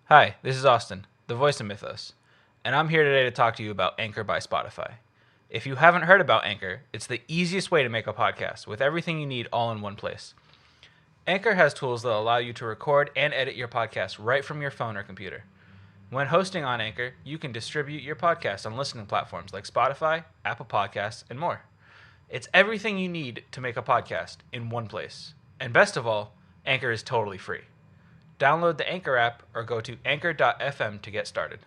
Hi, this is Austin, the voice of Mythos, and I'm here today to talk to you about Anchor by Spotify. If you haven't heard about Anchor, it's the easiest way to make a podcast with everything you need all in one place. Anchor has tools that allow you to record and edit your podcast right from your phone or computer. When hosting on Anchor, you can distribute your podcast on listening platforms like Spotify, Apple Podcasts, and more. It's everything you need to make a podcast in one place. And best of all, Anchor is totally free. Download the Anchor app or go to anchor.fm to get started.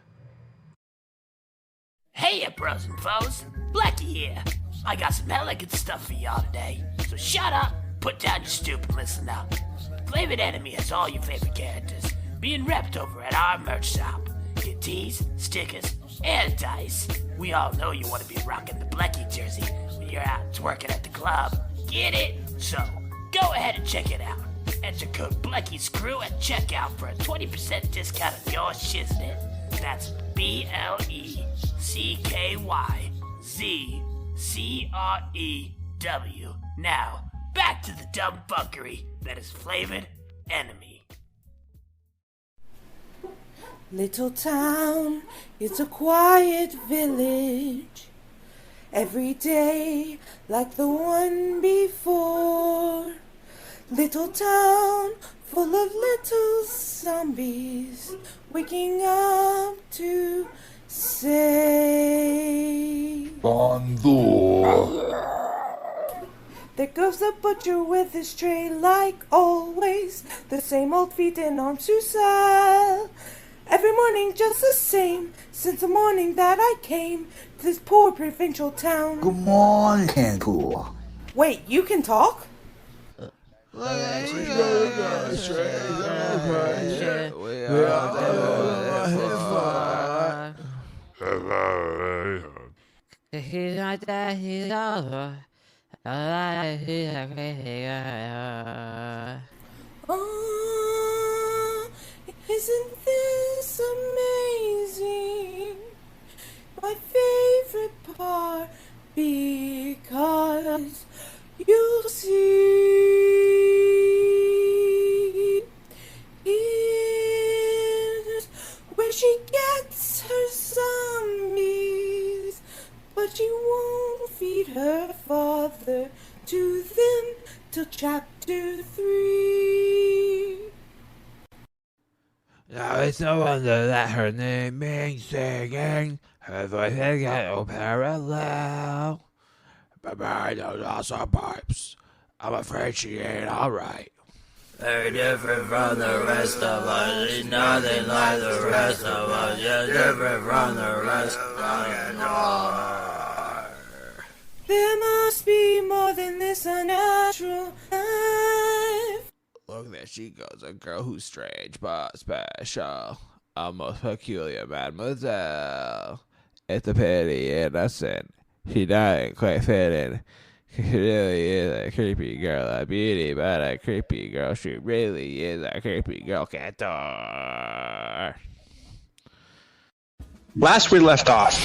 Hey, bros and foes, Blackie here. I got some hella good stuff for y'all today, so shut up, put down your stupid, listen up. Flavoured Enemy has all your favorite characters being repped over at our merch shop. Get tees, stickers, and dice. We all know you want to be rocking the Blackie jersey when you're out twerking at the club. Get it? So, go ahead and check it out. Enter code BLECKYSCREW at checkout for a 20% discount on your shiznit. That's BLECKYZCREW. Now, back to the dumb fuckery that is Flavoured Enemy. Little town, it's a quiet village. Every day like the one before. Little town full of little zombies waking up to say Bonjourno. There goes the butcher with his tray like always. The same old feet and arms to sell. Every morning just the same since the morning that I came to this poor provincial town. Good morning, Cancun. Wait, you can talk? He's not that, he's over. Oh, isn't this amazing? My favorite part, because you'll see is where she gets her zombies, but she won't feed her father to them till chapter 3. Now it's no wonder that her name means singing. Her voice has got no parallel. But I know lots of pipes. I'm afraid she ain't alright. Very different from the rest of us. She's nothing like the rest of us. Just different from the rest of us. There must be more than this unnatural life. Look, there she goes, a girl who's strange but special. A most peculiar mademoiselle. It's a pity and a sin. She doesn't quite fit in. She really is a creepy girl, a beauty, but a creepy girl. She really is a creepy girl. Cantor. Last we left off,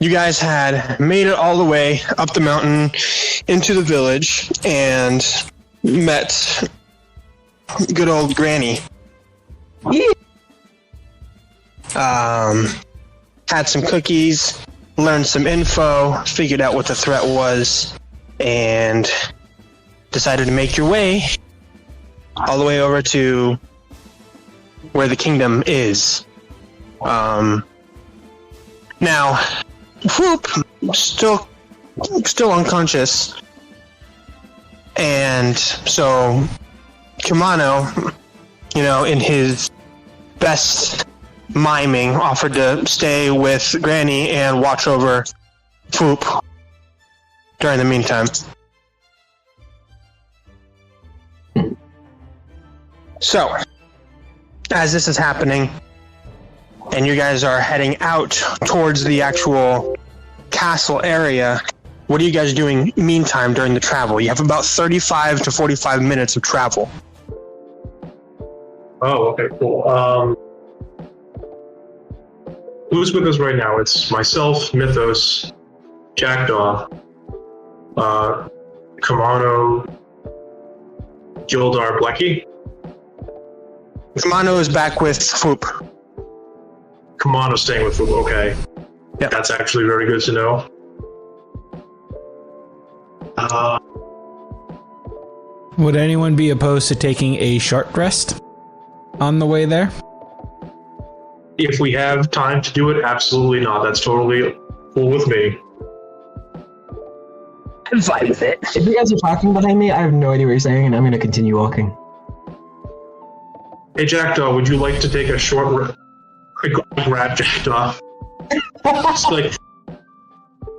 you guys had made it all the way up the mountain into the village and met good old Granny. Had some cookies, learned some info, figured out what the threat was, and decided to make your way all the way over to where the kingdom is. Now, Whoop still unconscious, and so Kimano, in his best miming, offered to stay with Granny and watch over Whoop during the meantime. So, as this is happening, and you guys are heading out towards the actual castle area, what are you guys doing meantime during the travel? You have about 35 to 45 minutes of travel. Oh, okay, cool. Who's with us right now? It's myself, Mythos, Jackdaw, Kamano, Gildar, Blackie. Kamano is back with Foop. Kamano's staying with Foop. Okay. Yep. That's actually very good to know. Would anyone be opposed to taking a short rest on the way there? If we have time to do it, absolutely not. That's totally cool with me. I'm fine with it. If you guys are talking behind me, I have no idea what you're saying, and I'm going to continue walking. Hey, Jackdaw, would you like to take a short I grab Jackdaw.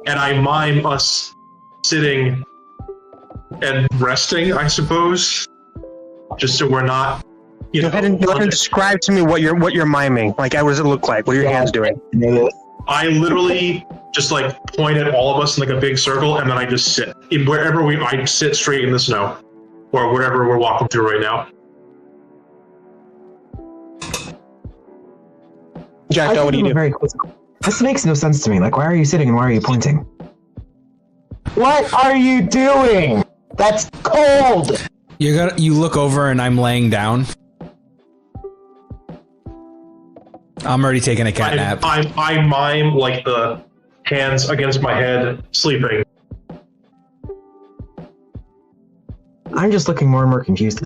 And I mime us sitting and resting, I suppose. Just so we're not, Go ahead and describe to me what you're miming. Like, what does it look like? What are your hands doing? I literally just point at all of us in a big circle, and then I just sit. I sit straight in the snow. Or wherever we're walking through right now. Jackdaw, what do you do? Very quizzical. This makes no sense to me. Why are you sitting and why are you pointing? What are you doing? That's cold! You look over and I'm laying down. I'm already taking a cat nap. I mime the hands against my head, sleeping. I'm just looking more and more confused.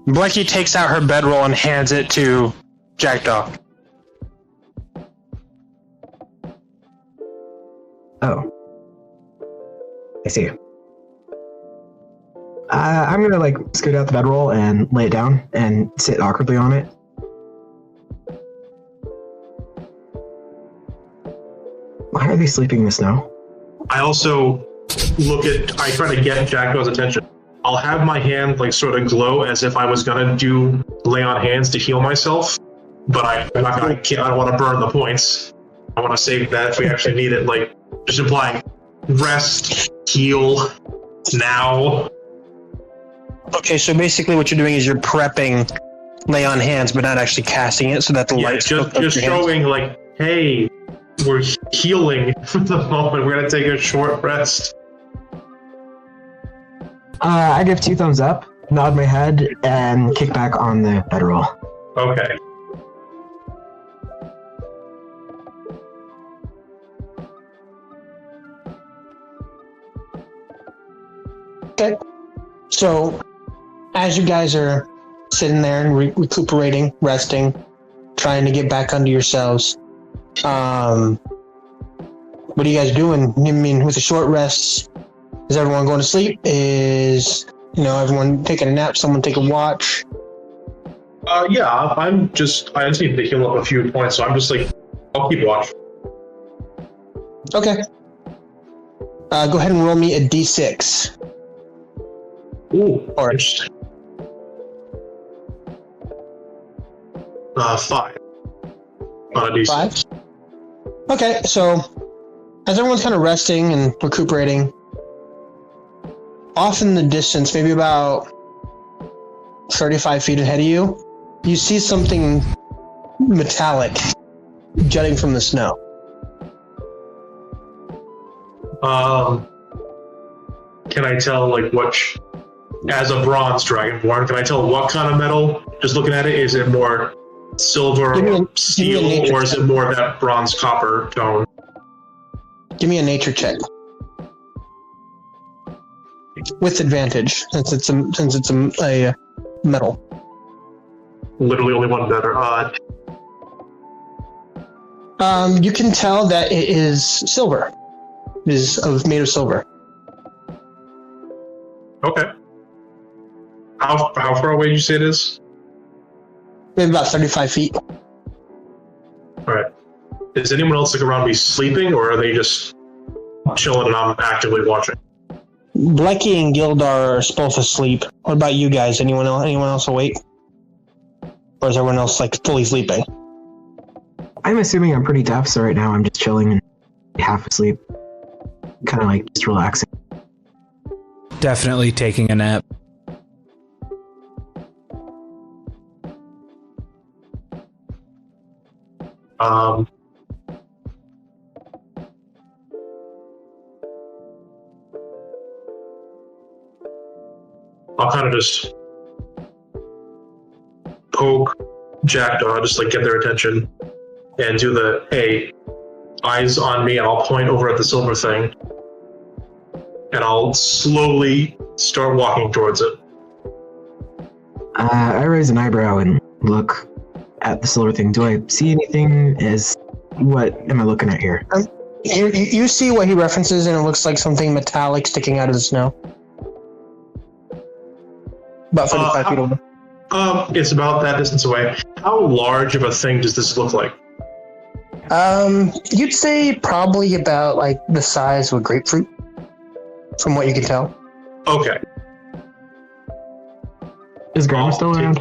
Blecky takes out her bedroll and hands it to Jackdaw. Oh. I see. I'm gonna scoot out the bedroll and lay it down and sit awkwardly on it. Why are they sleeping in the snow? I also I try to get Jackdaw's attention. I'll have my hand sort of glow as if I was gonna lay on hands to heal myself, but I don't want to burn the points. I want to save that if we actually need it. Just implying rest, heal, now. Okay, so basically what you're doing is you're prepping lay on hands, but not actually casting it so that the lights... just showing, hey, we're healing for the moment. We're going to take a short rest. I give 2 thumbs up, nod my head, and kick back on the bedroll. Okay. Okay. So, as you guys are sitting there and recuperating, resting, trying to get back under yourselves, what are you guys doing? I mean, with the short rests, is everyone going to sleep? Is, everyone taking a nap? Someone take a watch? Yeah, I just need to heal up a few points, so I'm just I'll keep watch. Okay. Go ahead and roll me a d6. Ooh, or interesting. 5. On a d6. 5? Okay, so as everyone's kind of resting and recuperating, off in the distance, maybe about 35 feet ahead of you, you see something metallic jutting from the snow. Can I tell as a bronze dragonborn, can I tell what kind of metal? Just looking at it, is it more silver or steel, or is it more that bronze copper tone? Give me a nature check. With advantage, since it's a metal. Literally only one better. You can tell that it is silver. It is made of silver. Okay. How far away did you say it is? Maybe about 35 feet. Alright. Is anyone else around me sleeping, or are they just chilling and I'm actively watching? Blecky and Gildar are both asleep. What about you guys? Anyone else awake? Or is everyone else fully sleeping? I'm assuming I'm pretty deaf, so right now I'm just chilling and half asleep. Kind of just relaxing. Definitely taking a nap. I'll kind of just poke Jackdaw, just like get their attention, and do the hey, eyes on me, and I'll point over at the silver thing, and I'll slowly start walking towards it. I raise an eyebrow and look at the silver thing. Do I see anything? What am I looking at here? You see what he references, and it looks like something metallic sticking out of the snow. About 35 feet over. It's about that distance away. How large of a thing does this look like? You'd say probably about like the size of a grapefruit, from what you can tell. Okay. Is Grandma still around?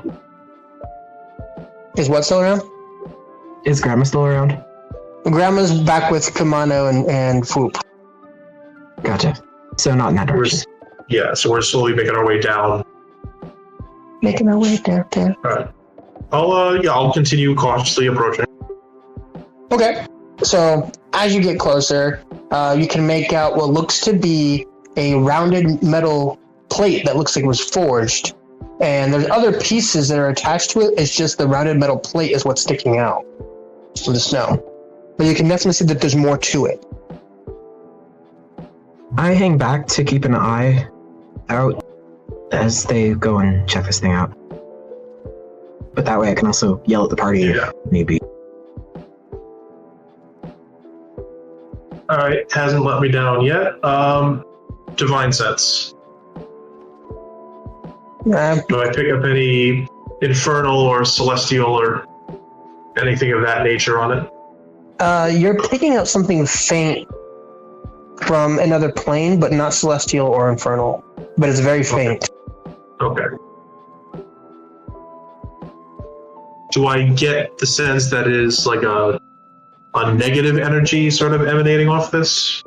Is what still around? Is Grandma still around? Grandma's back with Kamano and Foop. Gotcha. So not in that direction. So we're slowly making our way down. Making our way down. Alright. I'll continue cautiously approaching. Okay. So as you get closer, you can make out what looks to be a rounded metal plate that looks like it was forged. And there's other pieces that are attached to it. It's just the rounded metal plate is what's sticking out from the snow. But you can definitely see that there's more to it. I hang back to keep an eye out as they go and check this thing out. But that way I can also yell at the party if need be. Alright, hasn't let me down yet. Divine Sense. Do I pick up any infernal or celestial or anything of that nature on it? You're picking up something faint from another plane, but not celestial or infernal. But it's very faint. Okay. Do I get the sense that is like a negative energy sort of emanating off this?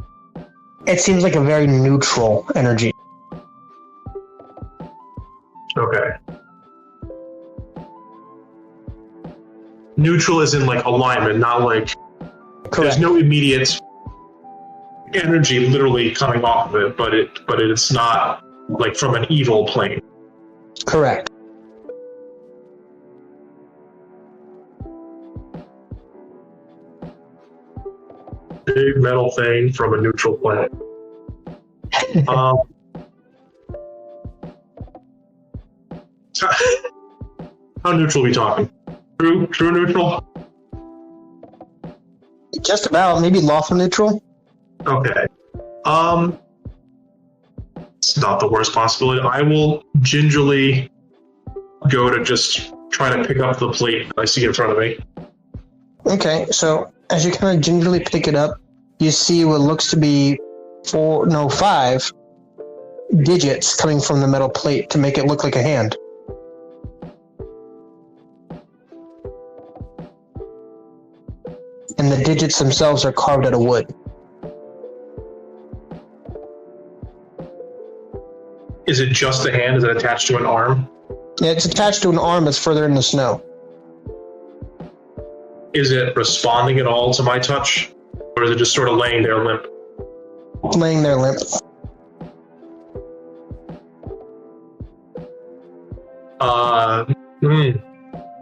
It seems like a very neutral energy. Okay. Neutral is in like alignment, not like there's no immediate energy literally coming off of it, but it's not like from an evil plane. Correct. Big metal thing from a neutral planet. How neutral are we talking? True neutral? Just about, maybe lawful neutral. Okay. It's not the worst possibility. I will gingerly go to just try to pick up the plate I see in front of me. Okay, so as you kind of gingerly pick it up, you see what looks to be 5 digits coming from the metal plate to make it look like a hand. And the digits themselves are carved out of wood. Is it just a hand? Is it attached to an arm? Yeah, it's attached to an arm that's further in the snow. Is it responding at all to my touch? Or is it just sort of laying there limp? Laying there limp.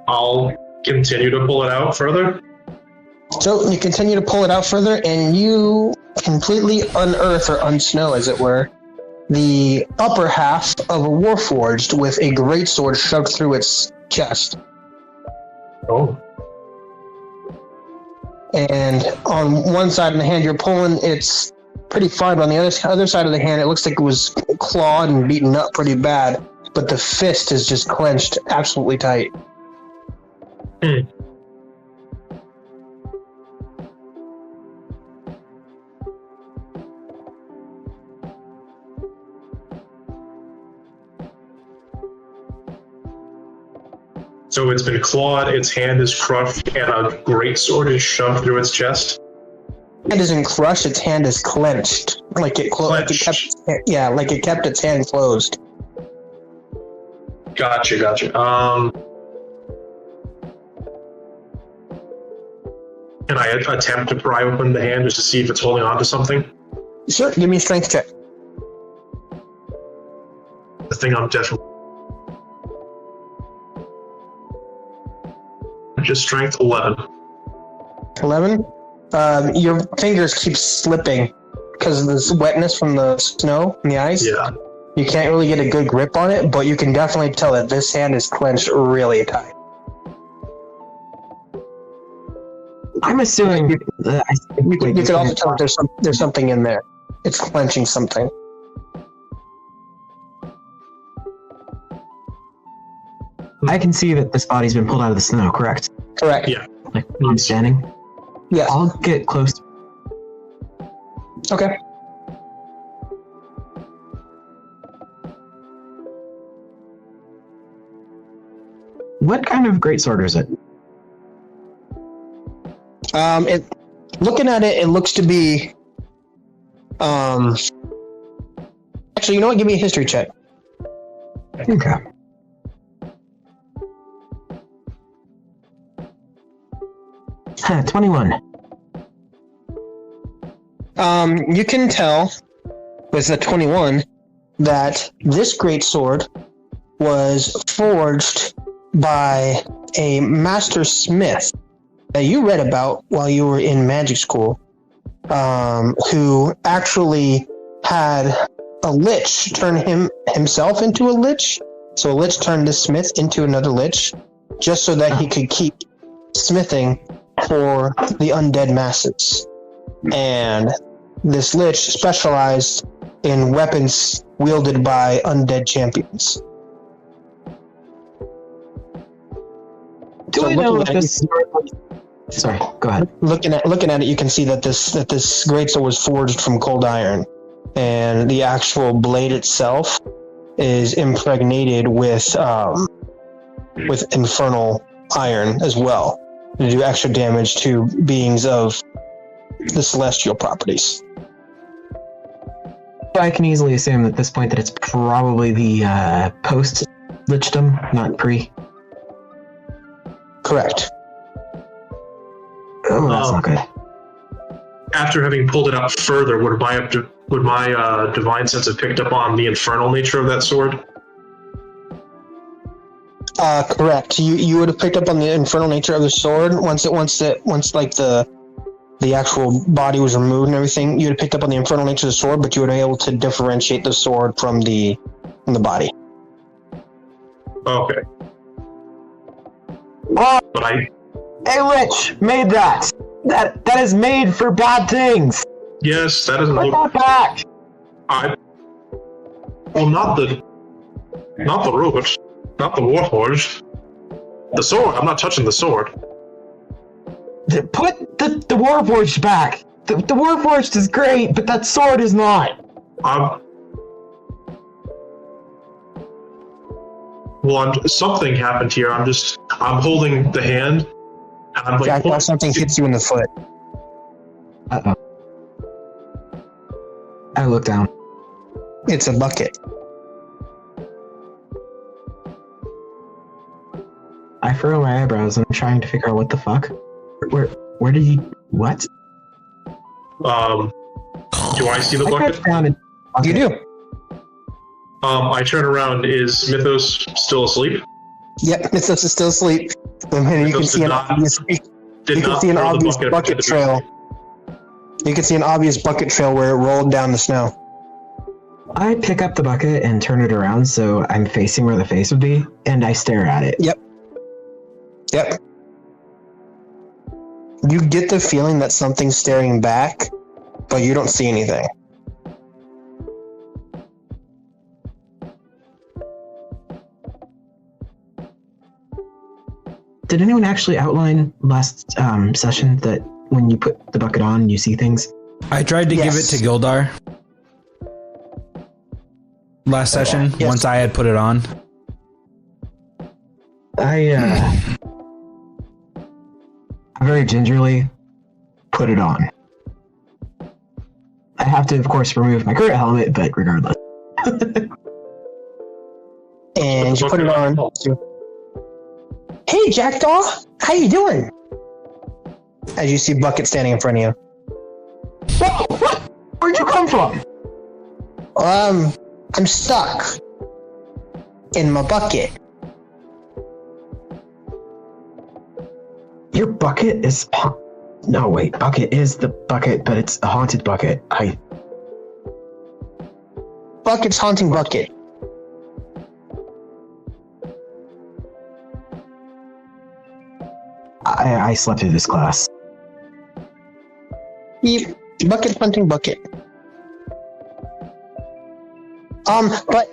I'll continue to pull it out further. So you continue to pull it out further, and you completely unearth or unsnow, as it were, the upper half of a warforged with a greatsword shoved through its chest. Oh. And on one side of the hand you're pulling, it's pretty fine, but on the other side of the hand, it looks like it was clawed and beaten up pretty bad, but the fist is just clenched absolutely tight. So it's been clawed, its hand is crushed, and a greatsword is shoved through its chest? It isn't crushed, its hand is clenched. Like it kept its hand closed. Gotcha. Can I attempt to pry open the hand just to see if it's holding on to something? Sure, give me a strength check. The thing I'm definitely... Just strength 11. 11. Your fingers keep slipping because of this wetness from the snow and the ice. Yeah. You can't really get a good grip on it, but you can definitely tell that this hand is clenched really tight. I'm assuming You can also tell that there's something in there. It's clenching something. I can see that this body's been pulled out of the snow, correct? Correct. Yeah. Like, I'm standing? Yes. I'll get close. Okay. What kind of greatsword is it? Looking at it, it looks to be. Actually, you know what? Give me a history check. Okay. Huh, 21. You can tell with the 21 that this great sword was forged by a master smith that you read about while you were in magic school, who actually had a lich turn himself into a lich. So a lich turned this smith into another lich, just so that he could keep smithing for the undead masses. And this lich specialized in weapons wielded by undead champions. Do I know if this... Sorry, go ahead. Looking at it, you can see that this greatsword was forged from cold iron, and the actual blade itself is impregnated with infernal iron as well to do extra damage to beings of the celestial properties. I can easily assume at this point that it's probably the post-lichdom, not pre. Correct. Oh, that's not good. After having pulled it out further, would my divine sense have picked up on the infernal nature of that sword? Correct. You would have picked up on the infernal nature of the sword once like the actual body was removed and everything. You would have picked up on the infernal nature of the sword, but you would have been able to differentiate the sword from the body. Okay. Oh, But hey, Lich, made that. That is made for bad things. yes, that doesn't Put look. that back. Well, not the robot, not the warforged. The sword. I'm not touching the sword. Put the Warforged back. The Warforged is great, but that sword is not. Something happened here. I'm holding the hand, and I'm like, Jack, something hits you in the foot. Uh-oh. I look down. It's a bucket. I furrow my eyebrows and I'm trying to figure out what the fuck. Where did he... What? do I see the I bucket? got down and... You do. I turn around. Is Mythos still asleep? Yep, Mythos is still asleep. And you can see an obvious. You can see an obvious bucket trail. You can see an obvious bucket trail where it rolled down the snow. I pick up the bucket and turn it around so I'm facing where the face would be, and I stare at it. Yep. You get the feeling that something's staring back, but you don't see anything. Did anyone actually outline last session that when you put the bucket on, you see things? I tried to give it to Gildar last session, Yes. once I had put it on. I very gingerly put it on. I have to, of course, remove my current helmet, but regardless. And you put it on. Hey, Jackdaw! How you doing? As you see Bucket standing in front of you. Whoa, what? Where'd you come from? I'm stuck in my bucket. Your bucket is... No, wait. Bucket is the bucket, but it's a haunted bucket. Bucket's haunting bucket. I slept through this class. Yep. Bucket hunting bucket. But,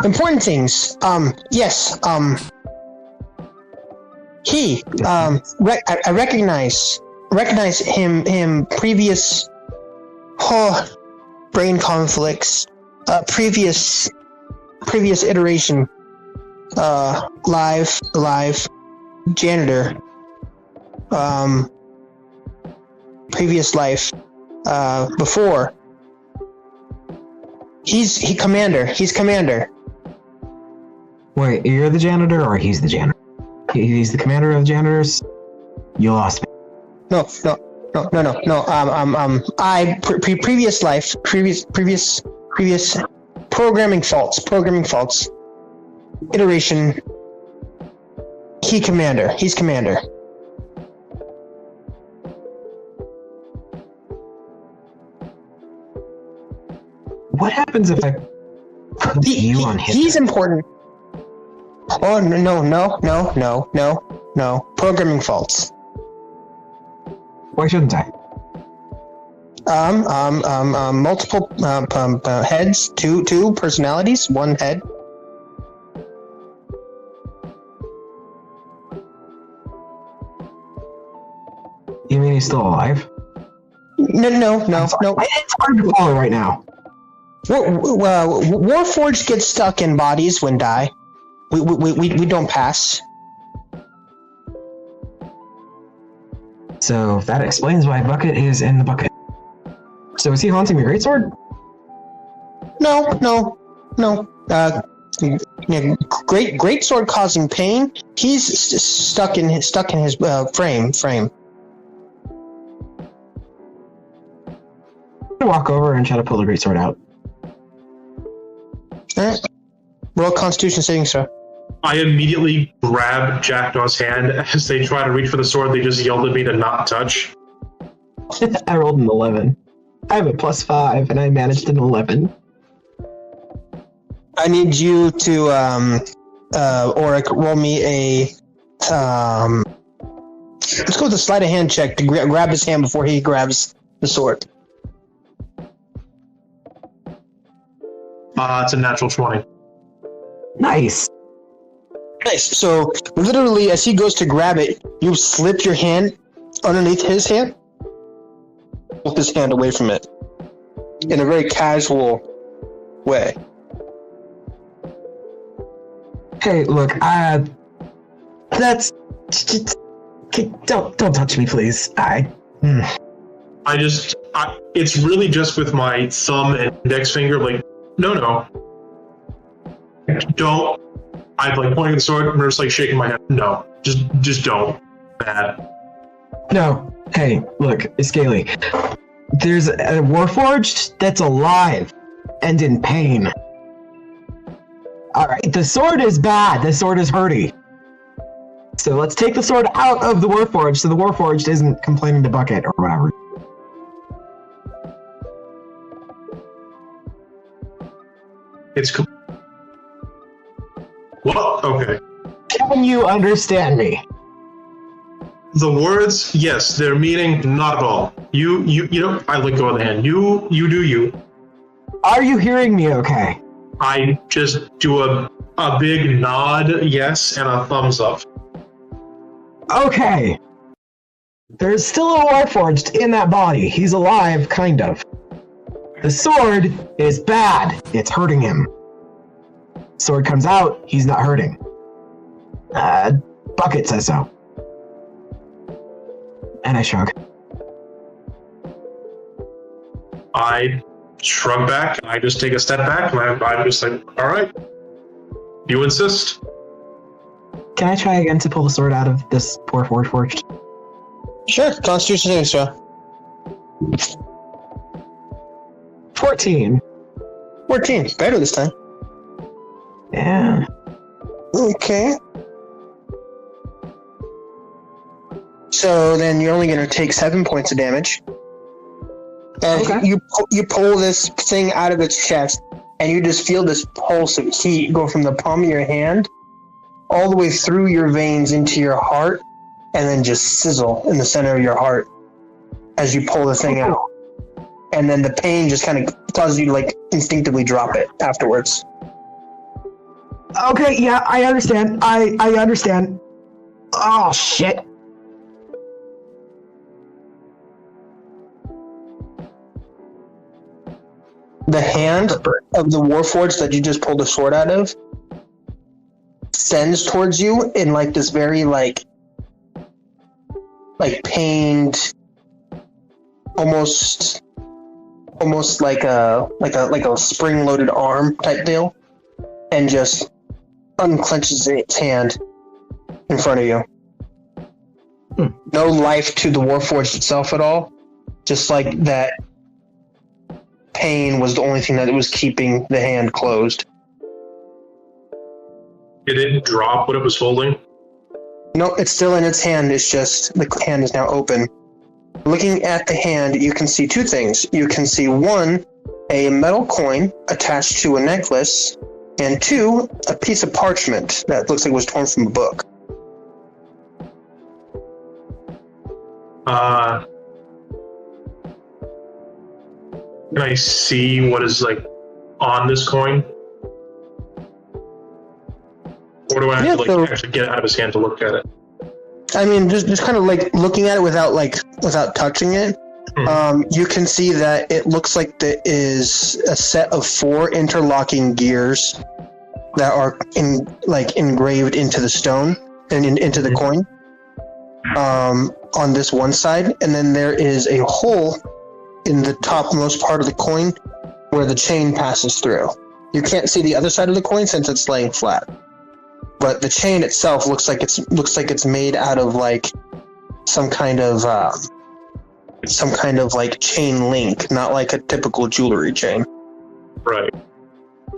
important things. Yes, I recognize him previous, brain conflicts, previous iteration, live, janitor, previous life, before. He's commander. Wait, you're the janitor or he's the janitor? He's the commander of janitors? You lost me. No. Previous life, previous programming faults. Iteration. He's commander. What happens if I put you on his... He's important. Oh, no. Programming faults. Why shouldn't I? Multiple heads, two personalities, one head. You mean he's still alive? No. It's hard to follow right now. Warforged gets stuck in bodies when die. We don't pass. So that explains why Bucket is in the bucket. So is he haunting the greatsword? No. Greatsword causing pain. He's stuck in his frame. I'm gonna walk over and try to pull the greatsword out. Alright. Roll Constitution saving throw. I immediately grab Jackdaw's hand. As they try to reach for the sword, they just yelled at me to not touch. I rolled an 11. I have a +5, and I managed an 11. I need you to, Auric, roll me a, let's go with a sleight of hand check to grab his hand before he grabs the sword. It's a natural 20. Nice. So, literally, as he goes to grab it, you slip your hand underneath his hand, pull his hand away from it in a very casual way. Hey, look, that's... Don't touch me, please. It's really just with my thumb and index finger, like, no. Don't. I'm like pointing the sword, and I'm just like shaking my head. No, just don't. Bad. No. Hey, look, Scaly. There's a Warforged that's alive and in pain. Alright, the sword is bad. The sword is hurty. So let's take the sword out of the Warforged so the Warforged isn't complaining to Bucket or whatever. What? Okay. Can you understand me? The words, yes, their meaning, not at all. You know, I let go of the hand. You do you. Are you hearing me okay? I just do a big nod, yes, and a thumbs up. Okay. There's still a Warforged in that body. He's alive, kind of. The sword is bad. It's hurting him. Sword comes out, he's not hurting. Bucket says so. And I shrug. I shrug back, and I just take a step back, and I'm just like, alright. You insist? Can I try again to pull the sword out of this poor Warforged? Sure, Constitution saving throw. 14. 14, better this time. Yeah. Okay. So then you're only going to take 7 points of damage. As Okay. you pull this thing out of its chest, and you just feel this pulse of heat go from the palm of your hand all the way through your veins into your heart, and then just sizzle in the center of your heart as you pull the thing out. And then the pain just kind of causes you to like instinctively drop it afterwards. Okay, yeah, I understand. I understand. Oh, shit. The hand of the Warforged that you just pulled the sword out of sends towards you in like this very like pained, almost like a spring-loaded arm type deal, and just unclenches its hand in front of you. No life to the Warforged itself at all. Just like that pain was the only thing that was keeping the hand closed. Did it drop what it was holding? No, it's still in its hand. It's just the hand is now open. Looking at the hand, you can see 2 things. You can see 1, a metal coin attached to a necklace, and 2, a piece of parchment that looks like it was torn from a book. Can I see what is like on this coin? Or do I have to like actually get it out of his hand to look at it? I mean, just kind of like looking at it without touching it. You can see that it looks like there is a set of 4 interlocking gears that are engraved into the stone and into the coin. On this one side, and then there is a hole in the topmost part of the coin where the chain passes through. You can't see the other side of the coin since it's laying flat. But the chain itself looks like it's made out of like some kind of like chain link, not like a typical jewelry chain. Right.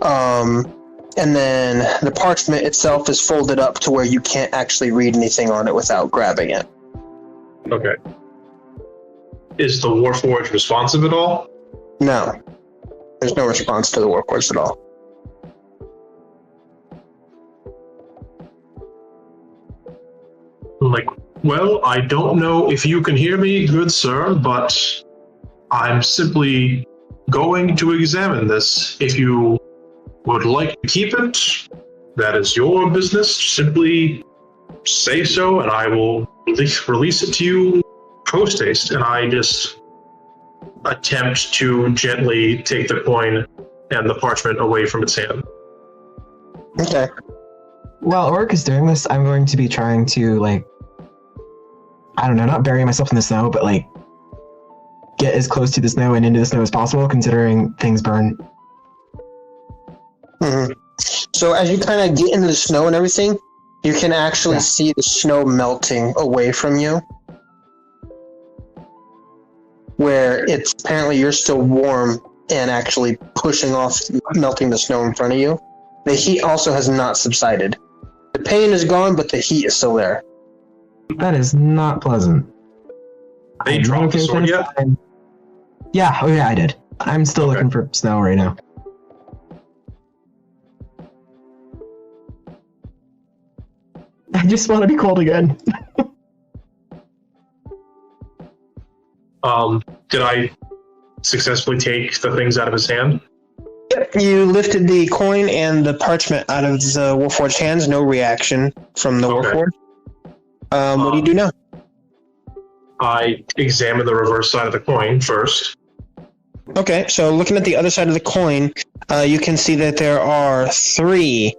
And then the parchment itself is folded up to where you can't actually read anything on it without grabbing it. Okay. Is the Warforged responsive at all? No. There's no response to the Warforged at all. Like, well, I don't know if you can hear me, good sir, but I'm simply going to examine this. If you would like to keep it, that is your business. Simply say so, and I will release it to you post-haste. And I just attempt to gently take the coin and the parchment away from its hand. Okay. While Orc is doing this, I'm going to be trying to, like, I don't know, not bury myself in the snow, but, like, get as close to the snow and into the snow as possible, considering things burn. Mm-hmm. So as you kind of get into the snow and everything, you can actually see the snow melting away from you. Where it's apparently you're still warm and actually pushing off, melting the snow in front of you. The heat also has not subsided. The pain is gone, but the heat is still there. That is not pleasant. They dropped the sword yet? Yeah, oh yeah, I did. I'm still looking for snow right now. I just want to be cold again. Did I successfully take the things out of his hand? Yep, you lifted the coin and the parchment out of the Warforged hands. No reaction from the Warforged. What do you do now? I examine the reverse side of the coin first. Okay, so looking at the other side of the coin, you can see that there are 3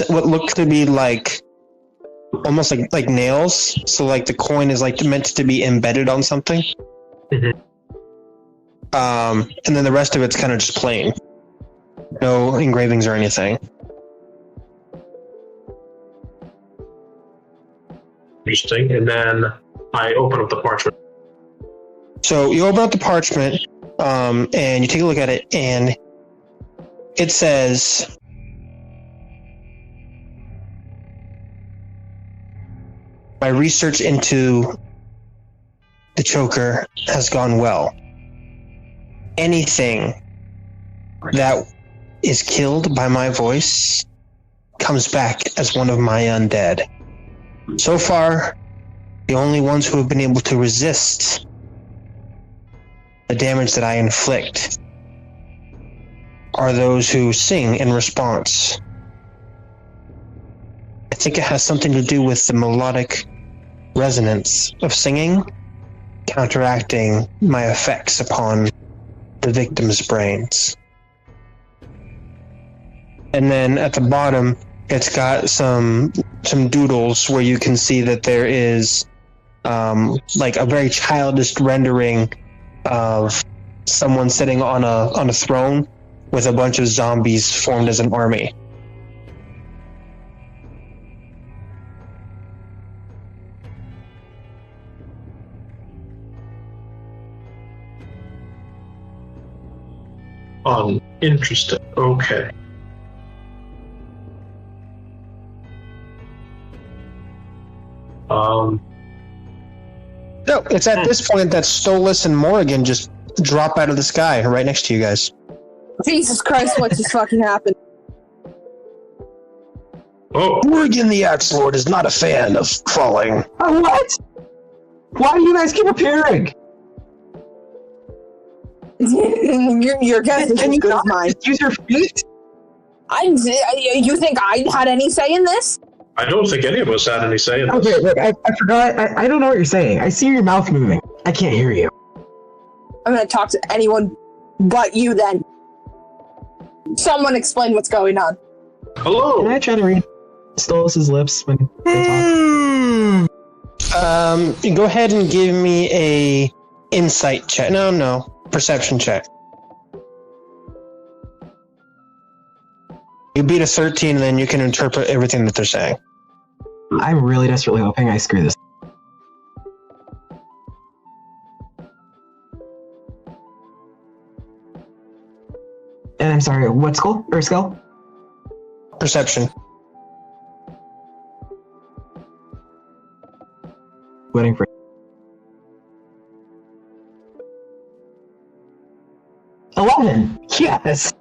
what look to be like almost like nails. So like the coin is like meant to be embedded on something. Mm-hmm. And then the rest of it's kind of just plain. No engravings or anything. Interesting. And then I open up the parchment. So you open up the parchment, and you take a look at it, and it says, my research into the choker has gone well. Anything that is killed by my voice comes back as one of my undead. So far, the only ones who have been able to resist the damage that I inflict are those who sing in response. I think it has something to do with the melodic resonance of singing counteracting my effects upon the victim's brains. And then at the bottom, it's got some doodles where you can see that there is like a very childish rendering of someone sitting on a throne with a bunch of zombies formed as an army. Interesting. Okay. No, it's at this point that Stolas and Morrigan just drop out of the sky right next to you guys. Jesus Christ, what just fucking happened? Oh, Morrigan the Axe Lord is not a fan of falling. What? Why do you guys keep appearing? Your guess is as good as mine. Use your feet? You think I had any say in this? I don't think any of us had any say in this. Okay, look, I forgot. I don't know what you're saying. I see your mouth moving. I can't hear you. I'm gonna talk to anyone but you then. Someone explain what's going on. Hello. Can I try to read Stolas' lips when they talk? Go ahead and give me a insight check. No, perception check. You beat a 13, and then you can interpret everything that they're saying. I'm really desperately hoping I screw this. And I'm sorry, what skill? Or skill? Perception. Waiting for 11. Yes.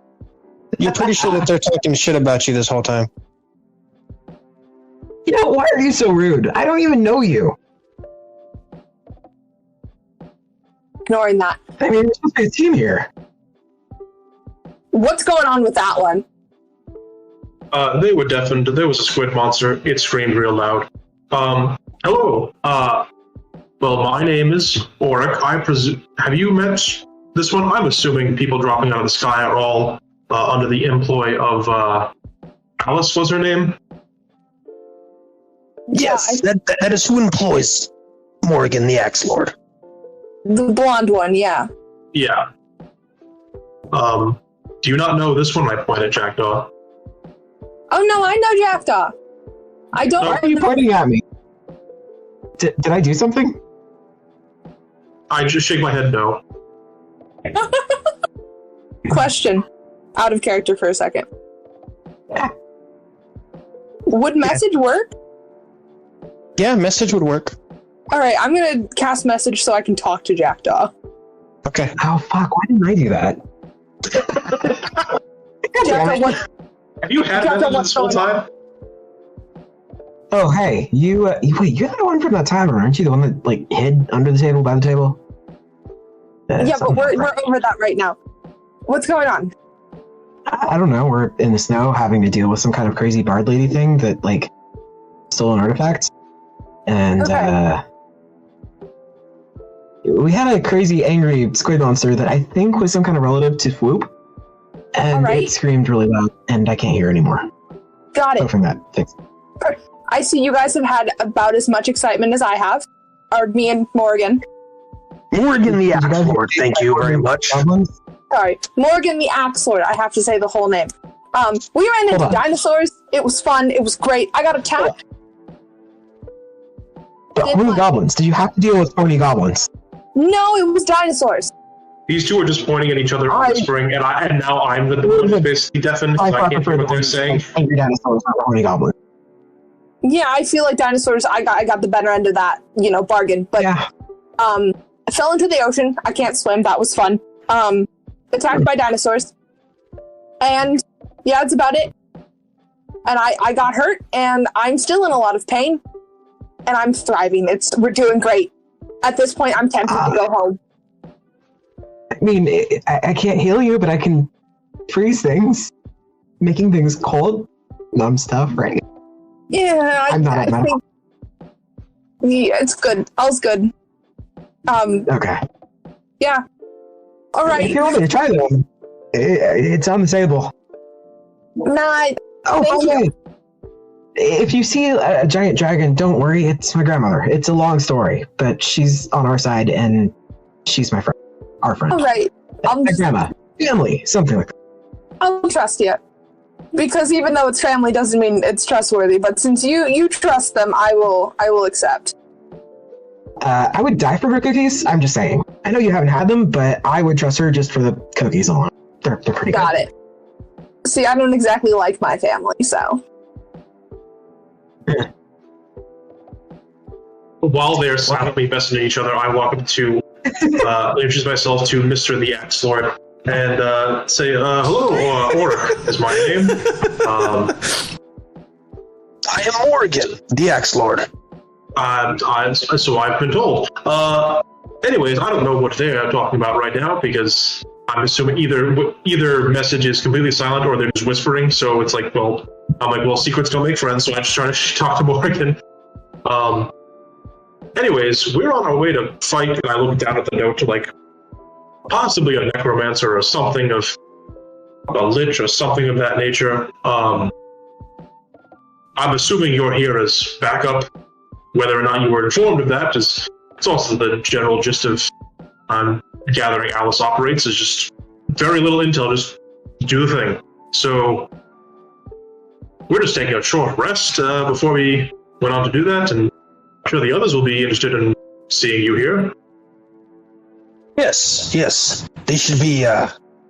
You're pretty sure that they're talking shit about you this whole time. You know, why are you so rude? I don't even know you. Ignoring that. I mean, we're supposed to be a team here. What's going on with that one? They were deafened. There was a squid monster. It screamed real loud. Hello. Well, my name is Oric. I presume. Have you met this one? I'm assuming people dropping out of the sky are all under the employ of Alice. Was her name? Yes, that is who employs Morrigan the Axe Lord. The blonde one, yeah. Yeah. Do you not know this one? I point at Jackdaw. Oh no, I know Jackdaw. I don't. Why are you pointing at me? Did I do something? I just shake my head no. Question. Out of character for a second. Would message work? Yeah, message would work. Alright, I'm gonna cast message so I can talk to Jackdaw. Okay. Oh, fuck, why didn't I do that? Jackdaw, what? Have you had Jackdaw, that what's this whole going on? time? Oh, hey, wait, you're the one from that tavern, aren't you? The one that, like, hid under the table, by the table? Yeah, but we're over that right now. What's going on? I don't know, we're in the snow having to deal with some kind of crazy bard lady thing that, like, stole an artifact. And, Okay. We had a crazy angry squid monster that I think was some kind of relative to Swoop. And Alright. it screamed really loud, and I can't hear anymore. Got it. From that fix. I see you guys have had about as much excitement as I have. Or me and Morgan. Morrigan the Axe Lord, thank you very much. Goblins? Sorry. Morgan the Axe Lord. I have to say the whole name. We ran into dinosaurs. It was fun. It was great. I got attacked. The horny goblins. Did you have to deal with horny goblins? No, it was dinosaurs. These two are just pointing at each other, whispering, and now I'm the one who's basically deafened, so I can't hear what they're saying. Angry dinosaurs, not horny goblins. Yeah, I feel like dinosaurs. I got the better end of that, bargain. But Yeah. I fell into the ocean. I can't swim. That was fun. Attacked by dinosaurs, and yeah, that's about it. And I got hurt, and I'm still in a lot of pain, and I'm thriving. We're doing great. At this point, I'm tempted to go home. I mean, I can't heal you, but I can freeze things, making things cold, numb stuff, right? Yeah, I'm not at think. Yeah, it's good. All's good. Okay. Yeah. All right. If you want me to try them, it's on the table. Nah. Oh, okay. If you see a giant dragon, don't worry. It's my grandmother. It's a long story, but she's on our side, and she's my friend. Our friend. All right. My grandma. Family. Something like that. I'll trust you. Because even though it's family doesn't mean it's trustworthy, but since you trust them, I will accept. I would die for her cookies. I'm just saying. I know you haven't had them, but I would trust her just for the cookies alone. They're pretty Got good. it. See, I don't exactly like my family, so. While they're silently messaging each other, I walk up to introduce myself to Mr. the Axe Lord and say, hello, Orc is my name. I am Morgan, the Axe Lord. So I've been told. Anyways, I don't know what they're talking about right now because I'm assuming either message is completely silent or they're just whispering. So it's like, well, secrets don't make friends. So I'm just trying to talk to Morgan. Anyways, we're on our way to fight, and I look down at the note to possibly a necromancer or something of a lich or something of that nature. I'm assuming you're here as backup. Whether or not you were informed of that is it's also the general gist of gathering Alice operates is just very little intel, just do the thing. So we're just taking a short rest before we went on to do that, and I'm sure the others will be interested in seeing you here. Yes. They should be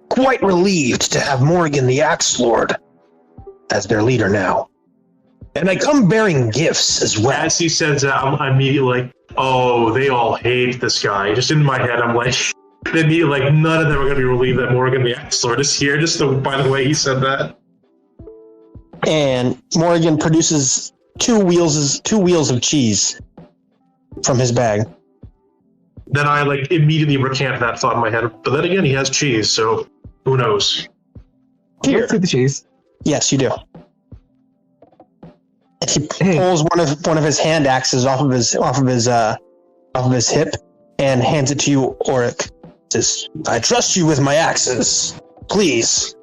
quite relieved to have Morgan the Axe Lord as their leader now. And I come bearing gifts as well. As he says that, I'm immediately like, oh, they all hate this guy. Just in my head, I'm like, they need none of them are going to be relieved that Morgan the Axe Lord is here. Just by the way he said that. And Morgan produces two wheels of cheese from his bag. Then I immediately recant that thought in my head. But then again, he has cheese, so who knows? Here. Let's do the cheese. Yes, you do. He pulls one of his hand axes off of his hip and hands it to you, Auric. Says, "I trust you with my axes. Please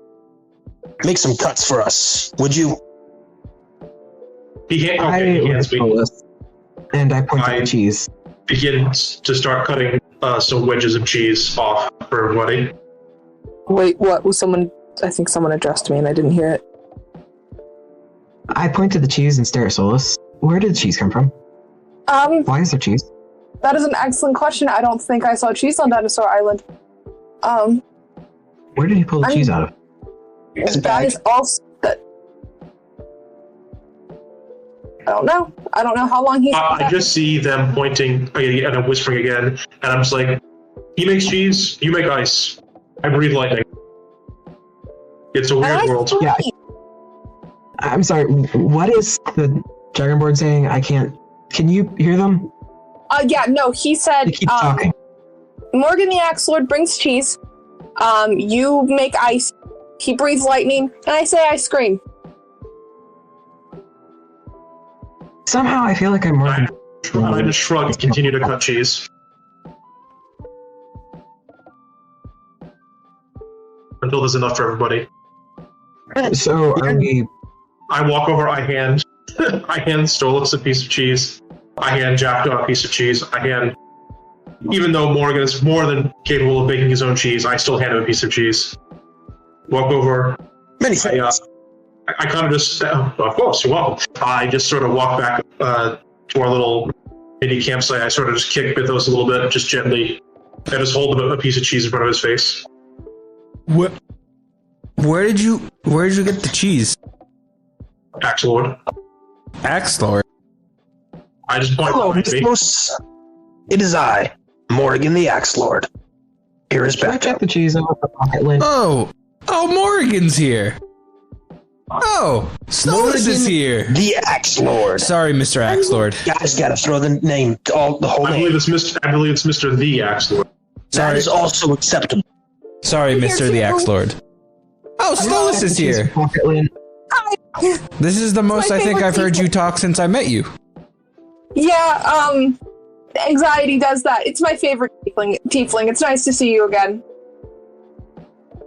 make some cuts for us, would you?" He hands me. And I point to the cheese. Begins to start cutting some wedges of cheese off for everybody. Wait, what was someone? I think someone addressed me and I didn't hear it. I point to the cheese and stare at Solus. Where did the cheese come from? Why is there cheese? That is an excellent question. I don't think I saw cheese on Dinosaur Island. Where did he pull the cheese out of? That is also that. I don't know. I don't know how long he's. I just see them pointing and I'm whispering again, and I'm just like, he makes cheese, you make ice. I breathe lightning. It's a weird world. Yeah. I'm sorry, what is the Dragonborn saying? I can't... Can you hear them? Yeah, no, he said... They keep talking. Morgan the Axe Lord brings cheese. You make ice. He breathes lightning, and I say I scream. Somehow I feel like I'm more... I just shrug and continue to cut cheese. Until there's enough for everybody. So, are we... I walk over, I hand Stolas a piece of cheese. I hand Jackdaw a piece of cheese. Even though Morgan is more than capable of making his own cheese, I still hand him a piece of cheese. Walk over. Many thanks. I kind of just, of course, you're welcome. I just sort of walk back to our little mini campsite. I sort of just kick Mythos a little bit, just gently. I just hold a piece of cheese in front of his face. Where did you get the cheese? Axe Lord. Axe Lord. I just point Hello, behind me. It is I, Morrigan the Axe Lord. Here is Can I back check up. the cheese out of the pocket lint? Oh, Morrigan's here. Oh, Stolas is here. The Axe Lord. Sorry, Mr. Axe Lord. Guys, gotta throw the name, the whole I name. believe it's Mr. The Axe Lord. That Sorry, is also acceptable. sorry, Mr. the Axe Lord. Oh, Stolas is here. Pocket lint. This is the most I think I've heard you talk since I met you. Yeah, anxiety does that. It's my favorite tiefling. It's nice to see you again.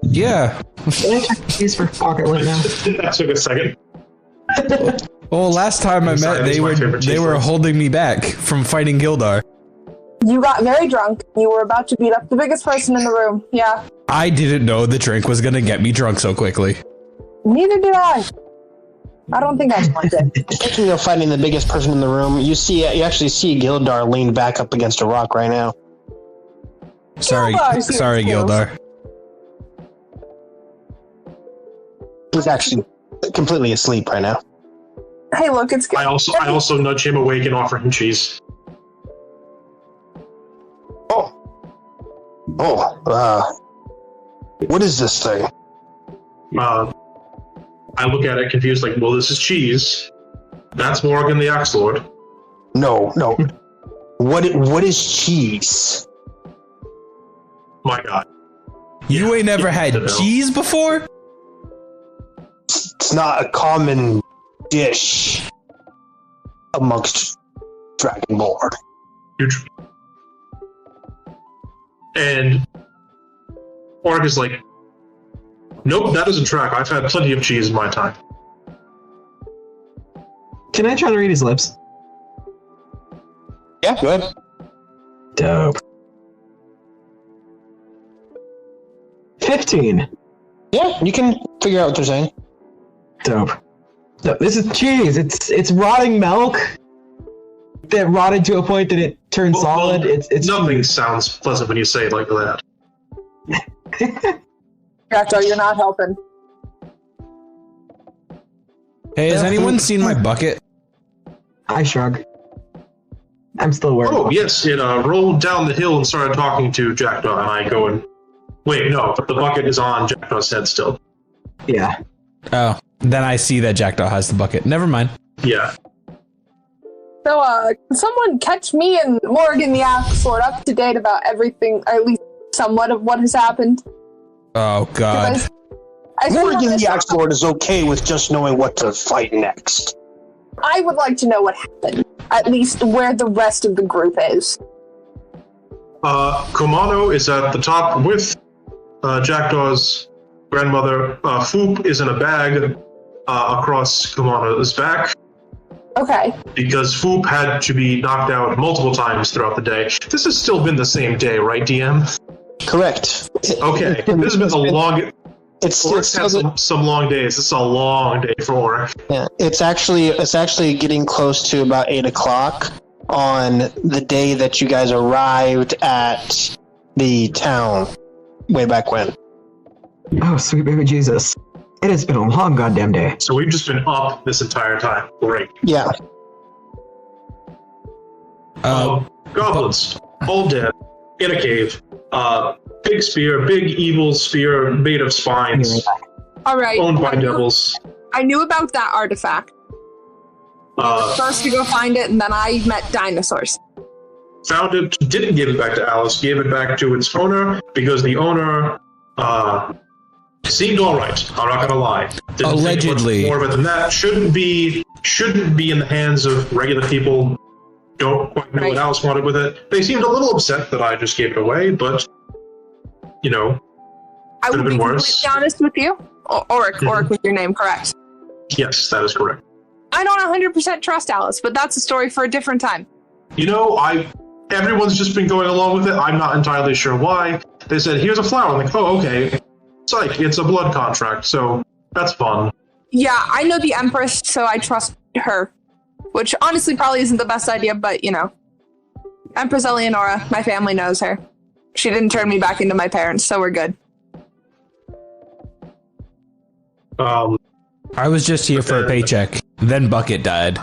Yeah. Can I check the cheese for pocket lint now? That took a second. Well, last time I met, Anxiety's they my were favorite tiefling. holding me back from fighting Gildar. You got very drunk. You were about to beat up the biggest person in the room. Yeah. I didn't know the drink was gonna get me drunk so quickly. Neither did I. I don't think anyone did. Speaking of fighting the biggest person in the room, you actually see Gildar lean back up against a rock right now. Sorry, Gildar's sorry, here, too. Gildar. He's actually completely asleep right now. Hey, look, it's good. I also nudge him awake and offer him cheese. What is this thing? I look at it confused, like, well, this is cheese. That's Morgan the Axe Lord. No. What is cheese? My God. You ain't never Yeah, had I know. cheese before? It's not a common dish amongst Dragonborn. And Orc is like, nope, that doesn't track. I've had plenty of cheese in my time. Can I try to read his lips? Yeah, go ahead. Dope. 15. Yeah, you can figure out what they're saying. Dope. No, this is cheese. It's rotting milk that rotted to a point that it turned solid. It's nothing sounds pleasant when you say it like that. Jackdaw, you're not helping. Hey, has anyone seen my bucket? I shrug. I'm still worried. Oh, yes, it rolled down the hill and started talking to Jackdaw, and I go and... Wait, no, the bucket is on Jackdaw's head still. Yeah. Oh, then I see that Jackdaw has the bucket. Never mind. Yeah. So, can someone catch me and Morgan the Axe Lord up to date about everything, or at least somewhat of what has happened? Oh, God. I feel Morgan like the Axe Lord is okay with just knowing what to fight next. I would like to know what happened. At least where the rest of the group is. Kumano is at the top with Jackdaw's grandmother. Foop is in a bag across Kumano's back. Okay. Because Foop had to be knocked out multiple times throughout the day. This has still been the same day, right, DM? Correct. Okay. This has been a long... It's had some long days. It's a long day for Orc. Yeah, it's actually getting close to about 8 o'clock on the day that you guys arrived at the town way back when. Oh, sweet baby Jesus. It has been a long goddamn day. So we've just been up this entire time. Great. Yeah. Goblins, all dead, in a cave. Big spear, big evil spear made of spines, All right. owned by devils. I knew about that artifact. First to go find it, and then I met dinosaurs. Found it, didn't give it back to Alice, gave it back to its owner because the owner seemed all right. I'm not gonna lie. Didn't Allegedly. think much more of it than that. Shouldn't be in the hands of regular people. Don't quite know what Alice wanted with it. They seemed a little upset that I just gave it away, but you know, I could will have be been worse. completely honest with you. Oric with your name, correct? Yes, that is correct. I don't 100% trust Alice, but that's a story for a different time. You know, everyone's just been going along with it. I'm not entirely sure why. They said, here's a flower. I'm like, oh, okay. Psych, it's a blood contract, so that's fun. Yeah, I know the Empress, so I trust her. Which honestly probably isn't the best idea, but you know. Empress Eleonora, my family knows her. She didn't turn me back into my parents, so we're good. I was just here for a paycheck. Then Bucket died.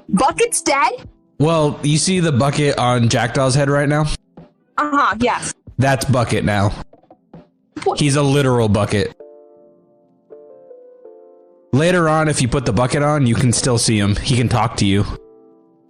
Bucket's dead? Well, you see the bucket on Jackdaw's head right now? Yes. That's Bucket now. What? He's a literal bucket. Later on, if you put the bucket on, you can still see him. He can talk to you.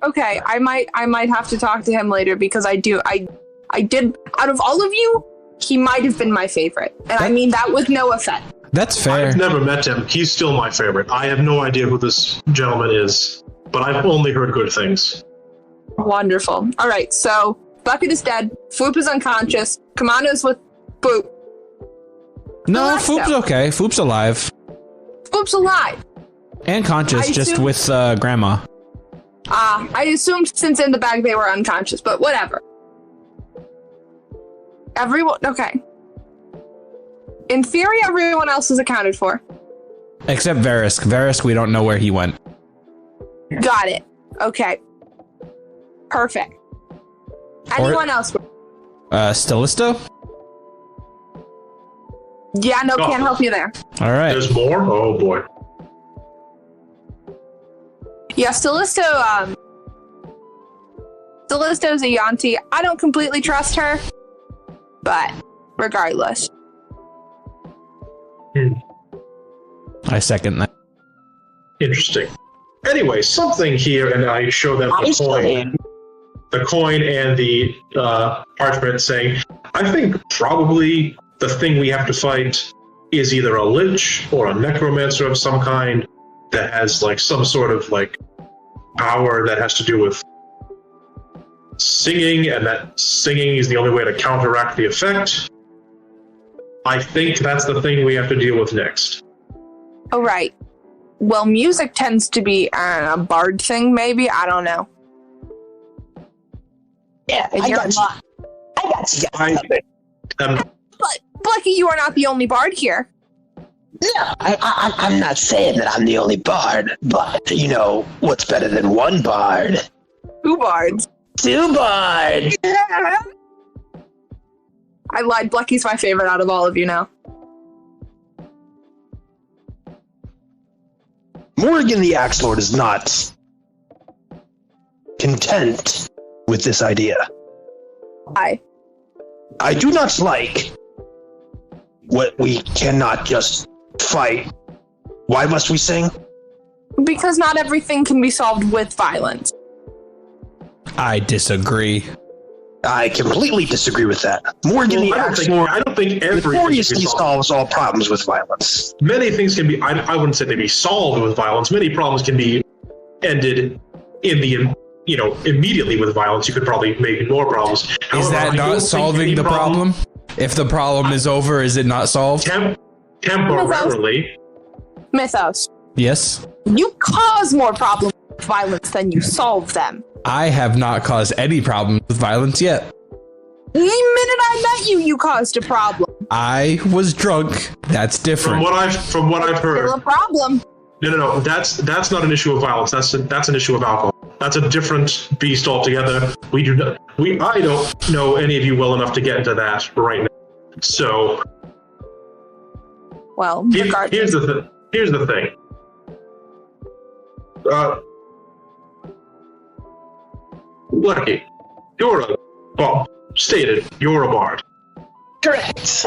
Okay, I might have to talk to him later because I did, out of all of you, he might have been my favorite. And I mean that with no offense. That's fair. I've never met him. He's still my favorite. I have no idea who this gentleman is, but I've only heard good things. Wonderful. All right, so Bucket is dead. Foop is unconscious. Kamano's with Boop. No, Alexa. Foop's okay. Foop's alive. Foop's alive. And conscious, I just assume- with Grandma. I assumed since in the bag they were unconscious, but whatever. Everyone, okay. In theory, everyone else is accounted for. Except Verisk. Verisk, we don't know where he went. Got it. Okay. Perfect. Anyone else? Stylisto? Yeah, no, can't help you there. All right. There's more? Oh, boy. Yeah, Stylisto's a Yanti. I don't completely trust her, but regardless. I second that. Interesting. Anyway, something here, and I show them the coin and the parchment saying, I think probably the thing we have to fight is either a lich or a necromancer of some kind that has like some sort of like power that has to do with singing, and that singing is the only way to counteract the effect. I think that's the thing we have to deal with next. Oh, right. Well, music tends to be a bard thing, maybe? I don't know. Yeah, I got you guys covered. But, Blackie, you are not the only bard here. No, I'm not saying that I'm the only bard, but, you know, what's better than one bard? 2 bards. 2 bards! I lied. Blackie's my favorite out of all of you now. Morgan the Axe Lord is not content with this idea. Why? I do not like what we cannot just fight. Why must we sing? Because not everything can be solved with violence. I disagree. I completely disagree with that. Morgan the Axe Lord I don't think everything notoriously can be solved. solves all problems with violence. Many things can be, I wouldn't say they be solved with violence. Many problems can be ended in the, immediately with violence. You could probably make more problems. Is However, that I don't not think solving any the problem? If the problem is over, is it not solved? Temporarily. Mythos. Yes. You cause more problems with violence than you solve them. I have not caused any problems with violence yet. The minute I met you, you caused a problem. I was drunk. That's different. From what I've heard. Still a problem. No. That's not an issue of violence. That's an issue of alcohol. That's a different beast altogether. I don't know any of you well enough to get into that right now. So, Well, here's the thing. Lucky, you're a bard. Correct.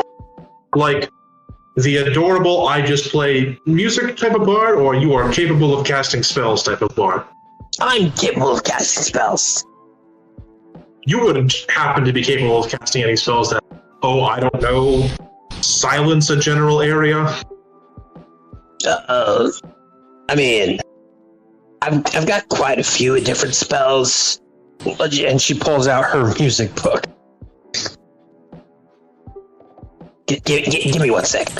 Like the adorable I just play music type of bard, or you are capable of casting spells type of bard? I'm capable of casting spells. You wouldn't happen to be capable of casting any spells that, I don't know, silence a general area? I mean, I've got quite a few different spells. And she pulls out her music book. Give me 1 second.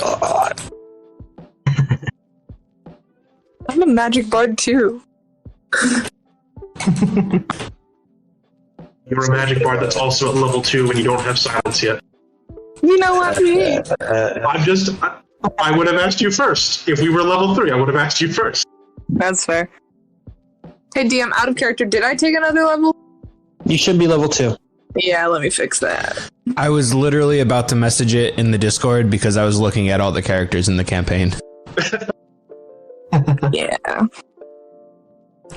I'm a magic bard too. You're a magic bard that's also at level 2 and you don't have silence yet. You know what I mean? I would have asked you first. If we were level 3, I would have asked you first. That's fair. Hey, DM, out of character, did I take another level? You should be level 2. Yeah, let me fix that. I was literally about to message it in the Discord because I was looking at all the characters in the campaign. Yeah.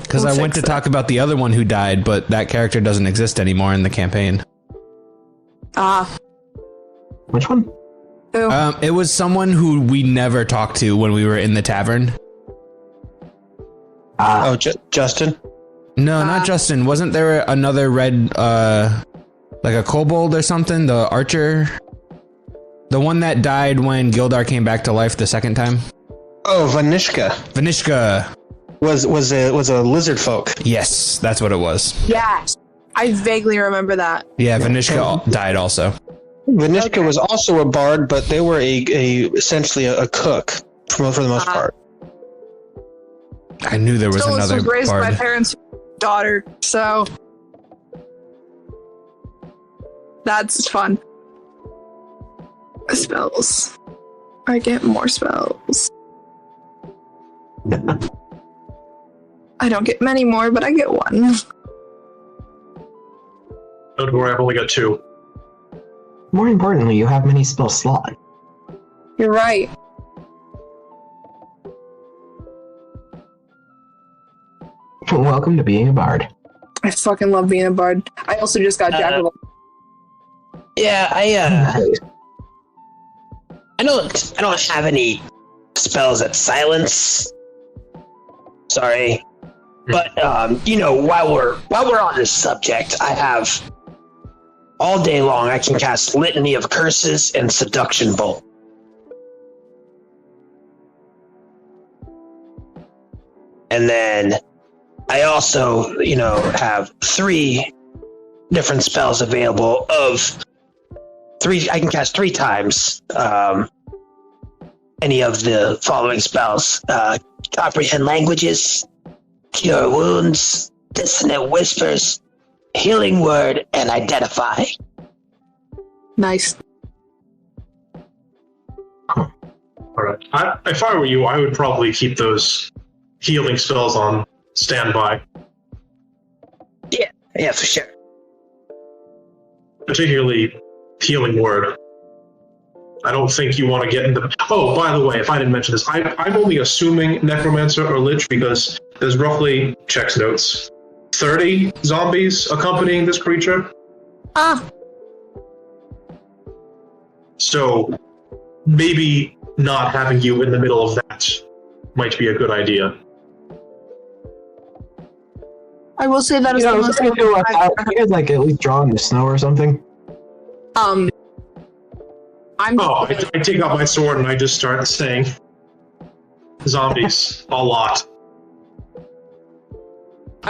Because I went to talk about the other one who died, but that character doesn't exist anymore in the campaign. Which one? Who? It was someone who we never talked to when we were in the tavern. Justin? No, not Justin. Wasn't there another red, like a kobold or something? The archer? The one that died when Gildar came back to life the second time? Oh, Vanishka. Vanishka. Was a lizard folk. Yes, that's what it was. Yes. I vaguely remember that. Yeah, Vanishka died also. Vanishka was also a bard, but they were essentially a cook for the most part. I knew there was Stolas another was raised by bard. my parents' daughter, so that's fun. Spells. I get more spells. I don't get many more, but I get one. Don't worry, I've only got 2. More importantly, you have many spell slots. You're right. Welcome to being a bard. I fucking love being a bard. I also just got Jackal. Yeah, I don't have any spells at silence. Sorry. But while we're on this subject, I have all day long I can cast Litany of Curses and Seduction Bolt. And then I also, have 3 different spells available of 3. I can cast 3 times any of the following spells. Comprehend languages, cure wounds, dissonant whispers, healing word, and identify. Nice. All right. If I were you, I would probably keep those healing spells on standby. Yeah, for sure. Particularly healing word. I don't think you want to get into... Oh, by the way, if I didn't mention this, I'm only assuming Necromancer or Lich because there's roughly, checks notes, 30 zombies accompanying this creature. So maybe not having you in the middle of that might be a good idea. I will say that is the most... You guys at least draw in the snow or something? I take out my sword and I just start saying zombies a lot.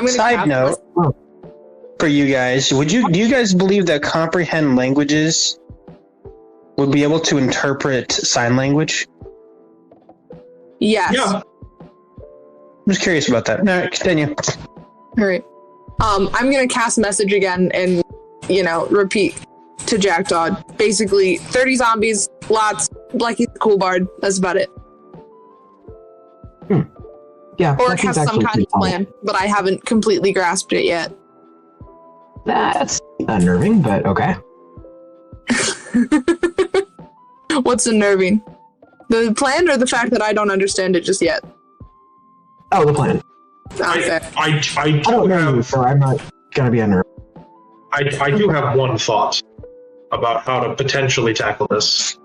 Side note for you guys, do you guys believe that comprehend languages would be able to interpret sign language? Yes. Yeah. I'm just curious about that. No, continue. All right. I'm gonna cast message again and repeat to Jackdaw. Basically, 30 zombies, lots. Blackie's a cool bard. That's about it. Yeah. Or cast some kind of plan, but I haven't completely grasped it yet. That's unnerving, but okay. What's unnerving? The plan or the fact that I don't understand it just yet? Oh, the plan. I don't know, so I'm not gonna be unnerved. I do have one thought about how to potentially tackle this.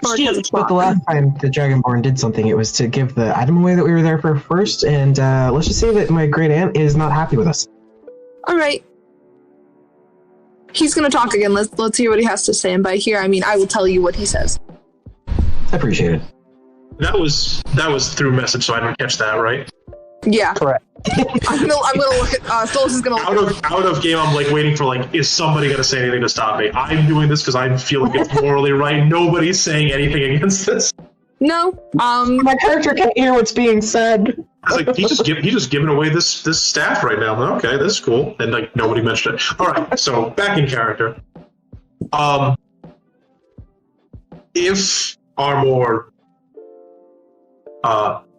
Or But the last time the Dragonborn did something, it was to give the item away that we were there for first, and let's just say that my great aunt is not happy with us. All right. He's gonna talk again. Let's hear what he has to say. And by here, I mean I will tell you what he says. I appreciate it. That was through message, so I didn't catch that, right? Yeah. Correct. I'm gonna look at Stolas is gonna look out of game. I'm waiting for is somebody gonna say anything to stop me? I'm doing this because I feel like it's morally right. Nobody's saying anything against this. No. My character can't hear what's being said. He's just giving away this staff right now. Okay, this is cool. And nobody mentioned it. All right, so back in character. If our more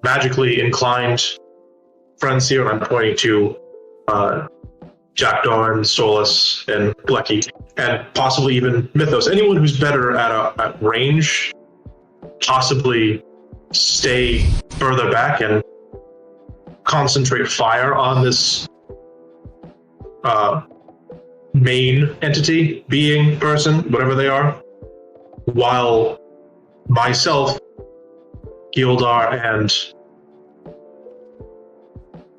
magically inclined friends here, and I'm pointing to Jackdaw and Stolas and Blecky, and possibly even Mythos, anyone who's better at range, possibly stay further back and concentrate fire on this main entity, being, person, whatever they are, while myself, Gildar, and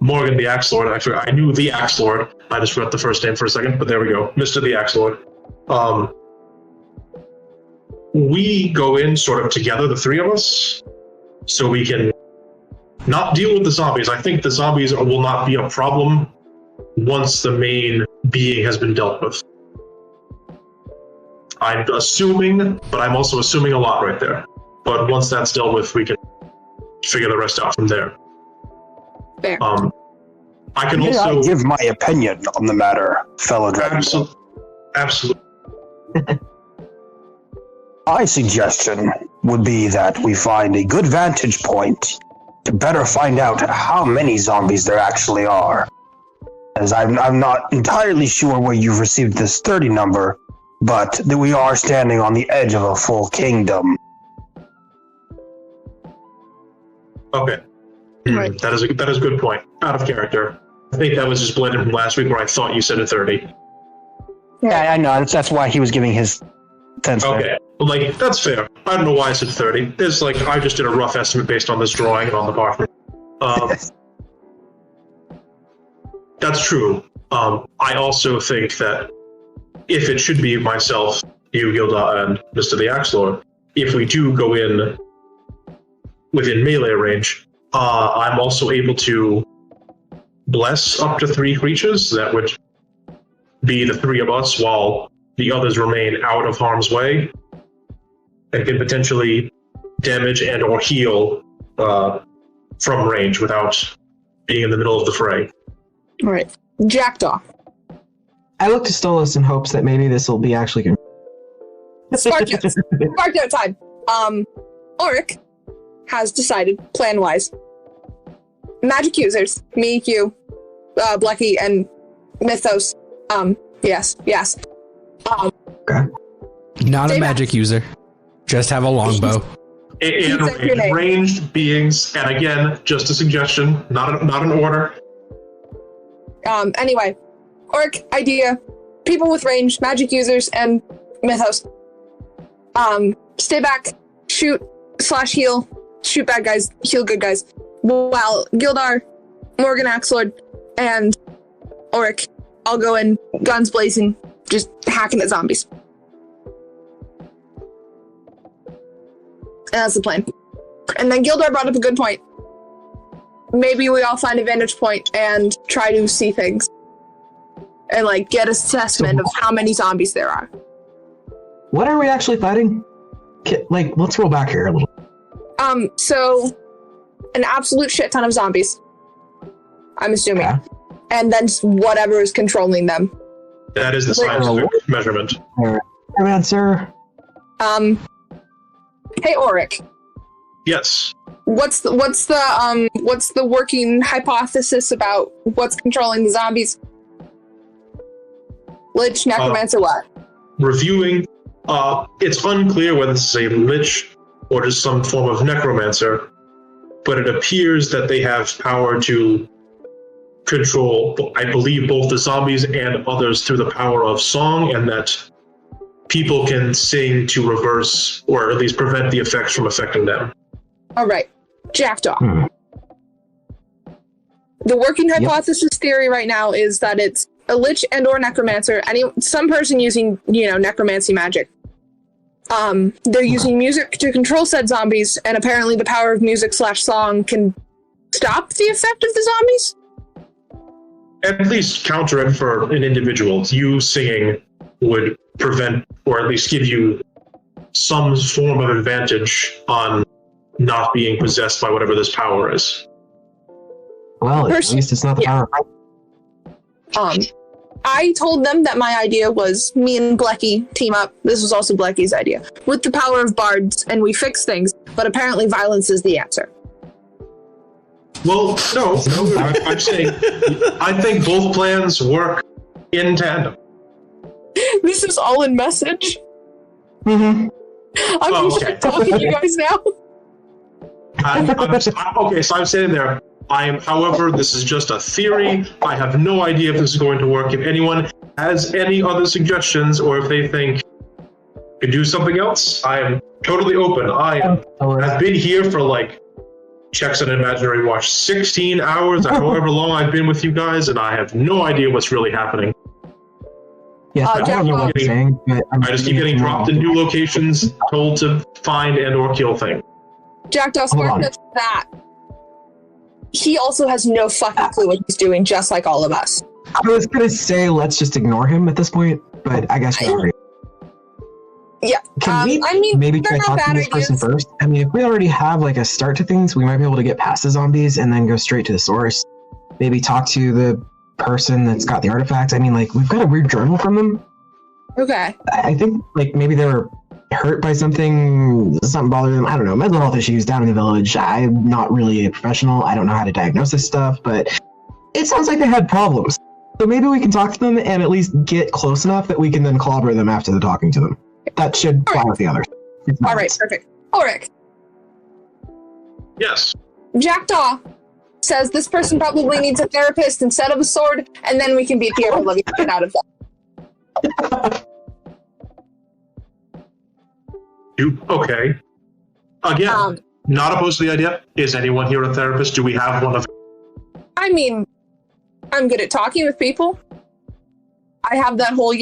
Morgan the Axe Lord, actually, I knew the Axe Lord, I just forgot the first name for a second, but there we go, Mr. the Axe Lord. We go in sort of together, the three of us, so we can not deal with the zombies. I think the zombies will not be a problem once the main being has been dealt with. I'm assuming, but I'm also assuming a lot right there. But once that's dealt with, we can figure the rest out from there. Fair. I can May also I give my opinion on the matter, fellow dragon. Absolutely. My suggestion would be that we find a good vantage point to better find out how many zombies there actually are. As I'm not entirely sure where you've received this 30 number, but that we are standing on the edge of a full kingdom. Okay. Right. That is a good point. Out of character. I think that was just blended from last week where I thought you said a 30. Yeah, I know. That's why he was giving his 10 cents. Okay. Like, that's fair. I don't know why I said 30. There's like, I just did a rough estimate based on this drawing and on the parchment. That's true. I also think that if it should be myself, you, Gilda, and Mr. the Axe Lord, if we do go in within melee range, I'm also able to bless up to 3 creatures. That would be the 3 of us while the others remain out of harm's way and can potentially damage and or heal from range without being in the middle of the fray. All right. Jackdaw. I look to Stolas in hopes that maybe this will be actually good. Spark note time. Ulrich has decided, plan-wise, magic users, me, you, Blecky, and Mythos. Yes. Okay. Not a magic user. Just have a longbow. And ranged beings, and again, just a suggestion, not an order. Anyway, Ulrich, idea, people with range, magic users, and Mythos. Stay back, shoot/heal, shoot bad guys, heal good guys. While Gildar, Morgan Axlord, and Ulrich all go in, guns blazing, just hacking at zombies. And that's the plan. And then Gildar brought up a good point. Maybe we all find a vantage point and try to see things. And, like, get assessment of how many zombies there are. What are we actually fighting? Like, let's roll back here a little. So, an absolute shit ton of zombies. I'm assuming. Okay. And then just whatever is controlling them. That is the scientific measurement. Answer. Hey, Ulrich. Yes. What's the working hypothesis about what's controlling the zombies? Lich, necromancer, what? Reviewing, it's unclear whether this is a lich or just some form of necromancer, but it appears that they have power to control, I believe, both the zombies and others through the power of song, and that people can sing to reverse or at least prevent the effects from affecting them. All right. Jackdaw. The working hypothesis theory right now is that it's a lich and or necromancer, some person using, necromancy magic. They're using music to control said zombies, and apparently the power of music/song can stop the effect of the zombies? At least counter it for an individual. You singing would prevent, or at least give you some form of advantage on not being possessed by whatever this power is. Well, at least it's not the power. I told them that my idea was me and Blecky team up. This was also Blecky's idea. With the power of bards, and we fix things, but apparently violence is the answer. Well, no, I'm saying I think both plans work in tandem. This is all in message. Mm-hmm. I'm talking to you guys now. Okay, so I'm sitting there. However, this is just a theory. I have no idea if this is going to work. If anyone has any other suggestions, or if they think we could do something else, I am totally open. I've been here for checks on imaginary watch 16 hours, or however long I've been with you guys, and I have no idea what's really happening. Yes, I don't know what I'm saying, but I just keep getting dropped in new locations, told to find and or kill things. Jackdaw Spark knows that. He also has no fucking clue what he's doing, just like all of us. I was gonna say let's just ignore him at this point, but I guess you're right. Yeah. Can we maybe try talking to this person first? I mean, if we already have a start to things, we might be able to get past the zombies and then go straight to the source. Maybe talk to the person that's got the artifacts. I mean, we've got a weird journal from them. Okay. I think maybe they were hurt by something bothered them. I don't know. Mental health issues down in the village. I'm not really a professional. I don't know how to diagnose this stuff, but it sounds like they had problems. So maybe we can talk to them and at least get close enough that we can then clobber them after the talking to them. That should fly with the others. All right, perfect. Ulrich. Yes. Jackdaw says this person probably needs a therapist instead of a sword, and then we can beat the ever-living shit out of them. Okay. Again, not opposed to the idea. Is anyone here a therapist? Do we have one of? I mean, I'm good at talking with people. I have that whole,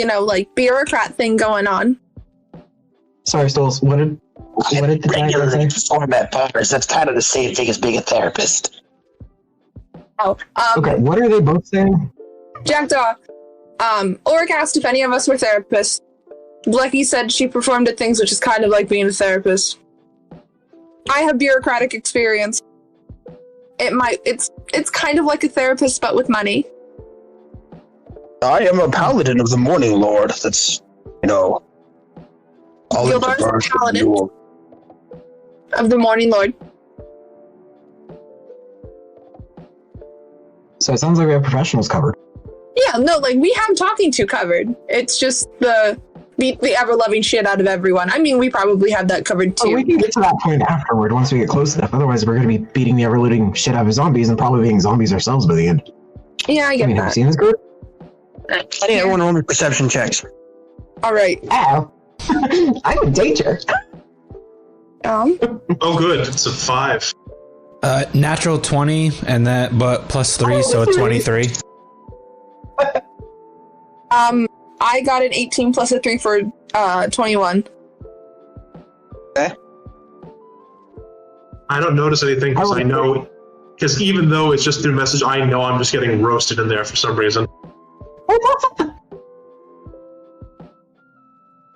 bureaucrat thing going on. Sorry, Stoles. What did the regularly perform at bars? That's kind of the same thing as being a therapist. Oh. Okay. What are they both saying? Jackdaw. Ulrich asked if any of us were therapists. Blecky said she performed at things, which is kind of like being a therapist. I have bureaucratic experience. It's kind of like a therapist, but with money. I am a paladin of the Morning Lord. That's, all Gildar's a paladin of the Morning Lord. So it sounds like we have professionals covered. Yeah, no, we have talking to covered. It's just the ever-loving shit out of everyone. I mean, we probably have that covered too. Well, we can get to that point afterward once we get close enough. Otherwise, we're going to be beating the ever-looting shit out of zombies and probably being zombies ourselves by the end. Yeah, I get that. Have you seen this group? I need everyone to roll me perception checks. All right. Ow. I'm in danger. Oh, good. It's a 5. Natural 20, but plus 3, so 23. I got an 18 plus a 3 for 21. Okay. I don't notice anything because I know, because even though it's just through message, I know I'm just getting roasted in there for some reason.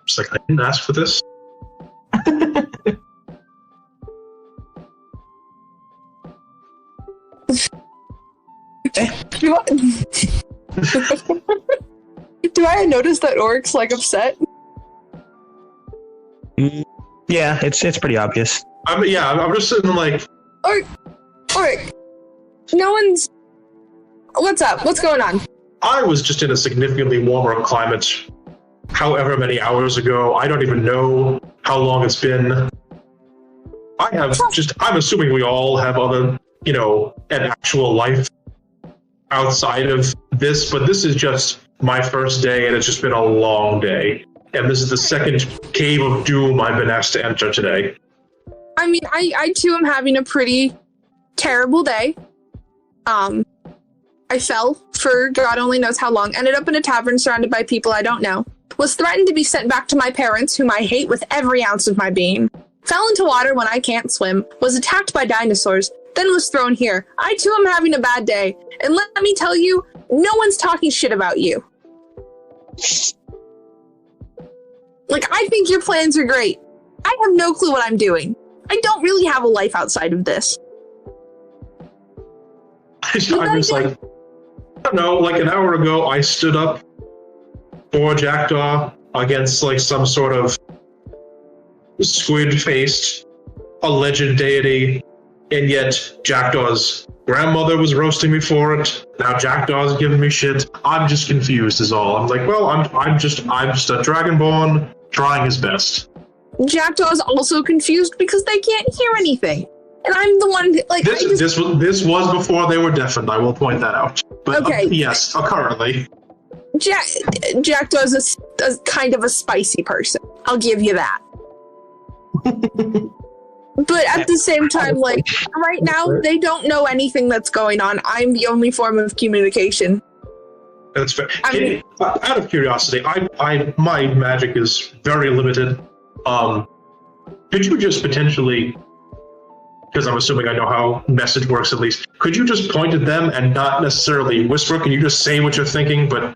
Just I didn't ask for this. Do I notice that Oryx upset? Yeah, it's pretty obvious. I'm just sitting Oryx. No one's. What's up? What's going on? I was just in a significantly warmer climate however many hours ago. I don't even know how long it's been. I'm assuming we all have other, an actual life outside of this, but this is just my first day, and it's just been a long day. And this is the second cave of doom I've been asked to enter today. I mean, I too am having a pretty terrible day. I fell for God only knows how long, ended up in a tavern surrounded by people I don't know, was threatened to be sent back to my parents, whom I hate with every ounce of my being, fell into water when I can't swim, was attacked by dinosaurs, then was thrown here. I too am having a bad day. And let me tell you, no one's talking shit about you. I think your plans are great. I have no clue what I'm doing. I don't really have a life outside of this. I'm just I don't know, an hour ago, I stood up for Jackdaw against, some sort of squid-faced alleged deity, and yet Jackdaw's grandmother was roasting me for it. Now Jackdaw's giving me shit. I'm just confused is all. I'm just a Dragonborn trying his best. Jackdaw's also confused because they can't hear anything. and I'm the one like this was before they were deafened. I will point that out. But okay. Yes, currently. Jack does a kind of a spicy person. I'll give you that. But at the same time, like right now, they don't know anything that's going on. I'm the only form of communication. That's fair. Out of curiosity, my magic is very limited. Could you just potentially, because I'm assuming I know how message works at least, could you just point at them and not necessarily whisper? Can you just say what you're thinking, but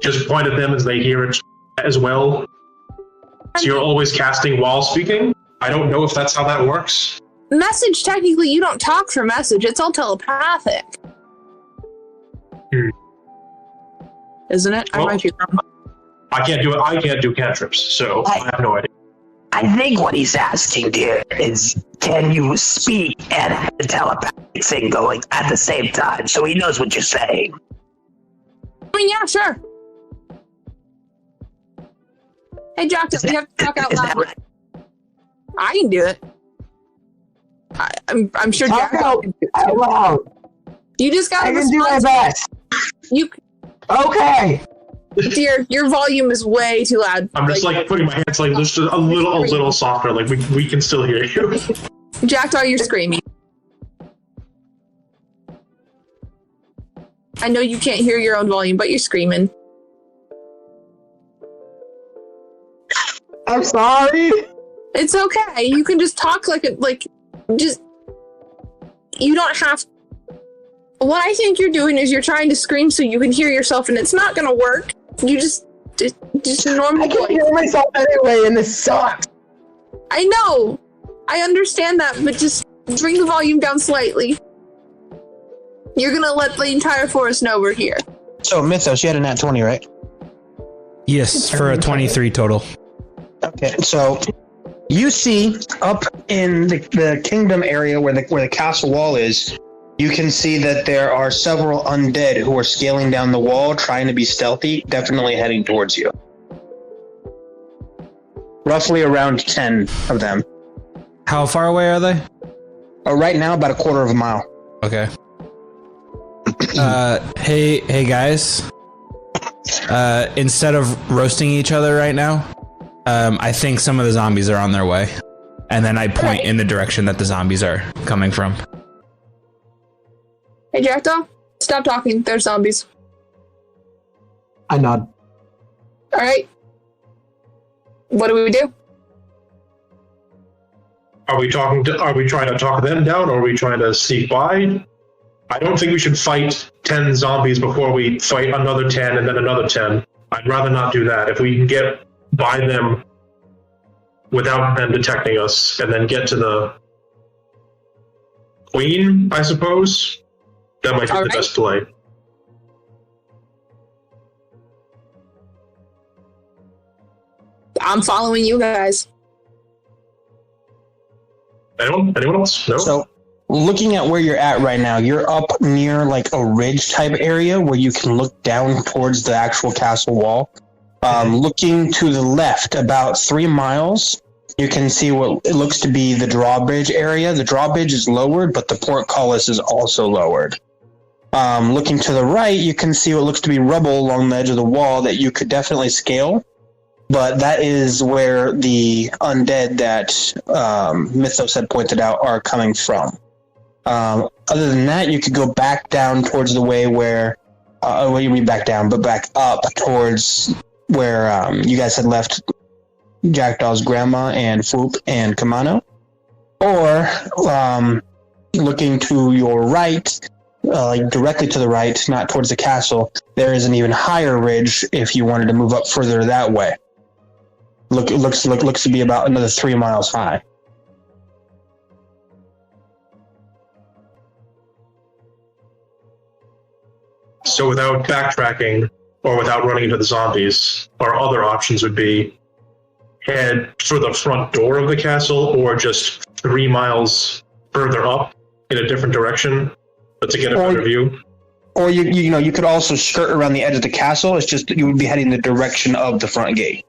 just point at them as they hear it as well? So you're always casting while speaking? I don't know if that's how that works. Message, technically, you don't talk for message. It's all telepathic. Isn't it? Well, I might be wrong. I can't do it. I can't do cantrips, so I have no idea. I think what he's asking, dear, is can you speak and have the telepathic thing going at the same time so he knows what you're saying? I mean, yeah, sure. Hey, Jack, we have to talk out loud. Right? I can do it. I'm sure Talk Jack out loud. You just got to I can do my best. Okay. Dear, your volume is way too loud. I'm just like putting my hands like just a little softer. Like we can still hear you. Jackdaw, you're screaming. I know you can't hear your own volume, but you're screaming. I'm sorry. It's okay. You can just talk just. You don't have. What I think you're doing is you're trying to scream so you can hear yourself, and it's not gonna work. You just a normal. I can't hear myself anyway, and this sucks. I know. I understand that, but just bring the volume down slightly. You're gonna let the entire forest know we're here. So, Mythos, you had a nat 20, right? Yes, for a 23 total. Okay, so you see up in the kingdom area where the castle wall is, you can see that there are several undead who are scaling down the wall, trying to be stealthy, definitely heading towards you. Roughly around 10 of them. How far away are they? Right now, about a quarter of a mile. Okay. Hey guys. Instead of roasting each other right now, I think some of the zombies are on their way. And then I point in the direction that the zombies are coming from. Hey, Jackdaw, stop talking. There's zombies. I nod. All right. What do we do? Are we trying to talk them down, or are we trying to sneak by? I don't think we should fight 10 zombies before we fight another 10 and then another 10. I'd rather not do that. If we can get by them without them detecting us and then get to the queen, I suppose, that might be the best play. I'm following you guys. Anyone else? No? So, looking at where you're at right now, you're up near like a ridge type area where you can look down towards the actual castle wall. Looking to the left, about 3 miles, you can see what it looks to be the drawbridge area. The drawbridge is lowered, but the portcullis is also lowered. Looking to the right, you can see what looks to be rubble along the edge of the wall that you could definitely scale. But that is where the undead that Mythos had pointed out are coming from. Other than that, you could go back down towards the way where... what do you mean back down? But back up towards where you guys had left Jackdaw's grandma and Foop and Kamano. Or looking to your right, like directly to the right, not towards the castle, there is an even higher ridge if you wanted to move up further that way. It looks to be about another 3 miles high. So without backtracking or without running into the zombies, our other options would be head for the front door of the castle or just 3 miles further up in a different direction to get a better view. Or you could also skirt around the edge of the castle. It's just that you would be heading the direction of the front gate.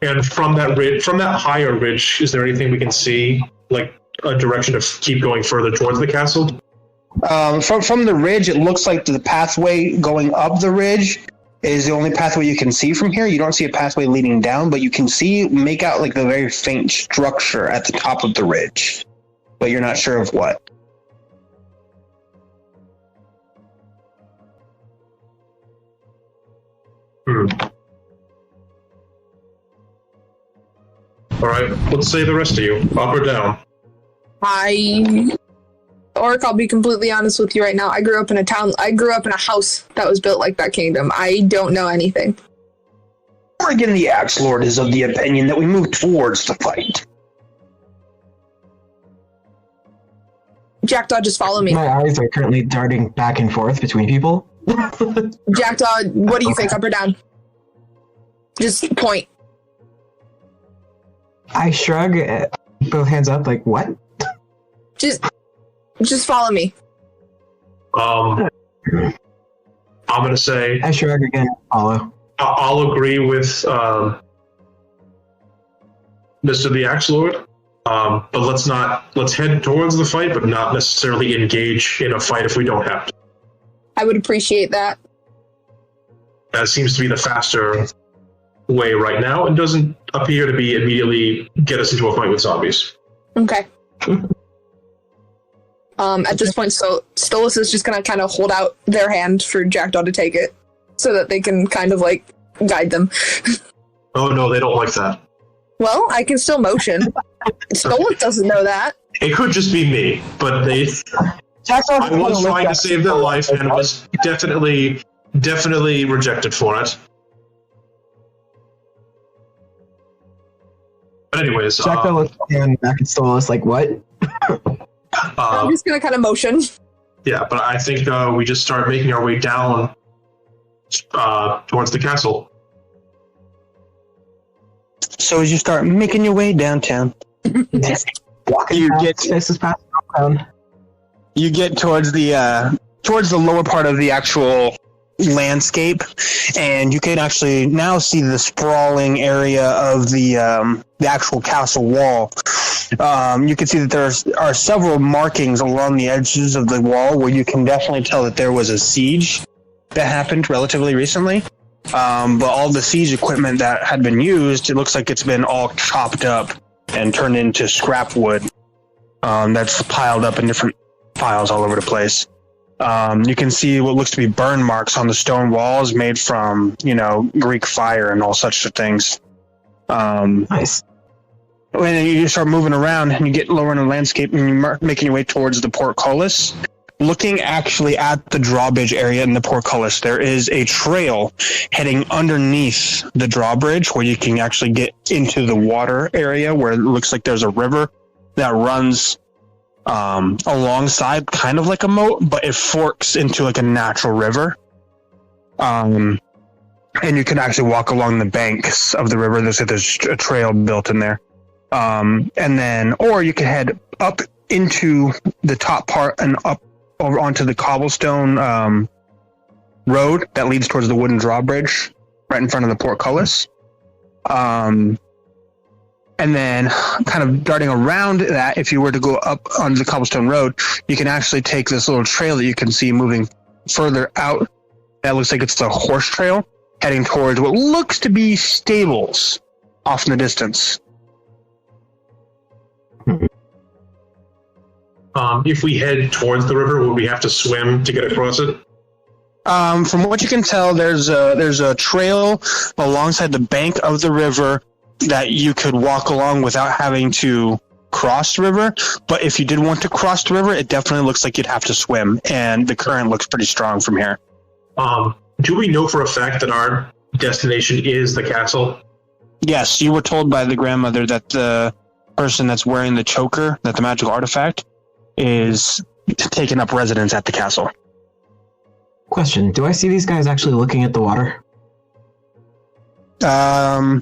And from that ridge, from that higher ridge, is there anything we can see, like a direction to keep going further towards the castle? From the ridge, it looks like the pathway going up the ridge is the only pathway you can see from here. You don't see a pathway leading down, but you can make out like the very faint structure at the top of the ridge, but you're not sure of what. All right, let's say the rest of you, up or down. Orc, I'll be completely honest with you right now. I grew up in a house that was built like that kingdom. I don't know anything. Morgan the Axe Lord is of the opinion that we move towards the fight. Jackdaw, just follow me. My eyes are currently darting back and forth between people. Jackdaw, what do you think, up or down? Just point. I shrug, both hands up, like, what? Just follow me. I'm gonna say I shrug again, follow. I'll agree with Mr. the Axe Lord. But let's head towards the fight, but not necessarily engage in a fight if we don't have to. I would appreciate that. That seems to be the faster way right now, and doesn't appear to be immediately get us into a fight with zombies. Okay. At this point, Stolas is just gonna kind of hold out their hand for Jackdaw to take it, so that they can kind of like guide them. Oh no, they don't like that. Well, I can still motion. Stolas doesn't know that. It could just be me, but I was trying to save their life and was definitely rejected for it. But anyways, Jackdaw looks and back at Stolas, like, what? I'm just gonna kind of motion. Yeah, but I think we just start making our way down towards the castle. So as you start making your way downtown, you get towards the lower part of the actual landscape, and you can actually now see the sprawling area of the actual castle wall. You can see that there are several markings along the edges of the wall where you can definitely tell that there was a siege that happened relatively recently. But all the siege equipment that had been used, it looks like it's been all chopped up and turned into scrap wood that's piled up in different piles all over the place. You can see what looks to be burn marks on the stone walls made from, Greek fire and all such things. Nice. When you start moving around and you get lower in the landscape and you're making your way towards the portcullis, looking actually at the drawbridge area in the portcullis, there is a trail heading underneath the drawbridge where you can actually get into the water area where it looks like there's a river that runs alongside, kind of like a moat, but it forks into like a natural river. And you can actually walk along the banks of the river. There's a trail built in there. Or you can head up into the top part and up over onto the cobblestone road that leads towards the wooden drawbridge right in front of the portcullis. And then kind of darting around that, if you were to go up onto the cobblestone road, you can actually take this little trail that you can see moving further out. That looks like it's a horse trail heading towards what looks to be stables off in the distance. If we head towards the river, would we have to swim to get across it? From what you can tell, there's a trail alongside the bank of the river that you could walk along without having to cross the river. But if you did want to cross the river, it definitely looks like you'd have to swim, and the current looks pretty strong from here. Do we know for a fact that our destination is the castle? Yes, you were told by the grandmother that the person that's wearing the choker, that the magical artifact, is taking up residence at the castle. Question, do I see these guys actually looking at the water? Yeah.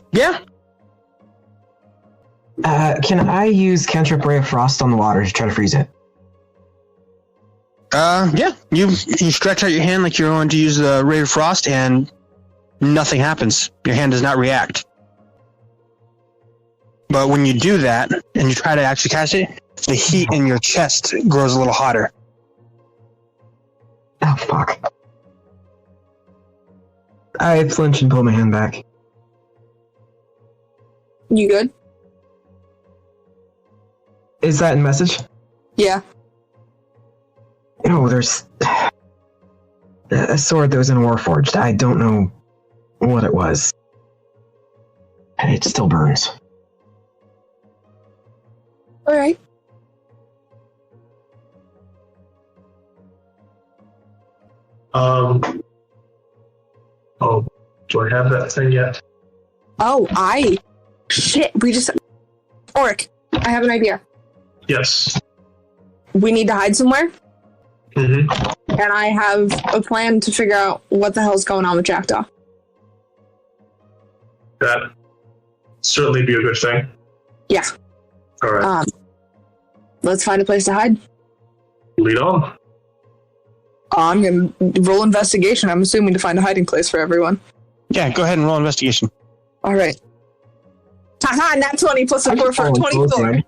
Can I use Cantrip Ray of Frost on the water to try to freeze it? Yeah. You stretch out your hand like you're going to use the Ray of Frost, and nothing happens. Your hand does not react. But when you do that and you try to actually cast it, the heat in your chest grows a little hotter. Oh, fuck. I flinch and pull my hand back. You good? Is that in message? Yeah. No, there's a sword that was in Warforged. I don't know what it was. And it still burns. All right. Oh, do I have that thing yet? Oh, shit, Oric, I have an idea. Yes. We need to hide somewhere, Mm-hmm. and I have a plan to figure out what the hell's going on with Jackdaw. That certainly be a good thing. Yeah. All right. Let's find a place to hide. Lead on. I'm gonna roll investigation. I'm assuming to find a hiding place for everyone. Yeah, go ahead and roll investigation. All right. Haha, nat 20 plus a 4 for 24.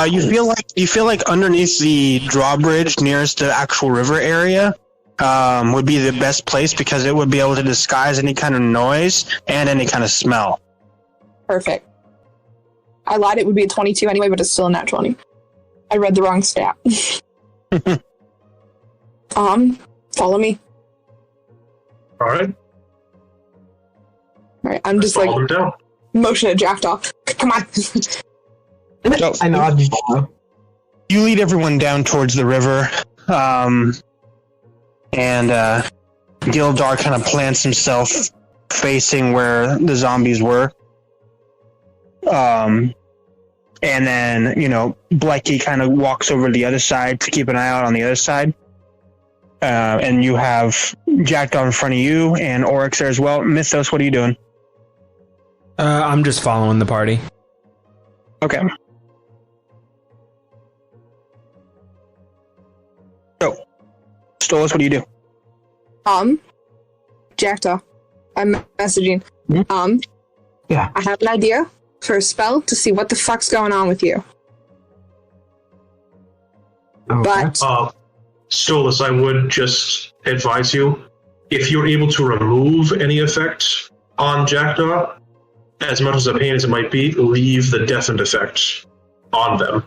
You feel like underneath the drawbridge nearest the actual river area would be the best place because it would be able to disguise any kind of noise and any kind of smell. Perfect. I lied, it would be a 22 anyway, but it's still a nat 20. I read the wrong stat. Follow me. All right. All right, I'm just like Follow them down. motion at Jackdaw. Come on. I nod. You lead everyone down towards the river, and Gildar kind of plants himself facing where the zombies were. And then, Blecky kind of walks over to the other side to keep an eye out on the other side. And you have Jackdaw in front of you and Oryx there as well. Mythos, what are you doing? I'm just following the party. Okay. So, Stolas, what do you do? Jackdaw, I'm messaging. Yeah. I have an idea for a spell to see what the fuck's going on with you. Okay. But Stolas, I would just advise you, if you're able to remove any effect on Jackdaw, as much as a pain as it might be, leave the deafened effect on them.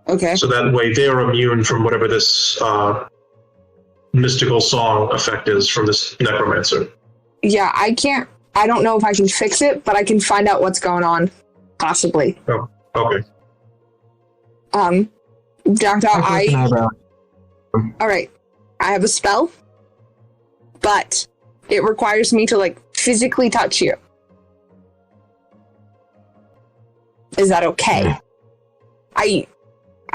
okay. So that way they're immune from whatever this mystical song effect is from this necromancer. Yeah, I don't know if I can fix it, but I can find out what's going on. Possibly. Oh, okay. Jackdaw, An eyebrow. alright. I have a spell, but it requires me to physically touch you. Is that okay? I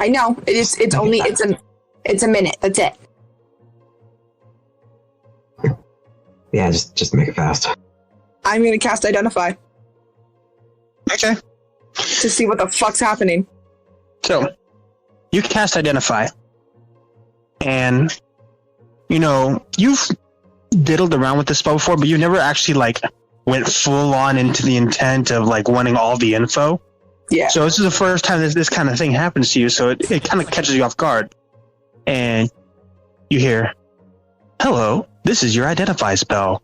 know. It's a minute. That's it. Yeah, just make it fast. I'm gonna cast Identify Okay. to see what the fuck's happening. So, you cast Identify. And, you've diddled around with this spell before, but you never actually, went full on into the intent of, wanting all the info. Yeah. So this is the first time that this kind of thing happens to you, so it kind of catches you off guard. And you hear, "Hello, this is your Identify spell.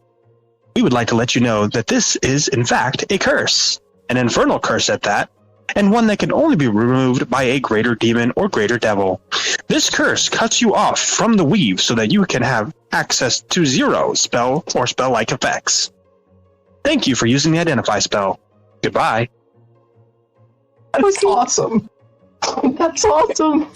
We would like to let you know that this is, in fact, a curse. An infernal curse at that, and one that can only be removed by a greater demon or greater devil. This curse cuts you off from the weave so that you can have access to 0 spell or spell-like effects. Thank you for using the Identify spell. Goodbye." That's awesome. That's awesome.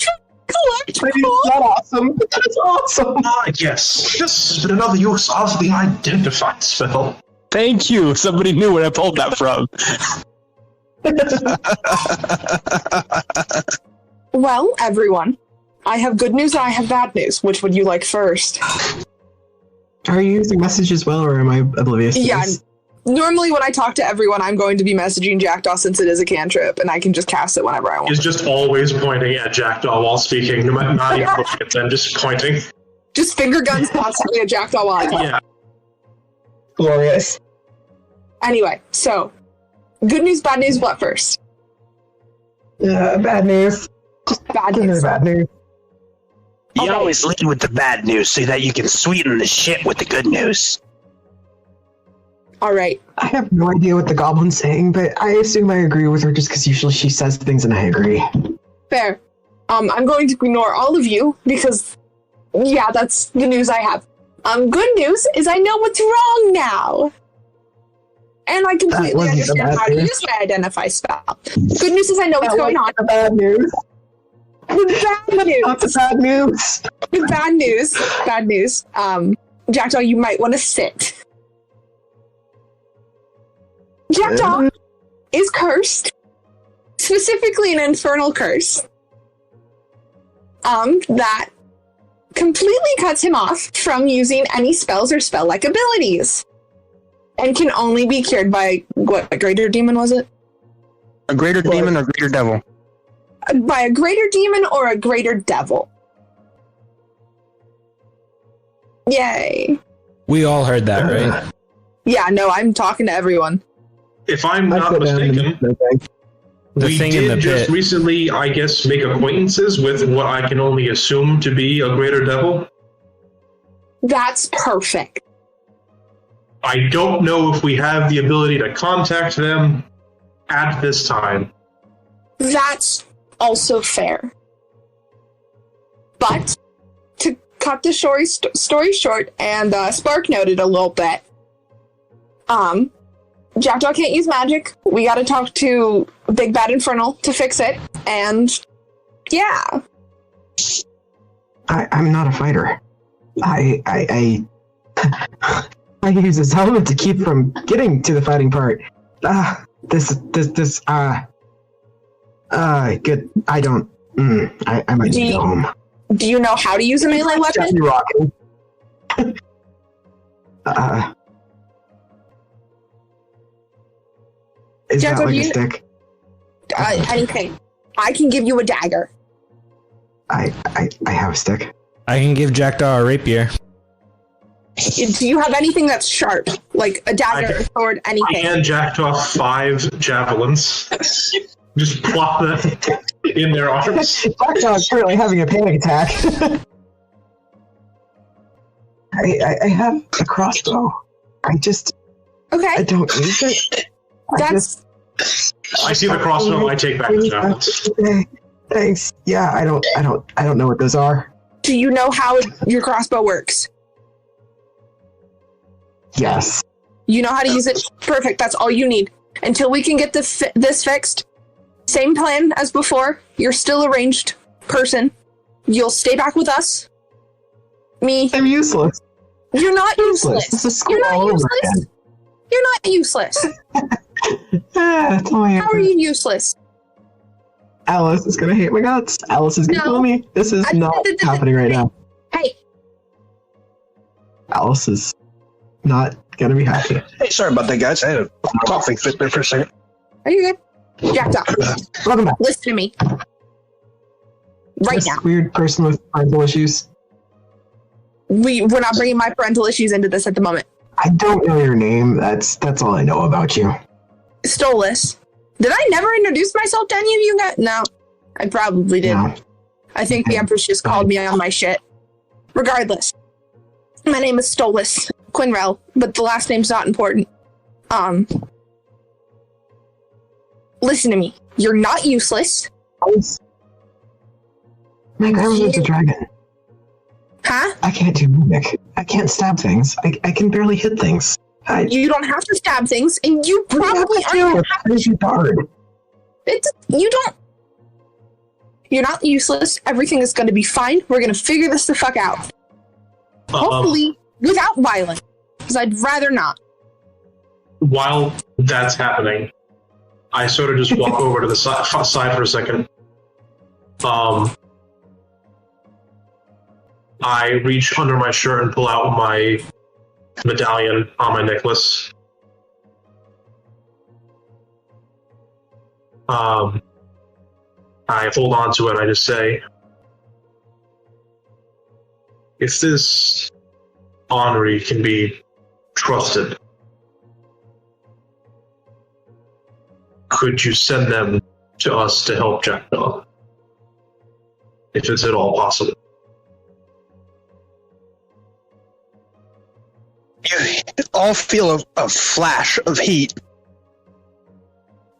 Collect. That is not awesome. That is awesome. Yes, this has been another use of the Identify spell. Thank you. Somebody knew where I pulled that from. Well, everyone, I have good news and I have bad news. Which would you like first? Are you using message as well, or am I oblivious to Yeah. this? Normally, when I talk to everyone, I'm going to be messaging Jackdaw since it is a cantrip, and I can just cast it whenever I want. He's just always pointing at Jackdaw while speaking, not even looking at them, just pointing. Just finger guns constantly at Jackdaw while I talk. Yeah. Glorious. Anyway, so Good news, bad news, what first? Bad news. Just bad news. Bad news. You Okay. always lead with the bad news so that you can sweeten the shit with the good news. All right. I have no idea what the goblin's saying, but I assume I agree with her just because usually she says things and I agree. Fair. I'm going to ignore all of you because, yeah, that's the news I have. Good news is I know what's wrong now. And I completely wasn't the understand bad how to news. use my identify spell. Good news is I know what's going on. The bad news. The bad news. Not the bad news. The bad news. Bad news. Jackdaw, you might want to sit. Jackdaw is cursed. Specifically an infernal curse. That completely cuts him off from using any spells or spell-like abilities. And can only be cured by, what, a greater demon was it? A greater demon or greater devil? By a greater demon or a greater devil. Yay. We all heard that, right? Yeah, no, I'm talking to everyone. If I'm I not put down mistaken, The we thing in the did just pit. recently, I guess, make acquaintances with what I can only assume to be a greater devil. That's perfect. I don't know if we have the ability to contact them at this time. That's also fair. But, to cut the story short and spark noted a little bit, Jackdaw can't use magic. We gotta talk to Big Bad Infernal to fix it. And, yeah. I'm not a fighter. I use this helmet to keep from getting to the fighting part. Good. I don't. I might need to go home. Do you know how to use a melee weapon? Jeffy rocking. Is Jack, that what like do a you- stick? Anything. I can give you a dagger. I have a stick. I can give Jackdaw a rapier. Do you have anything that's sharp? Like a dagger, a sword, I anything? hand Jackdaw 5 javelins. Just plop them in their arms. Blackdog's currently having a panic attack. I have a crossbow. I Okay, don't use it. that's I see the crossbow. I take back the javelins. Okay, thanks. Yeah, I don't know what those are. Do you know how your crossbow works? Yes. You know how to use it? Perfect. That's all you need. Until we can get this fixed, same plan as before. You're still a ranged person. You'll stay back with us. Me. I'm useless. You're not useless. This is school You're not all over useless. again. You're not useless. Tell me How are you useless? Alice is gonna hate my guts. Alice is gonna No. kill me. This is not happening right now. Hey, Alice is not gonna be happy. Hey, sorry about that, guys. I had a coughing fit there for a second. are you good? Jackdaw, Welcome back. listen to me. Right This now. weird person with parental issues. We're not bringing my parental issues into this at the moment. I don't know your name. That's all I know about you. Stolas. Did I never introduce myself to any of you guys? No, I probably didn't. No. I think the Empress just called me on my shit. Regardless, my name is Stolas Quinrell, but the last name's not important. Listen to me. You're not useless. My grandmother's a dragon. Huh? I can't do mimic. I can't stab things. I can barely hit things. You don't have to stab things, and you probably do. aren't. It's pretty hard. You don't. You're not useless. Everything is going to be fine. We're going to figure this the fuck out. Hopefully, without violence, because I'd rather not. While that's happening, I sort of just walk over to the side for a second. I reach under my shirt and pull out my medallion on my necklace. I hold on to it. I just say, if this Henri can be trusted, could you send them to us to help Jackdaw? If it's at all possible. You all feel a flash of heat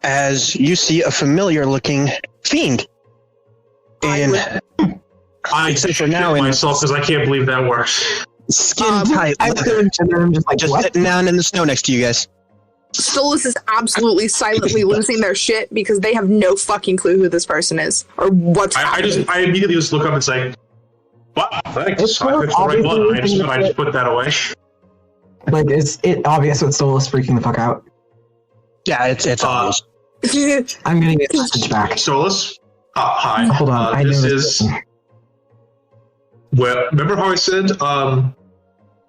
as you see a familiar-looking fiend. And I except for now, in myself because I can't believe that works. Skin tight, I turn to them just like, just what? sitting down in the snow next to you guys. Stolas is absolutely silently losing their shit because they have no fucking clue who this person is or what's happening. I immediately just look up and say, "What? Thanks. It's I picked the right one. I just obviously put that away." Like, is it obvious what Stolas freaking the fuck out? Yeah, it's obvious. I'm gonna get a message back. Solus, hi. Hold on, I know this this is. person. Well, remember how I said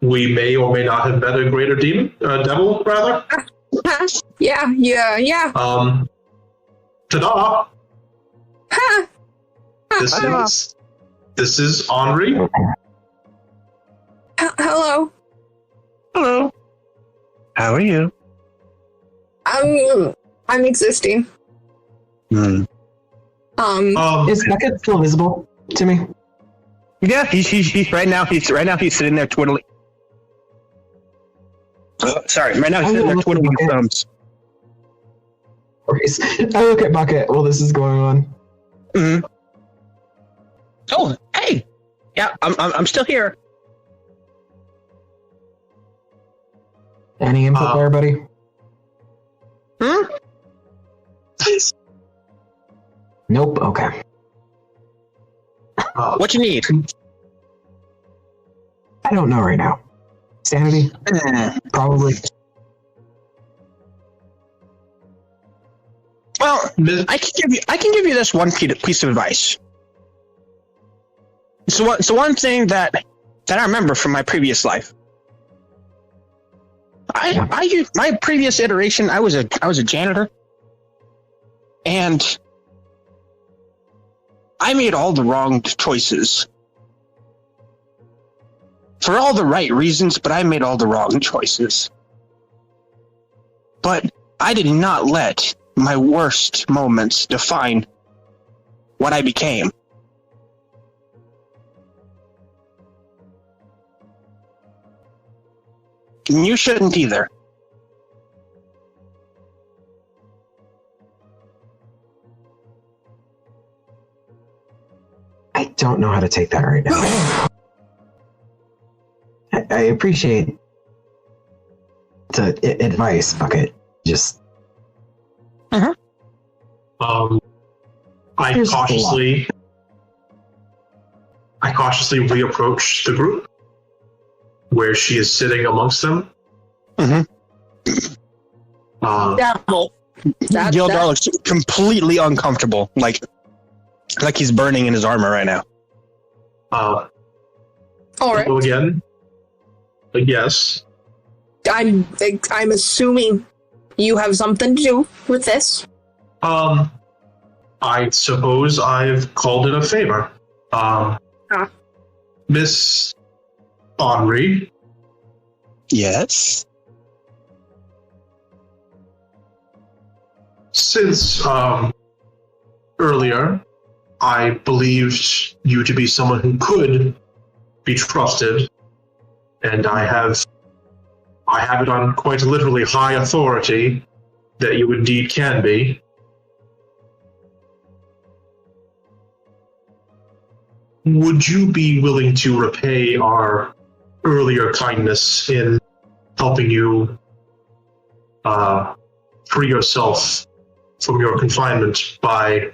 we may or may not have met a greater devil, rather? Yeah. Ta-da! Ha! This is Henri. Hello. Hello. How are you? I'm existing. Hmm. Is Bucket still visible to me? Yeah, he's right now. He's sitting there twiddling. Sorry, right now he's sitting there twiddling his thumbs. I look at Bucket while this is going on. Mm-hmm. Oh, hey, yeah, I'm still here. Any input there, buddy? Hmm? Nope. Okay. What you need? I don't know right now. Sanity? Probably. Well, I can give you this one piece of advice. So one thing that I remember from my previous life. My previous iteration, I was a janitor, and I made all the wrong choices. For all the right reasons, but I made all the wrong choices. But I did not let my worst moments define what I became. And you shouldn't either. I don't know how to take that right now. I appreciate the advice, Bucket. Just. I cautiously reapproach the group where she is sitting amongst them. Gildar looks completely uncomfortable, like he's burning in his armor right now. All right. Go again. Yes. I'm assuming you have something to do with this. I suppose I've called it a favor. Miss Henri. Yes. Since earlier, I believed you to be someone who could be trusted, and I have it on quite literally high authority that you indeed can be. Would you be willing to repay our earlier kindness in helping you free yourself from your confinement by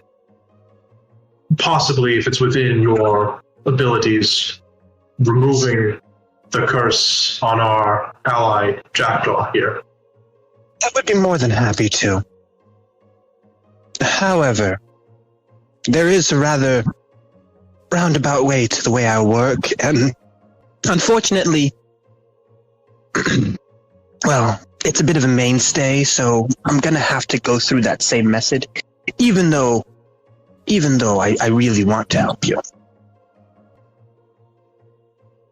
possibly, if it's within your abilities, removing the curse on our ally Jackdaw here? I would be more than happy to. However, there is a rather roundabout way to the way I work, and unfortunately, well, it's a bit of a mainstay, so I'm gonna have to go through that same method, even though I really want to help you.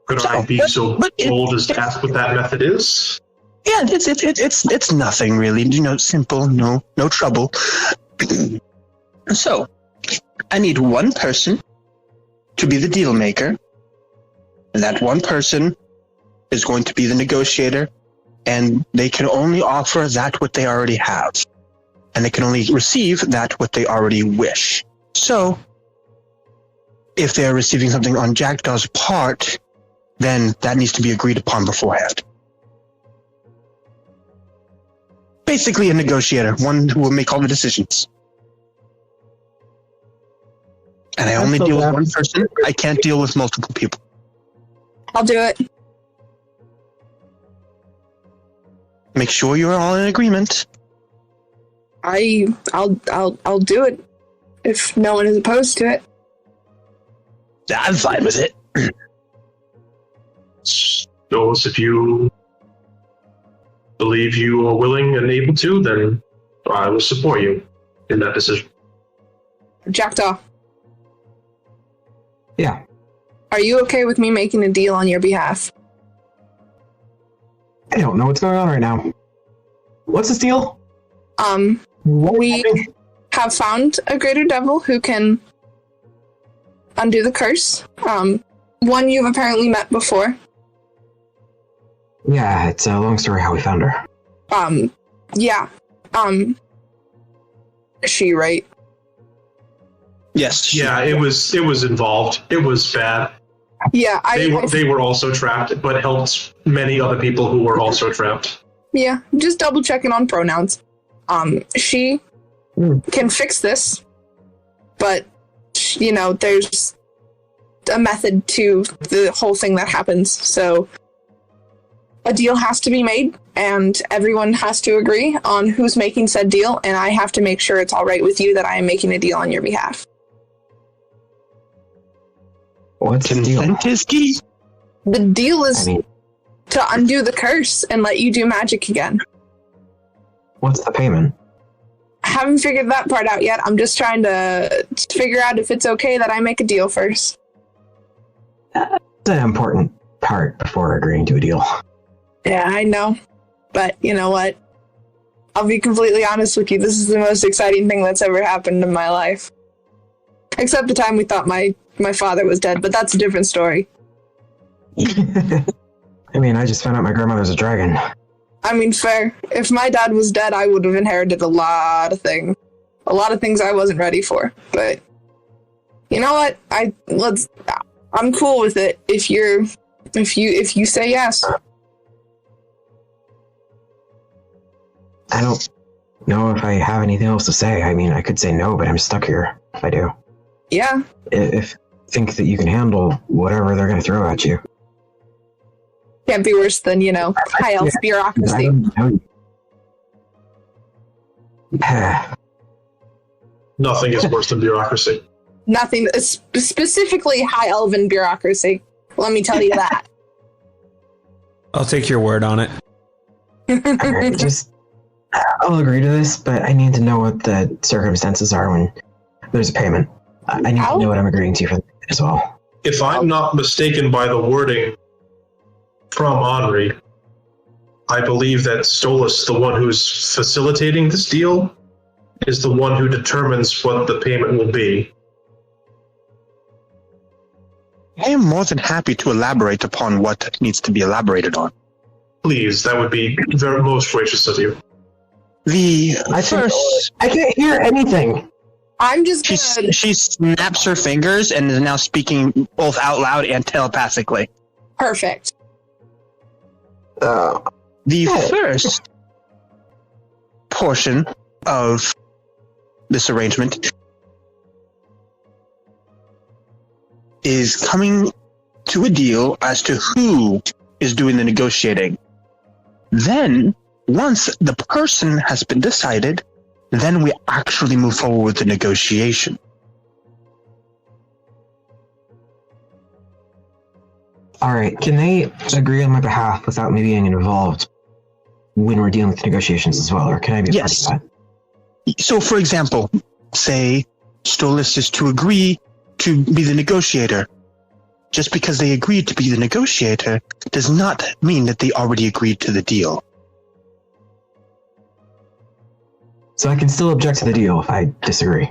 Could I be so bold as to ask what that method is? Yeah, it's nothing really. Simple, no trouble. So, I need one person to be the deal maker. And that one person is going to be the negotiator, and they can only offer that what they already have. And they can only receive that what they already wish. So, if they are receiving something on Jackdaw's part, then that needs to be agreed upon beforehand. Basically a negotiator, one who will make all the decisions. And I only deal with one person. I can't deal with multiple people. I'll do it. Make sure you're all in agreement. I'll do it if no one is opposed to it. I'm fine with it. Those, if you believe you are willing and able to, then I will support you in that decision. Jackdaw. Yeah. Are you okay with me making a deal on your behalf? I don't know what's going on right now. What's this deal? We have found a greater devil who can undo the curse. One you've apparently met before. Yeah, it's a long story how we found her. Yeah. Is she right? Yes. Yeah, it was involved. It was bad. Yeah, they were also trapped, but helped many other people who were also trapped. Yeah, just double checking on pronouns. She can fix this, but there's a method to the whole thing that happens. So a deal has to be made, and everyone has to agree on who's making said deal, and I have to make sure it's all right with you that I am making a deal on your behalf. What's the deal? Consent is key. The deal is to undo the curse and let you do magic again. What's the payment? I haven't figured that part out yet. I'm just trying to figure out if it's okay that I make a deal first. That's an important part before agreeing to a deal. Yeah, I know. But you know what? I'll be completely honest with you. This is the most exciting thing that's ever happened in my life. Except the time we thought my father was dead, but that's a different story. I just found out my grandmother's a dragon. Fair. If my dad was dead, I would have inherited a lot of things. A lot of things I wasn't ready for. But you know what? I'm cool with it if you say yes. I don't know if I have anything else to say. I could say no, but I'm stuck here if I do. Yeah. If think that you can handle whatever they're going to throw at you. Can't be worse than, high elf bureaucracy. Nothing is worse than bureaucracy. Nothing, specifically high elven bureaucracy. Let me tell you that. I'll take your word on it. Alright, I'll agree to this, but I need to know what the circumstances are when there's a payment. I need to know what I'm agreeing to for that as well. If I'm not mistaken by the wording from Henri, I believe that Stolas, the one who's facilitating this deal, is the one who determines what the payment will be. I am more than happy to elaborate upon what needs to be elaborated on. Please, that would be very most gracious of you. I can't hear anything. I'm just She snaps her fingers and is now speaking both out loud and telepathically. Perfect. The first portion of this arrangement is coming to a deal as to who is doing the negotiating. Then, once the person has been decided, then we actually move forward with the negotiation. Alright, can they agree on my behalf without me being involved when we're dealing with negotiations as well, or can I be part of that? So, for example, say Stolas is to agree to be the negotiator. Just because they agreed to be the negotiator does not mean that they already agreed to the deal. So I can still object to the deal if I disagree.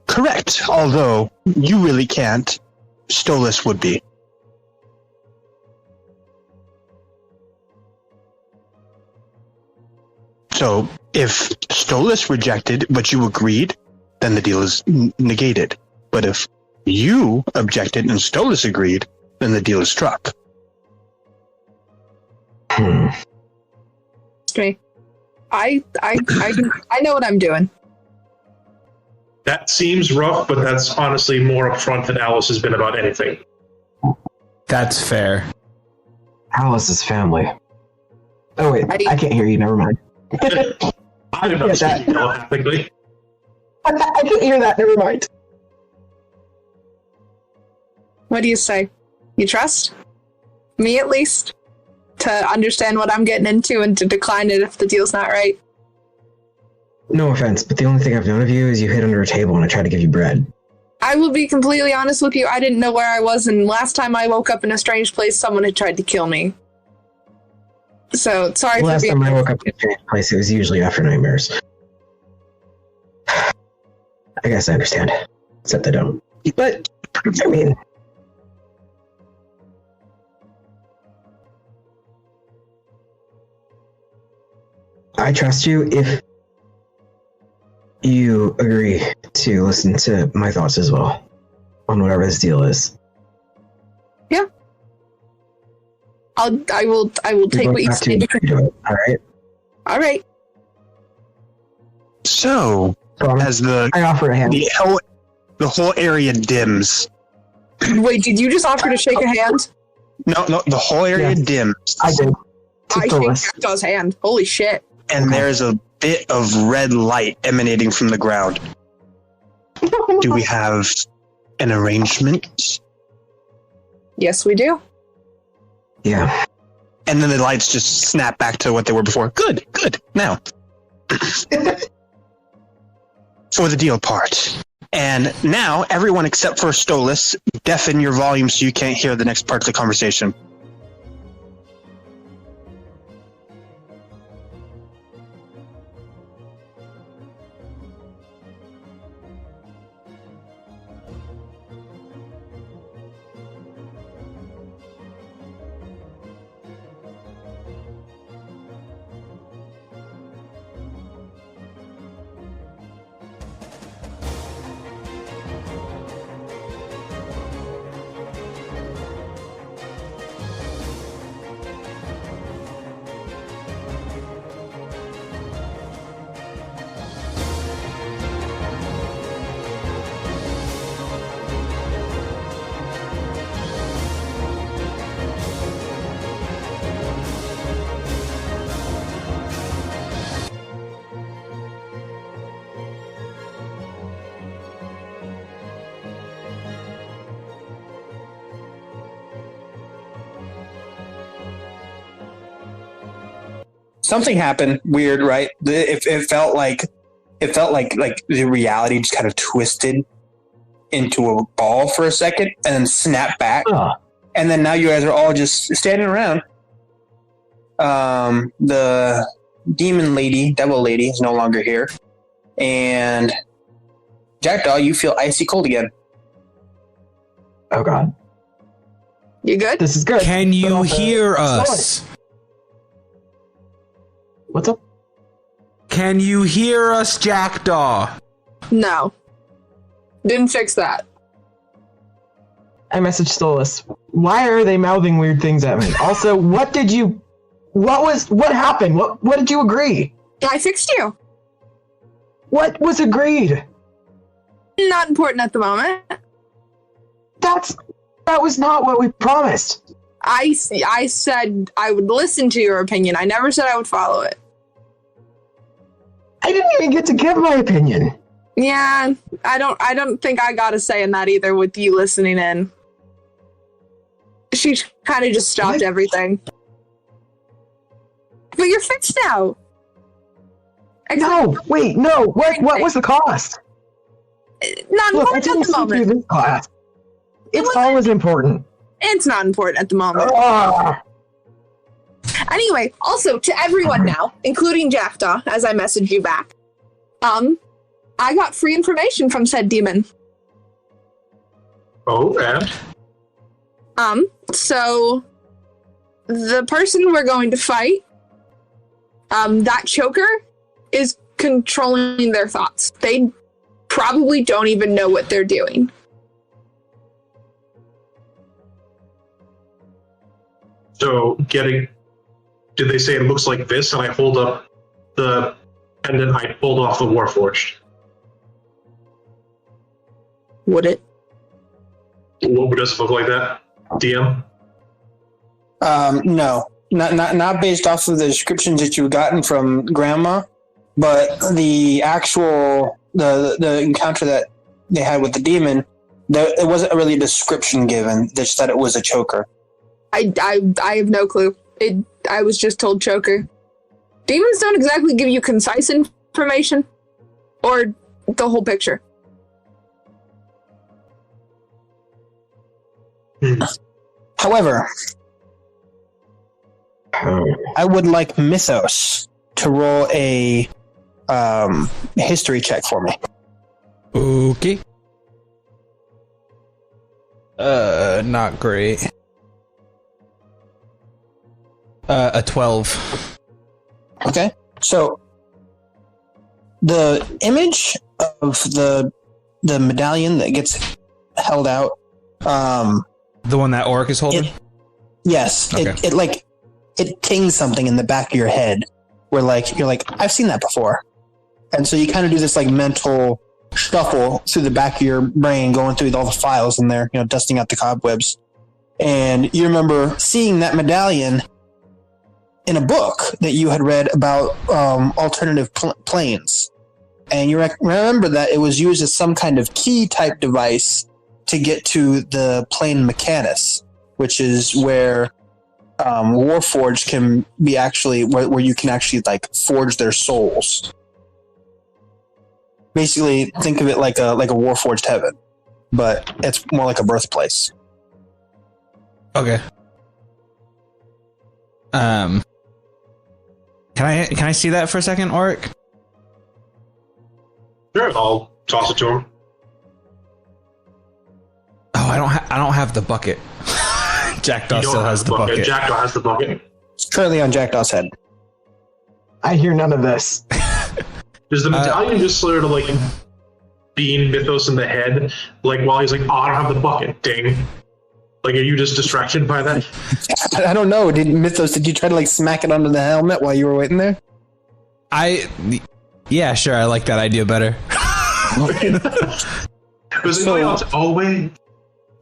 Correct. Although you really can't. Stolas would be. So if Stolas rejected but you agreed, then the deal is negated. But if you objected and Stolas agreed, then the deal is struck. Me. I know what I'm doing. That seems rough, but that's honestly more upfront than Alice has been about anything. That's fair. Alice's family. Oh wait, I can't hear you. Never mind. I don't know. Telepathically. I can't hear that. Never mind. What do you say? You trust me at least to understand what I'm getting into and to decline it if the deal's not right? No offense, but the only thing I've known of you is you hid under a table when I tried to give you bread. I will be completely honest with you. I didn't know where I was, and last time I woke up in a strange place, someone had tried to kill me. So, sorry Last for being... time I woke up in a strange place, it was usually after nightmares. I guess I understand. Except I don't. But, I mean... I trust you if you agree to listen to my thoughts as well on whatever this deal is. Yeah. I will take what you say. All right. All right. So, as I offer a hand. The whole area dims. Wait, did you just offer to shake a hand? No, the whole area dims. I did. I shake Jackdaw's hand. Holy shit. And there's a bit of red light emanating from the ground. Do we have an arrangement? Yes, we do. Yeah. And then the lights just snap back to what they were before. Good. Now. For the deal part. And now, everyone except for Stolas, deafen your volume so you can't hear the next part of the conversation. Something happened weird, right? It felt like the reality just kind of twisted into a ball for a second and then snapped back. And then now you guys are all just standing around. The devil lady is no longer here. And Jackdaw, you feel icy cold again. Oh god. You good? This is good. Can you hear us? What's up? Can you hear us, Jackdaw? No. Didn't fix that. I messaged Stolas. Why are they mouthing weird things at me? Also, what happened? What did you agree? I fixed you. What was agreed? Not important at the moment. That was not what we promised. I said I would listen to your opinion. I never said I would follow it. I didn't even get to give my opinion. Yeah, I don't think I got a say in that either with you listening in. She kind of just stopped everything. But you're fixed now. No, wait, no. What was the cost? Not Look, I important didn't at the see through moment. this class. It's always important. It's not important at the moment. Anyway, also to everyone now, including Jackdaw, as I messaged you back, I got free information from said demon. Oh, and? So the person we're going to fight, that choker is controlling their thoughts. They probably don't even know what they're doing. So, did they say it looks like this, and I hold up the pendant I pulled off the Warforged? Would it? What does it look like that, DM? No, not based off of the descriptions that you've gotten from Grandma, but the actual the encounter that they had with the demon, it wasn't really a description given. They just said it was a choker. I have no clue. I was just told choker. Demons don't exactly give you concise information or the whole picture. However, I would like Mythos to roll a history check for me. Okay. Not great. A 12. Okay, so the image of the medallion that gets held out. The one that Oric is holding? Yes. Okay. It tings something in the back of your head where you're like, I've seen that before. And so you kind of do this mental shuffle through the back of your brain, going through all the files in there, dusting out the cobwebs. And you remember seeing that medallion in a book that you had read about alternative planes. And you remember that it was used as some kind of key type device to get to the plane Mechanus, which is where Warforged can be actually, where you can actually forge their souls. Basically, think of it like a Warforged heaven, but it's more like a birthplace. Okay. Can I see that for a second, Oric? Sure, I'll toss it to him. Oh, I don't have the bucket. Jackdaw still has the bucket. Jackdaw has the bucket. It's currently on Jackdaw's head. I hear none of this. Does the medallion just sort of beam Mythos in the head, while he's I don't have the bucket, ding. Are you just distracted by that? I don't know. Did you try to smack it onto the helmet while you were waiting there? Yeah, sure. I like that idea better.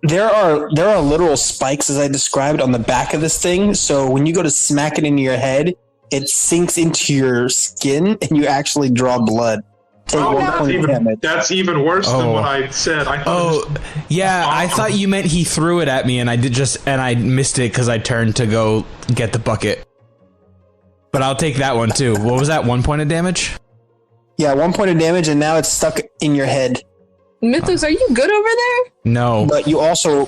There are literal spikes, as I described, on the back of this thing. So when you go to smack it into your head, it sinks into your skin, and you actually draw blood. That's even worse than what I said. I thought you meant he threw it at me, and I missed it because I turned to go get the bucket. But I'll take that one too. What was that? 1 point of damage? Yeah, 1 point of damage, and now it's stuck in your head. Mythos, are you good over there? No. But you also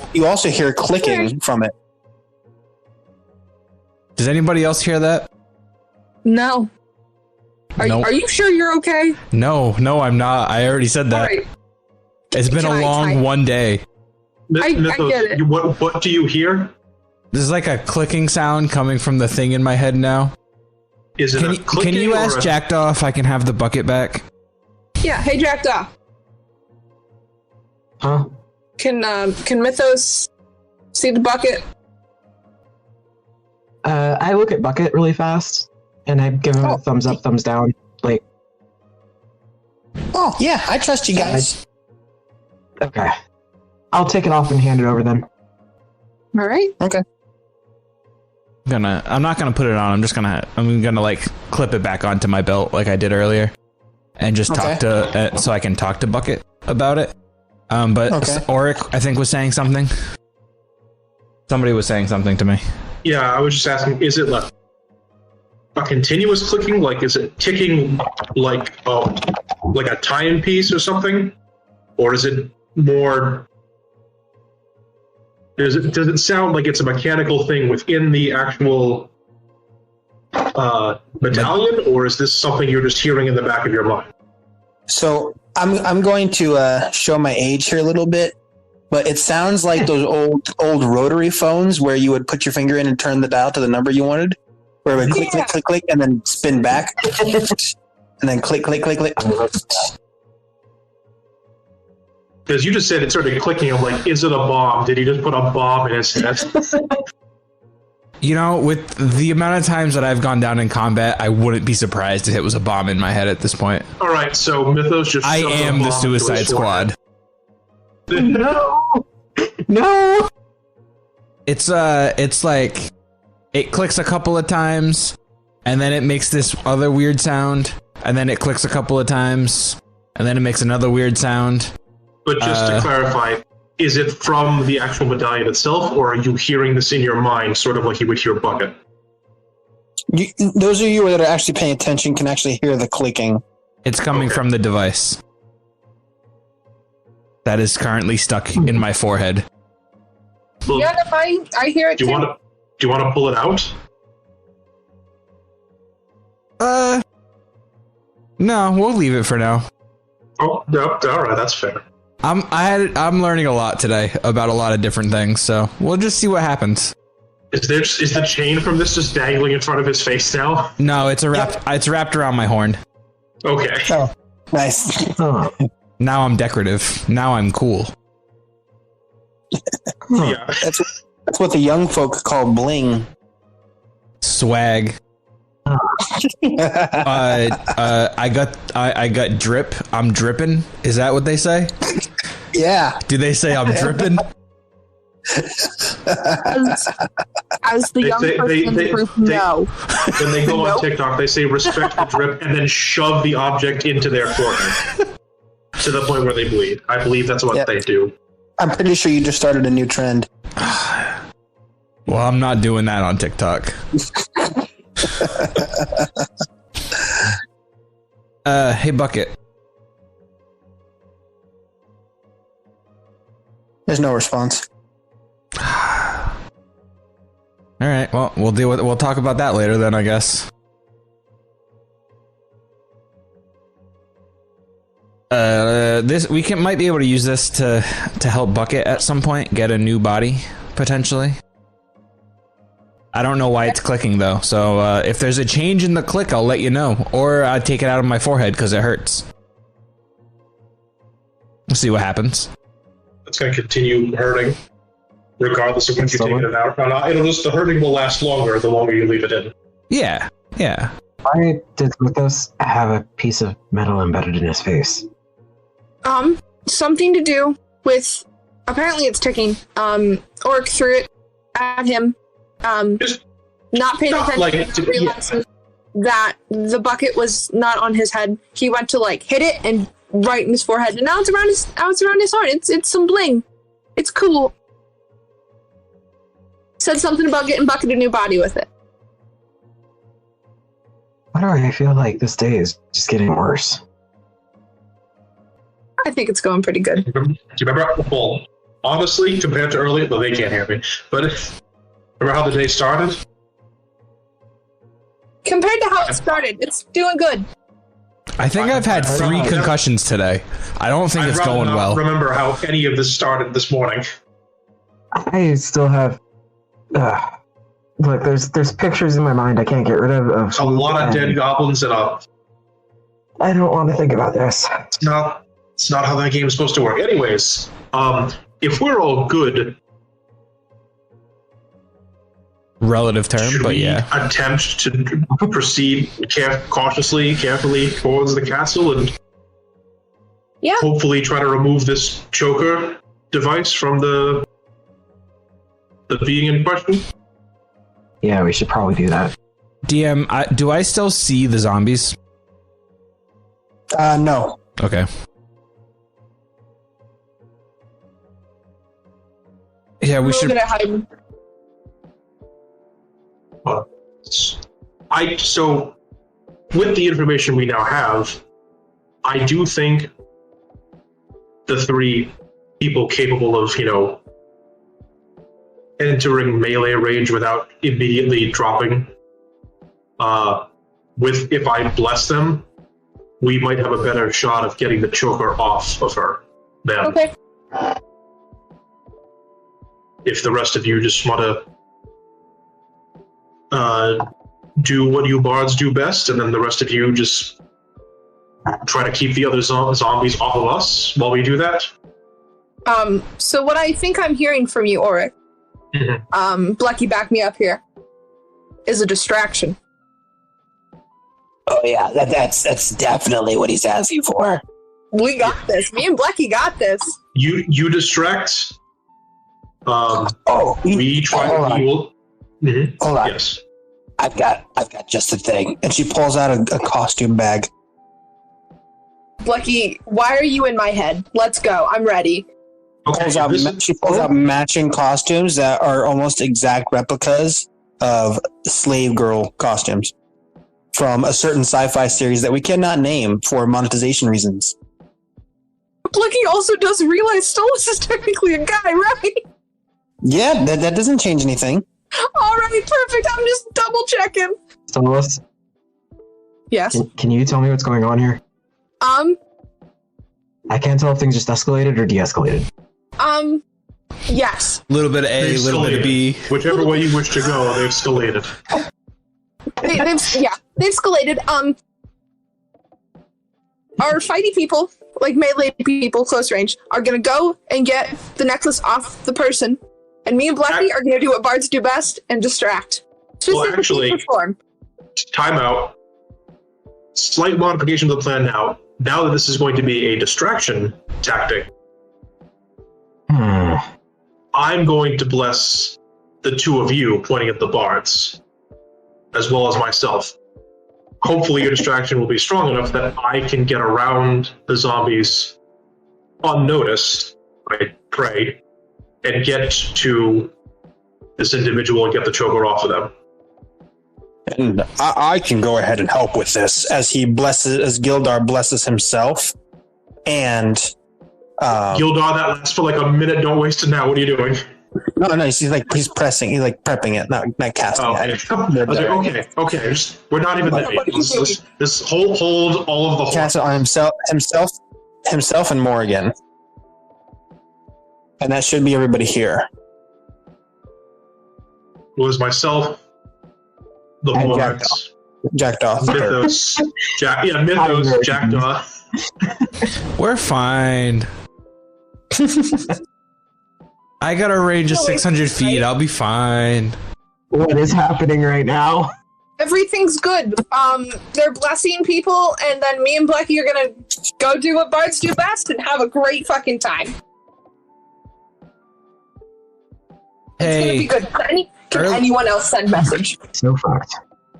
hear clicking from it. Does anybody else hear that? No. Are you sure you're okay? No, I'm not. I already said that. Right. It's been a long one day. I get it. What do you hear? There's a clicking sound coming from the thing in my head now. Is it can you ask Jackdaw if I can have the bucket back? Yeah. Hey, Jackdaw. Huh? Can Mythos see the bucket? I look at Bucket really fast, and I give him a thumbs up, thumbs down. Oh, yeah, I trust you guys. Okay. I'll take it off and hand it over then. All right. Okay. I'm not gonna put it on. I'm gonna clip it back onto my belt like I did earlier, and just talk to so I can talk to Bucket about it. But Oric, I think, was saying something. Somebody was saying something to me. Yeah, I was just asking, is it a continuous clicking? Is it ticking like a timepiece or something? Or is it more... Does it sound like it's a mechanical thing within the actual medallion, or is this something you're just hearing in the back of your mind? So I'm going to show my age here a little bit, but it sounds like those old rotary phones where you would put your finger in and turn the dial to the number you wanted, where it would click, click, click, click, and then spin back, and then click, click, click, click. Because you just said it started clicking. I'm like, is it a bomb? Did he just put a bomb in his head? You know, with the amount of times that I've gone down in combat, I wouldn't be surprised if it was a bomb in my head at this point. All right, so Mythos just. I am the Suicide Squad. No. No. It's like it clicks a couple of times, and then it makes this other weird sound, and then it clicks a couple of times, and then it makes another weird sound. But just to clarify, is it from the actual medallion itself, or are you hearing this in your mind, sort of like you would hear Bucket? Those of you that are actually paying attention can actually hear the clicking. It's coming from the device that is currently stuck in my forehead. Well, Yeah, I hear it do you too. want to pull it out? No, we'll leave it for now. Oh, no, all right, that's fair. I'm learning a lot today about a lot of different things, so we'll just see what happens. Is the chain from this just dangling in front of his face now? No, it's wrapped around my horn. Okay. Oh, nice. Now I'm decorative. Now I'm cool. Yeah. That's what the young folk call bling. Swag. I got drip. I'm dripping. Is that what they say? Yeah. Do they say I'm dripping? As the young person in the group, no. When they go on TikTok, they say respect the drip and then shove the object into their forehead to the point where they bleed. I believe that's what they do. I'm pretty sure you just started a new trend. Well, I'm not doing that on TikTok. Hey, Bucket. There's no response. All right. Well, we'll talk about that later then, I guess. Might be able to use this to help Bucket at some point get a new body potentially. I don't know why it's clicking though. So if there's a change in the click, I'll let you know, or I take it out of my forehead because it hurts. We'll see what happens. It's going to continue hurting, regardless of when you take it out. The hurting will last longer the longer you leave it in. Yeah. Why did Mythos have a piece of metal embedded in his face? Something to do with, apparently it's ticking. Orc threw it at him. Not paying attention, realizing that the bucket was not on his head. He went to hit it and right in his forehead, and now it's around his heart. It's some bling. It's cool. Said something about getting Bucket a new body with it. Why do I feel like this day is just getting worse? I think it's going pretty good. Do you remember? Well, honestly, compared to earlier, well, they can't hear me. But remember how the day started? Compared to how it started, it's doing good. I think I've had 3 concussions today. I don't think it's going well. Remember how any of this started this morning? I still have. Look, there's pictures in my mind I can't get rid of a lot of dead goblins and up. I don't want to think about this. It's not how that game is supposed to work. Anyways, if we're all good, relative term, should but we yeah, attempt to proceed carefully towards the castle and hopefully try to remove this choker device from the being in question? Yeah, we should probably do that. DM, do I still see the zombies? No. Okay. Yeah, we should. So, with the information we now have, I do think the 3 people capable of, entering melee range without immediately dropping, if I bless them, we might have a better shot of getting the choker off of her than Okay. if the rest of you just want to do what you bards do best, and then the rest of you just try to keep the other zombies off of us while we do that. So what I think I'm hearing from you, Auric, Blecky, back me up here, is a distraction. Oh yeah, that's definitely what he's asking for. We got this. Me and Blecky got this. You distract. We try. hold on. Hold on. Yes. I've got just a thing. And she pulls out a costume bag. Blecky, why are you in my head? Let's go. I'm ready. Okay, She pulls out matching costumes that are almost exact replicas of slave girl costumes from a certain sci-fi series that we cannot name for monetization reasons. Blecky also does realize Stolas is technically a guy, right? Yeah, that doesn't change anything. All right, perfect. I'm just double checking. Stolas, Yes. can you tell me what's going on here? I can't tell if things just escalated or de-escalated. Yes. A little bit of A, a little bit of B. Whichever way you wish to go, they've escalated. They've escalated. Our fighty people, like melee people, close range, are gonna go and get the necklace off the person, and me and Blackie are gonna do what bards do best and distract. Well, actually, timeout. Slight modification of the plan now. Now that this is going to be a distraction tactic, I'm going to bless the two of you pointing at the bards, as well as myself. Hopefully your distraction will be strong enough that I can get around the zombies unnoticed, I pray, and get to this individual and get the choker off of them. And I can go ahead and help with this as Gildar blesses himself. And Gildar, that lasts for like a minute. Don't waste it now. What are you doing? No, he's pressing. He's like prepping it, not casting it. I was like, okay. We're not even there. This hold all of the. Cast it on himself, and Morrigan, and that should be everybody here. It was myself, the And Morgs, Jackdaw. Mythos, Mythos, Jackdaw. We're fine. I got a range of 600 feet. I'll be fine. What is happening right now? Everything's good. They're blessing people, and then me and Blackie are gonna go do what bards do best and have a great fucking time. It's gonna be good. Can anyone else send message? So fucked.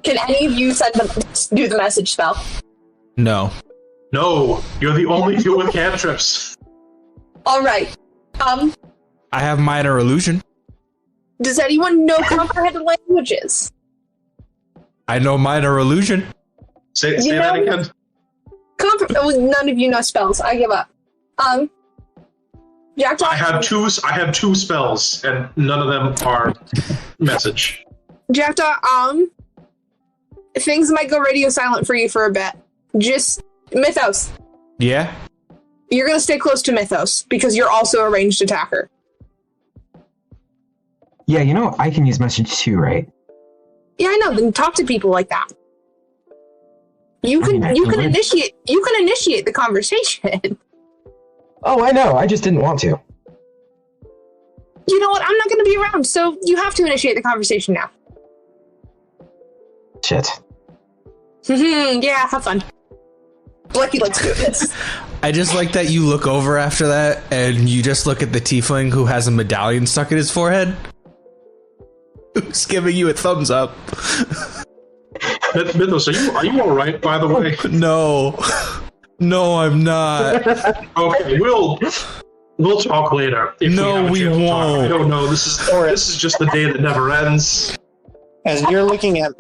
Can any of you do the message spell? No. No, you're the only two with cantrips. All right. I have minor illusion. Does anyone know comprehended languages? I know minor illusion. Say that again. None of you know spells. I give up. Jackdaw. I have two spells, and none of them are message. Jackdaw, things might go radio silent for you for a bit. Just Mythos. Yeah? You're gonna stay close to Mythos because you're also a ranged attacker. Yeah, I can use message too, right? Yeah, I know. Then talk to people like that. You can initiate the conversation. Oh, I know. I just didn't want to. You know what? I'm not going to be around, so you have to initiate the conversation now. Shit. Yeah, have fun. Lucky, let's do this. I just like that you look over after that and you just look at the tiefling who has a medallion stuck in his forehead. Who's giving you a thumbs up. Mythos, are you all right, by the way? No. No, I'm not. Okay, we'll talk later. No, we won't. I don't know. This is just the day that never ends. As you're looking at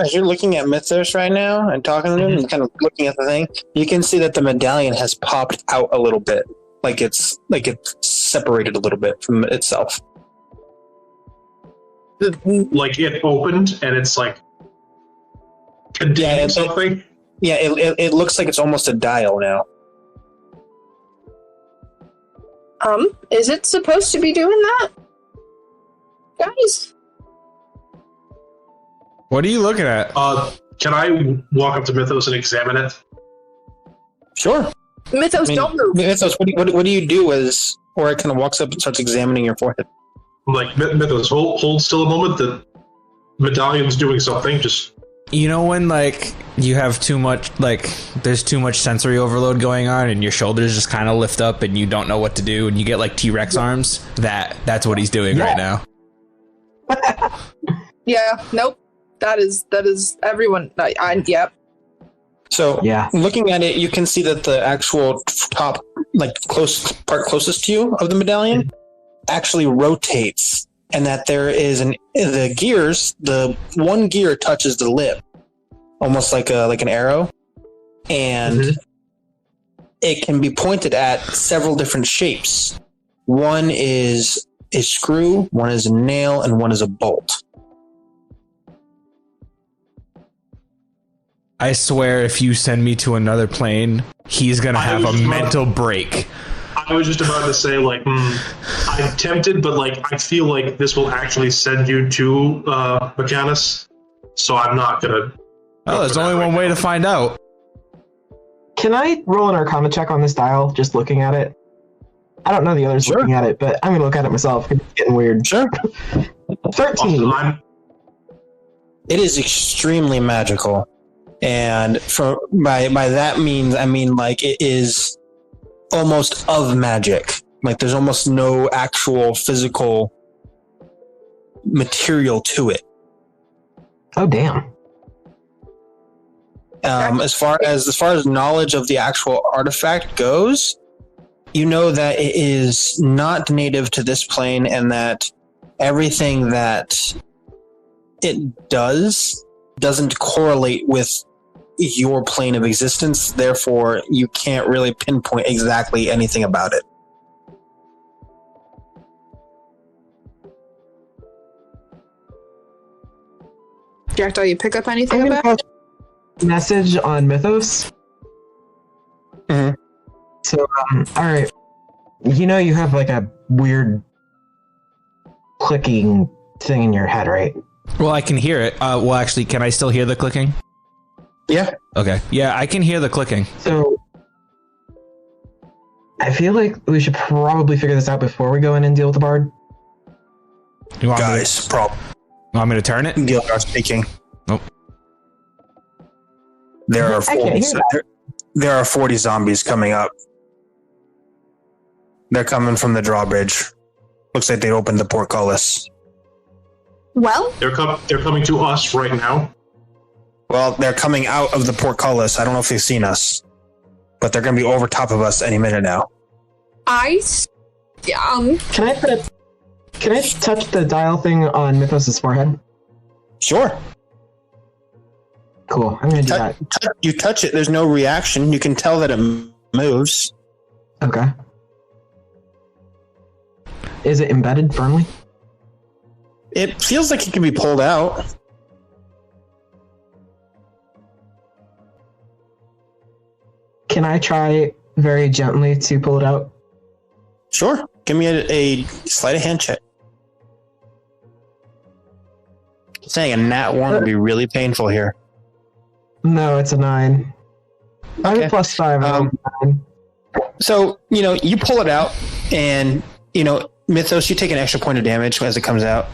Mythos right now and talking to him and kind of looking at the thing, you can see that the medallion has popped out a little bit, like it's separated a little bit from itself. Like it opened and it's like containing something. Yeah, it looks like it's almost a dial now. Is it supposed to be doing that? Guys? What are you looking at? Can I walk up to Mythos and examine it? Sure. Mythos, don't move. Mythos, what do you do as Ori kind of walks up and starts examining your forehead? Like, Mythos, hold still a moment. The medallion's doing something. Just... You know when, like, you have too much, like, there's too much sensory overload going on and your shoulders just kind of lift up and you don't know what to do and you get, like, T-Rex arms? That's what he's doing right now. Yeah, nope. That is everyone. Yep. So, looking at it, you can see that the actual top, like, part closest to you of the medallion actually rotates, and that there is the gears. The one gear touches the lip, almost like an arrow, and it can be pointed at several different shapes. One is a screw, one is a nail, and one is a bolt. I swear if you send me to another plane, he's going to have a mental break. I was just about to say, like, I'm tempted, but, like, I feel like this will actually send you to Mechanus, so I'm not going to... Oh, there's only one way to find out. Can I roll an Arcana check on this dial, just looking at it? I don't know the others looking at it, but I'm going to look at it myself. It's getting weird. Sure. 13. It is extremely magical. And by that means, I mean, like, it is almost of magic. Like, there's almost no actual physical material to it. Oh, damn. As far as knowledge of the actual artifact goes, you know that it is not native to this plane, and that everything that it doesn't correlate with your plane of existence. Therefore, you can't really pinpoint exactly anything about it. Jackdaw, you pick up anything about it? Message on Mythos. Mm-hmm. So, all right. You know you have like a weird clicking thing in your head, right? Well, I can hear it. Well, actually, can I still hear the clicking? Yeah. Okay. Yeah, I can hear the clicking. So, I feel like we should probably figure this out before we go in and deal with the bard. You want Want me to turn it? Gilgar speaking. Nope. There are 40 zombies coming up. They're coming from the drawbridge. Looks like they opened the portcullis. Well, they're coming to us right now. Well, they're coming out of the portcullis. I don't know if they've seen us, but they're going to be over top of us any minute now. Can I touch the dial thing on Mythos' forehead? Sure. Cool. I'm going to do that. You touch it. There's no reaction. You can tell that it moves. Okay. Is it embedded firmly? It feels like it can be pulled out. Can I try very gently to pull it out? Sure. Give me a sleight of hand check. Saying a nat 1 would be really painful here. No, it's a 9. I have a +5. 9. So, you pull it out, and, Mythos, you take an extra point of damage as it comes out.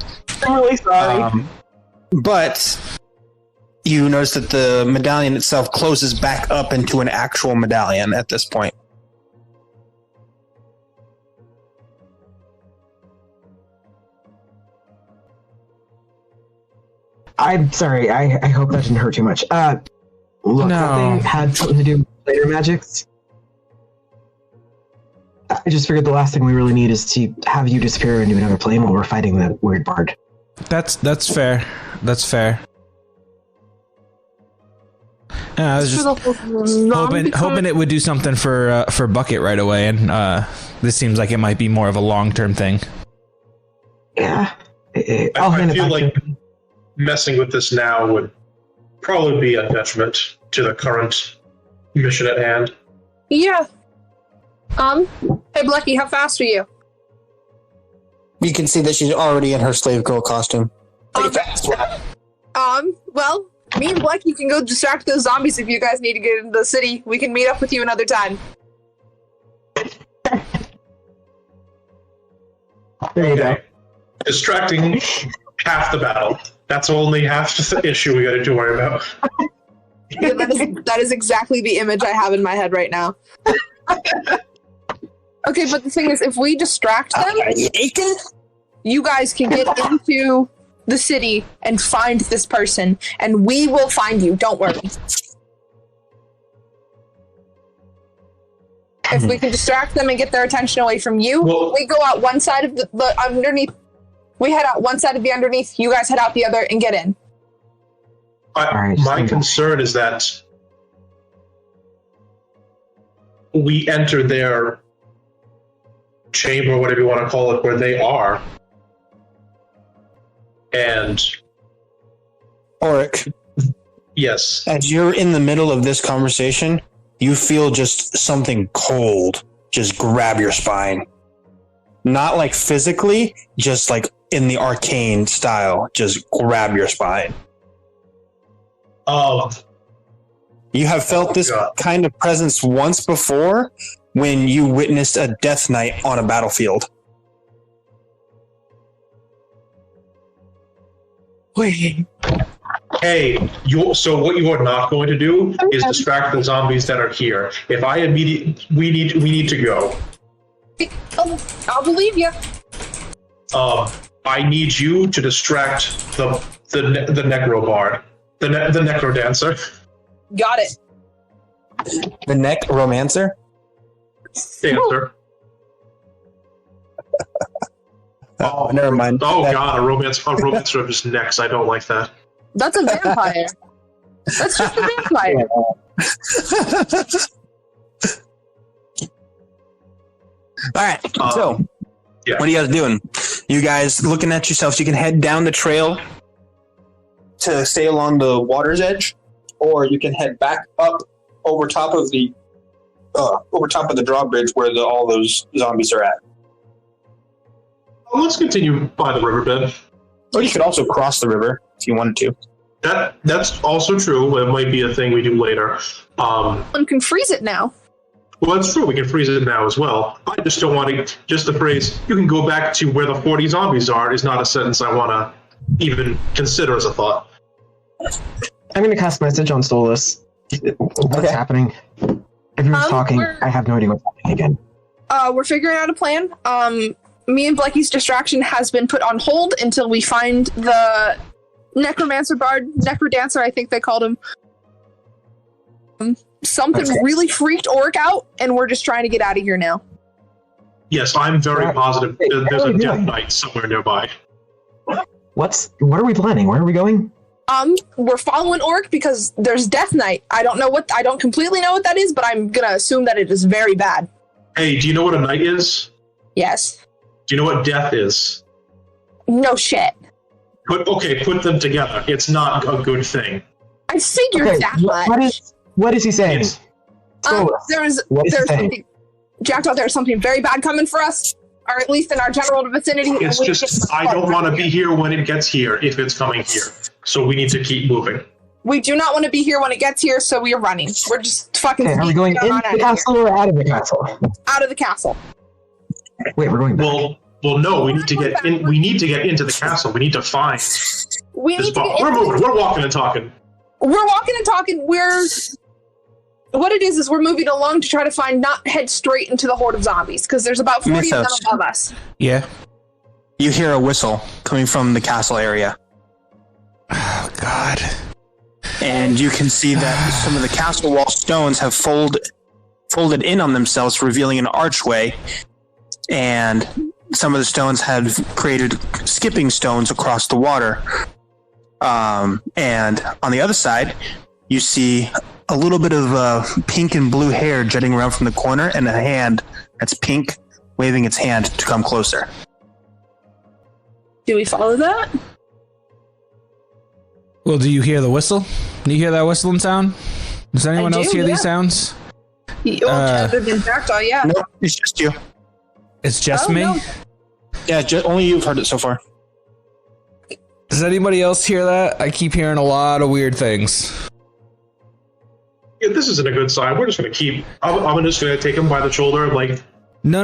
I'm really sorry. But you notice that the medallion itself closes back up into an actual medallion at this point. I'm sorry. I hope that didn't hurt too much. Look, that thing had something to do with later magics. I just figured the last thing we really need is to have you disappear into another plane while we're fighting the weird bard. That's fair. That's fair. I was just hoping it would do something for Bucket right away, and this seems like it might be more of a long-term thing. Yeah. I feel like messing with this now would probably be a detriment to the current mission at hand. Yeah. Hey, Blecky, how fast are you? You can see that she's already in her slave girl costume. Pretty fast. Well, me and Blecky can go distract those zombies if you guys need to get into the city. We can meet up with you another time. There you go. Distracting half the battle. That's only half the issue we got to worry about. Yeah, that is exactly the image I have in my head right now. Okay, but the thing is, if we distract them, you guys can get into the city and find this person, and we will find you. Don't worry. If we can distract them and get their attention away from you, we go out one side of the underneath. We head out one side of the underneath. You guys head out the other and get in. My concern is that we enter their chamber, whatever you want to call it, where they are, and Oric. Yes. As you're in the middle of this conversation, you feel just something cold just grab your spine. Not like physically, just like in the arcane style, just grab your spine. Oh. You have felt this kind of presence once before when you witnessed a death knight on a battlefield. Wait. Hey, so what you are not going to do is distract the zombies that are here. If I we need to go. I'll believe you. I need you to distract the necro bard, the necro dancer. Got it. The necromancer? Dancer. Oh, never mind. Oh god, a romancer of his necks. I don't like that. That's a vampire. That's just a vampire. All right. So, what are you guys doing? You guys looking at yourselves? You can head down the trail to stay along the water's edge, or you can head back up over top of the drawbridge where all those zombies are at. Let's continue by the riverbed. Or you could also cross the river if you wanted to. That's also true. It might be a thing we do later. One can freeze it now. Well, that's true. We can freeze it now as well. I just don't want to. Just the phrase "you can go back to where the 40 zombies are" is not a sentence I want to even consider as a thought. I'm going to cast message on Solus. What's happening? Everyone's talking. I have no idea what's happening again. We're figuring out a plan. Me and Blecky's distraction has been put on hold until we find the necromancer bard, necrodancer, I think they called him. Something really freaked Orc out, and we're just trying to get out of here now. Yes, I'm very positive there's a death knight somewhere nearby. What are we planning? Where are we going? We're following Orc because there's Death Knight. I don't completely know what that is, but I'm gonna assume that it is very bad. Hey, do you know what a knight is? Yes. Do you know what death is? No shit. Put them together. It's not a good thing. I figured that much. What is he saying? There's something, Jackdaw, there's something very bad coming for us, or at least in our general vicinity. It's just, I don't want to be here when it gets here, if it's coming here. So we need to keep moving. We do not want to be here when it gets here, so we are running. We're just fucking. Okay, are we going into the castle or out of the castle? Out of the castle. Wait, we're going back. Well, no. We need to get in. We need to get into the castle. We need to find. We're moving. We're walking and talking. We're walking and talking. What it is we're moving along to try to not head straight into the horde of zombies, because there's about 40 of them above us. Yeah. You hear a whistle coming from the castle area. Oh, God. And you can see that some of the castle wall stones have folded in on themselves, revealing an archway. And some of the stones have created skipping stones across the water. And on the other side, you see a little bit of pink and blue hair jutting around from the corner, and a hand that's pink waving its hand to come closer. Do we follow that? Well, do you hear the whistle? Do you hear that whistling sound? Does anyone I else do, hear yeah. these sounds? Other than Jackdaw, yeah. Nope, it's just you. It's just Oh, me? no. Yeah, only you've heard it so far. Does anybody else hear that? I keep hearing a lot of weird things. Yeah, this isn't a good sign. We're just gonna keep. I'm just gonna take him by the shoulder, like. No.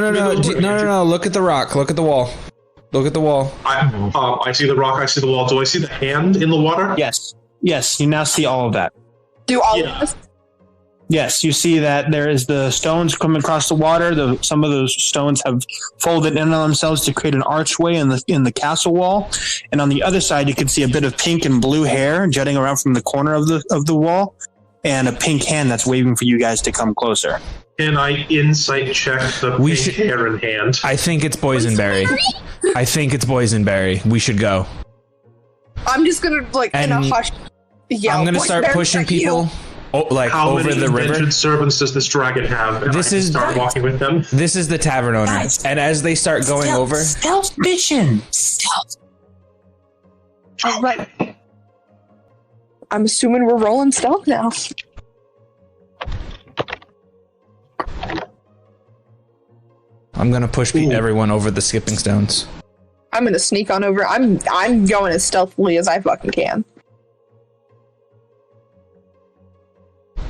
Look at the rock. Look at the wall. Look at the wall. I see the rock. I see the wall. Do I see the hand in the water? Yes. You now see all of that. Do all Yeah. of this? Yes, you see that there is the stones coming across the water. Some of those stones have folded in on themselves to create an archway in the castle wall. And on the other side, you can see a bit of pink and blue hair jutting around from the corner of the wall, and a pink hand that's waving for you guys to come closer. Can I insight check the pink hair in hand? I think it's boysenberry. We should go. I'm just gonna in a hush. Yeah, I'm gonna start pushing people. How over many the river. indentured servants does this dragon have? And This I can is start walking with them. This is the tavern owner, Guys, and as they start going over, Stealth mission. Stealth. All right. I'm assuming we're rolling stealth now. I'm gonna push everyone over the skipping stones. I'm gonna sneak on over. I'm going as stealthily as I fucking can.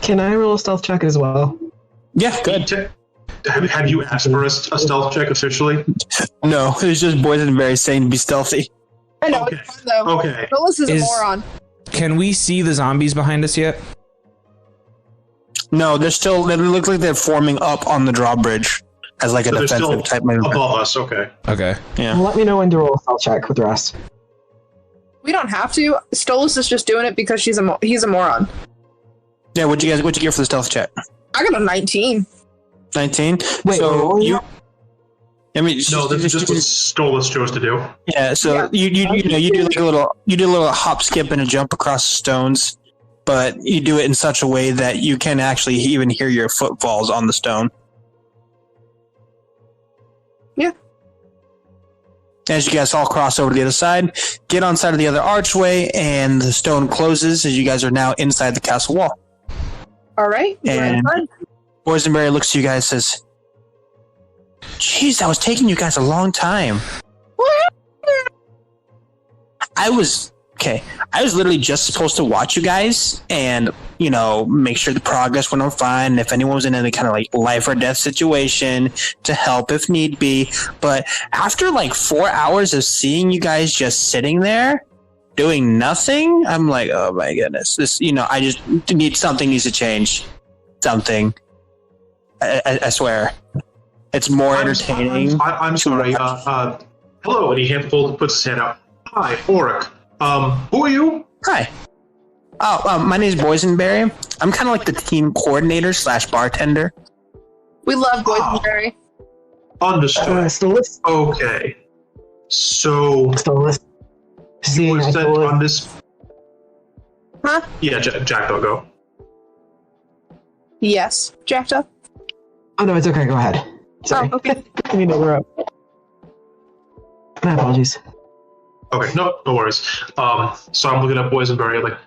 Can I roll a stealth check as well? Yeah, good. Have you asked for a stealth check officially? No, it's just boysenberry saying to be stealthy. I know. Okay. It's fun, though. Okay. Phyllis is a moron. Can we see the zombies behind us yet? No, they're still. They look like they're forming up on the drawbridge as like a So they're still defensive type maneuver. above us. Okay. Okay. Yeah. Let me know when to roll a stealth check with the rest. We don't have to. Stolas is just doing it because he's a moron. Yeah. What'd you get for the stealth check? I got a 19. 19. Wait, so wait, you. I mean, No, this is just what Stolas chose to do. Yeah, so you do like a little hop, skip, and a jump across the stones, but you do it in such a way that you can actually even hear your footfalls on the stone. Yeah. As you guys all cross over to the other side, get on side of the other archway, and the stone closes as you guys are now inside the castle wall. All right. And Boysenberry looks to you guys and says, "Jeez, that was taking you guys a long time. I was literally just supposed to watch you guys and, make sure the progress went on fine. If anyone was in any kind of like life or death situation, to help if need be. But after like 4 hours of seeing you guys just sitting there doing nothing, I'm like, oh my goodness, this, I just need something needs to change. Something. I swear. It's more entertaining. I'm sorry. Hello, and he puts his hand out. Hi, Auric. Who are you? Hi. My name is Boysenberry. I'm kind of like the team coordinator / bartender. We love Boysenberry. Understood. Stolas? Okay. So Stolas. you were sent on this. Huh? Yeah, Jack, don't go. Yes. Jacked up? Oh, no, it's okay. Go ahead. Sorry. Oh, okay. I mean to interrupt. My apologies. Okay, no worries. So I'm looking at Boysenberry, like,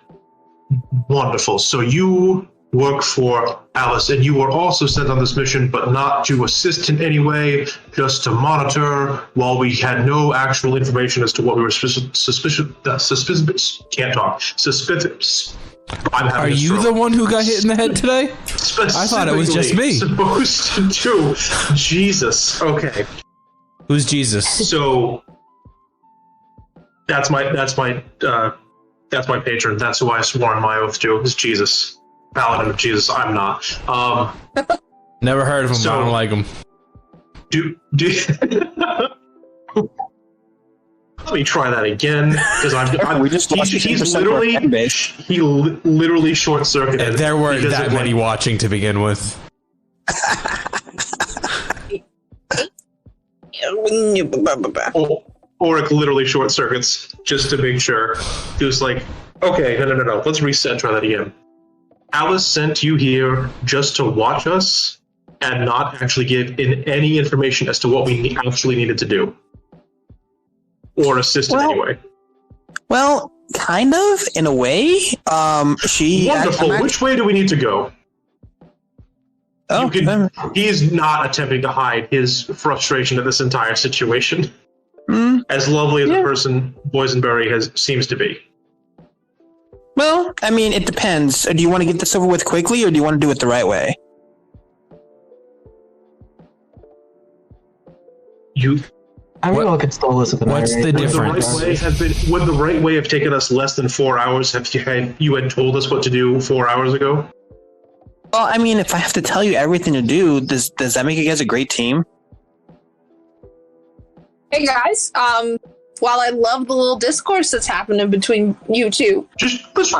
wonderful. So you work for Alice, and you were also sent on this mission, but not to assist in any way, just to monitor, while we had no actual information as to what we were suspicious. Are you the one who got hit in the head today? I thought it was just me. Supposed to do. Jesus. Okay. Who's Jesus? So that's my patron. That's who I swore on my oath to. Is Jesus, Paladin of Jesus. I'm not. Never heard of him. So- But I don't like him. Do let me try that again, because We just lost he's 50% of our literally fan base. he literally short circuited. There weren't that many watching to begin with. Auric literally short circuits just to make sure. He was like, okay, no. Let's reset, try that again. Alice sent you here just to watch us and not actually give in any information as to what we actually needed to do. Or assist in any way. Well, kind of, in a way. Wonderful. Which way do we need to go? He's not attempting to hide his frustration at this entire situation. As lovely as a person Boysenberry seems to be. Well, I mean, it depends. Do you want to get this over with quickly, or do you want to do it the right way? I mean, I could still listen to What's the difference? Would the right way have taken us less than 4 hours if you had told us what to do 4 hours ago? Well, I mean, if I have to tell you everything to do, does that make you guys a great team? Hey guys, while I love the little discourse that's happening between you two, please.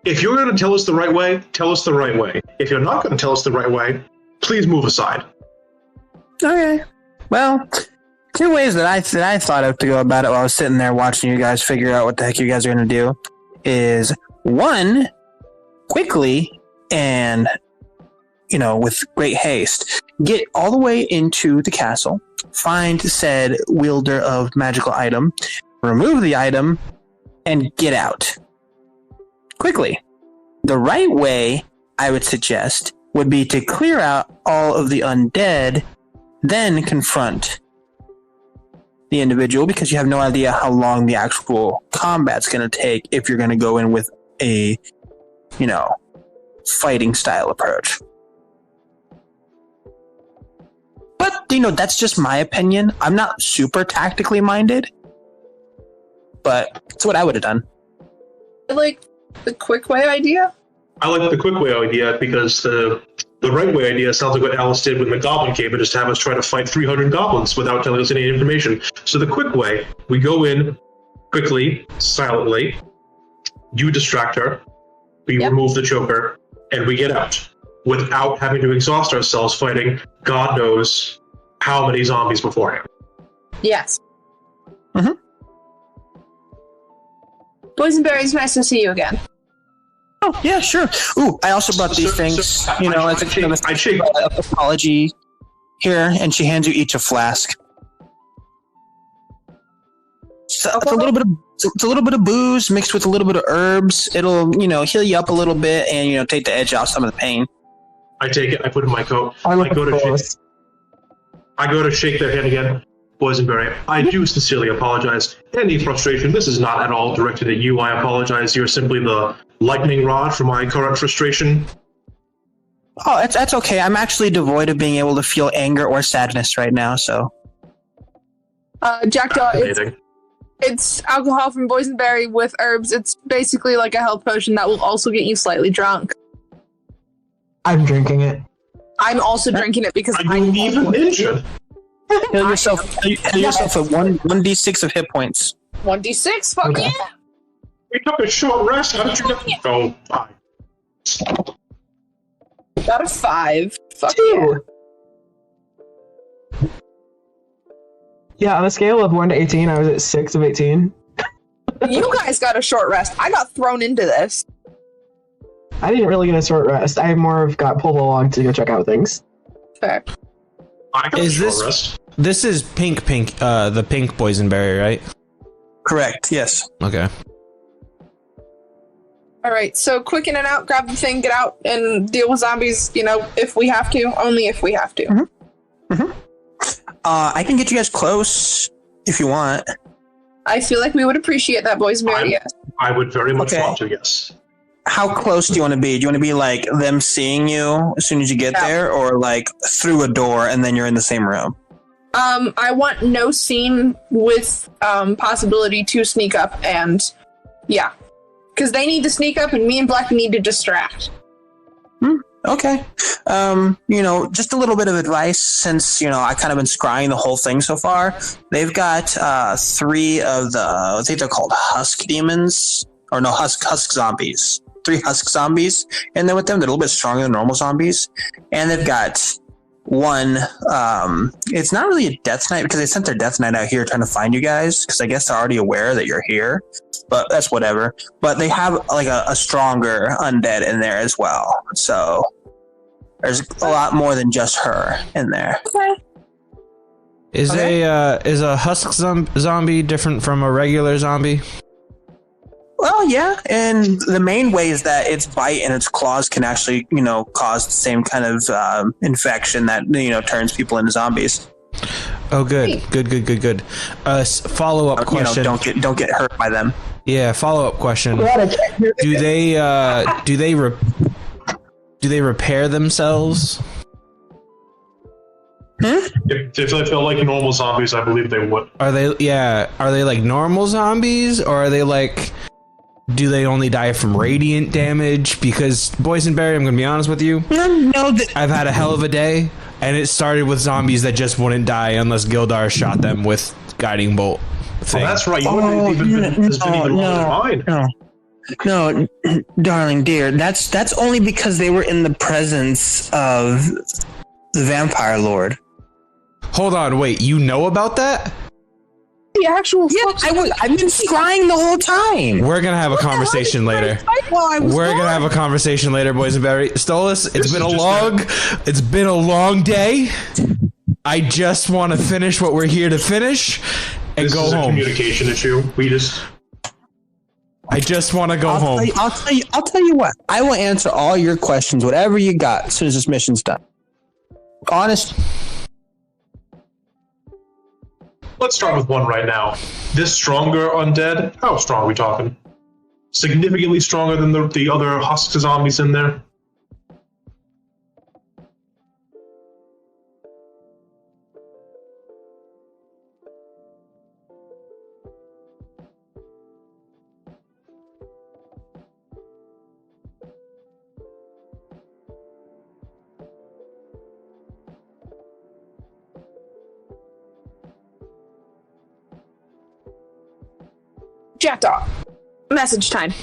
If you're going to tell us the right way, tell us the right way. If you're not going to tell us the right way, please move aside. Okay. Well, two ways that I thought of to go about it while I was sitting there watching you guys figure out what the heck you guys are going to do is, one, quickly and, with great haste, get all the way into the castle, find said wielder of magical item, remove the item, and get out. Quickly. The right way, I would suggest, would be to clear out all of the undead, then confront the individual, because you have no idea how long the actual combat's going to take if you're going to go in with a, fighting style approach. But, that's just my opinion. I'm not super tactically minded, but it's what I would have done. I like the quick way idea. I like the quick way idea because the right way idea sounds like what Alice did when the goblin came and just have us try to fight 300 goblins without telling us any information. So the quick way, we go in quickly, silently, you distract her, we remove the choker, and we get out without having to exhaust ourselves fighting God knows how many zombies beforehand. Yes. Mm-hmm. Boysenberry, it's nice to see you again. Oh, yeah, sure. Ooh, I also brought these things, as a apology here, and she hands you each a flask. So it's a little bit of booze mixed with a little bit of herbs. It'll, heal you up a little bit and, take the edge off some of the pain. I take it, I put it in my coat. I go to shake their hand again. Boysenberry, I do sincerely apologize. Any frustration, this is not at all directed at you. I apologize. You're simply the lightning rod for my current frustration. Oh, that's okay. I'm actually devoid of being able to feel anger or sadness right now, so. Jackdaw, it's alcohol from Boysenberry with herbs. It's basically like a health potion that will also get you slightly drunk. I'm drinking it. I'm also drinking it because I'm even injured. Heal yourself at 1d6 of hit points. 1d6? Fuck yeah! We took a short rest. How did you get? Oh, 5. Got a 5. Fuck yeah. Yeah, on a scale of 1 to 18, I was at 6 of 18. You guys got a short rest. I got thrown into this. I didn't really get a short rest. I more of got pulled along to go check out things. Fair. This is pink, the pink boysenberry, right? Correct, yes. Okay. Alright, so quick in and out, grab the thing, get out, and deal with zombies, if we have to. Only if we have to. Mm-hmm. Mm-hmm. I can get you guys close, if you want. I feel like we would appreciate that, Boysenberry, yes. I would very much want to, yes. How close do you want to be? Do you want to be like them seeing you as soon as you get there, or like through a door and then you're in the same room? I want no scene with possibility to sneak up, and yeah, because they need to sneak up and me and Black need to distract. Okay. Just a little bit of advice since, I kind of been scrying the whole thing so far. They've got 3 of the, I think they're called husk demons, or no, husk zombies. 3 husk zombies in there with them. They're a little bit stronger than normal zombies. And they've got 1, it's not really a death knight because they sent their death knight out here trying to find you guys because I guess they're already aware that you're here, but that's whatever. But they have like a stronger undead in there as well. So there's a lot more than just her in there. Okay. Is a husk zombie different from a regular zombie? Well, yeah, and the main way is that its bite and its claws can actually, cause the same kind of infection that turns people into zombies. Oh, good. Follow-up question. Don't get hurt by them. Yeah, follow-up question. Do they repair themselves? If they feel like normal zombies, I believe they would. Are they like normal zombies, or are they like, do they only die from radiant damage? Because Boysenberry, I'm gonna be honest with you, I've had a hell of a day, and it started with zombies that just wouldn't die unless Gildar shot them with guiding bolt thing. Oh, that's right. No, darling dear, that's only because they were in the presence of the vampire lord. Hold on, wait, you know about that? The actual I've been scrying the whole time. We're gonna have a conversation later. We're gonna have a conversation later, Boysenberry. Stolas, it's been a long day. I just want to finish what we're here to finish and go home. This is a communication issue. I just want to go home. I'll tell you what. I will answer all your questions, whatever you got, as soon as this mission's done. Honest. Let's start with one right now. This stronger undead? How strong are we talking? Significantly stronger than the other husk zombies in there? Jackdaw. Message time.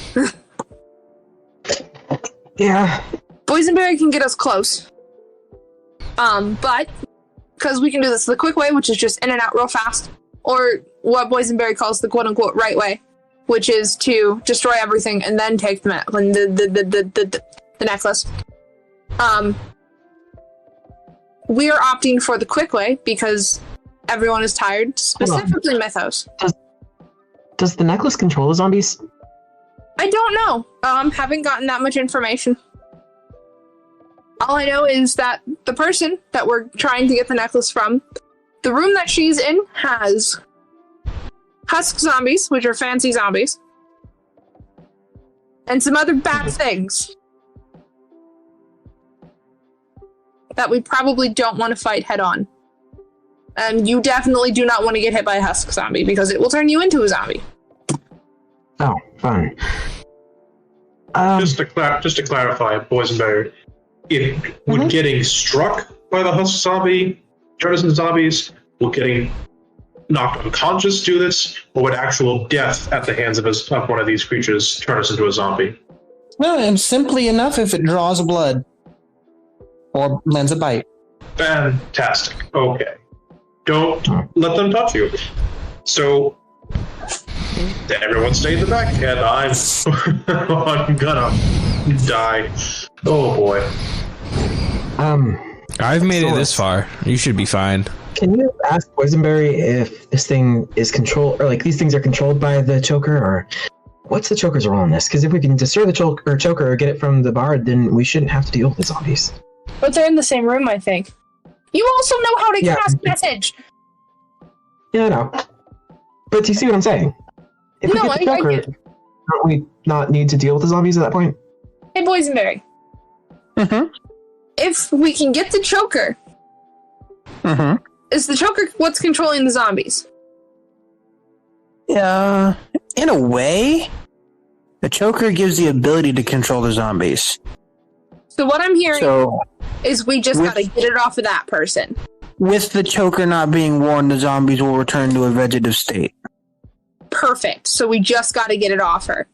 Yeah. Boysenberry can get us close. But because we can do this the quick way, which is just in and out real fast, or what Boysenberry calls the quote-unquote right way, which is to destroy everything and then take the necklace. We are opting for the quick way because everyone is tired, specifically Mythos. Does the necklace control the zombies? I don't know. Haven't gotten that much information. All I know is that the person that we're trying to get the necklace from, the room that she's in has husk zombies, which are fancy zombies, and some other bad things that we probably don't want to fight head on. And you definitely do not want to get hit by a husk zombie because it will turn you into a zombie. Oh, fine. Just to clarify, Boysenberry, would getting struck by the husk zombie turn us into zombies? Will getting knocked unconscious do this? Or would actual death at the hands of one of these creatures turn us into a zombie? No, and simply enough if it draws blood or lands a bite. Fantastic. Okay. Don't let them touch you. So, everyone stay in the back, and I'm gonna die. Oh boy. I've made it this far. You should be fine. Can you ask Boysenberry if this thing is controlled, or like these things are controlled by the choker, or what's the choker's role in this? Because if we can destroy the choker or get it from the bard, then we shouldn't have to deal with the zombies. But they're in the same room, I think. You also know how to cast message. Yeah, I know. But do you see what I'm saying? If we get the choker, don't we not need to deal with the zombies at that point? Hey, Boysenberry. Mm-hmm. If we can get the choker, is the choker what's controlling the zombies? Yeah, in a way, the choker gives the ability to control the zombies. So what I'm hearing is we just gotta get it off of that person. With the choker not being worn, the zombies will return to a vegetative state. Perfect. So we just gotta get it off her.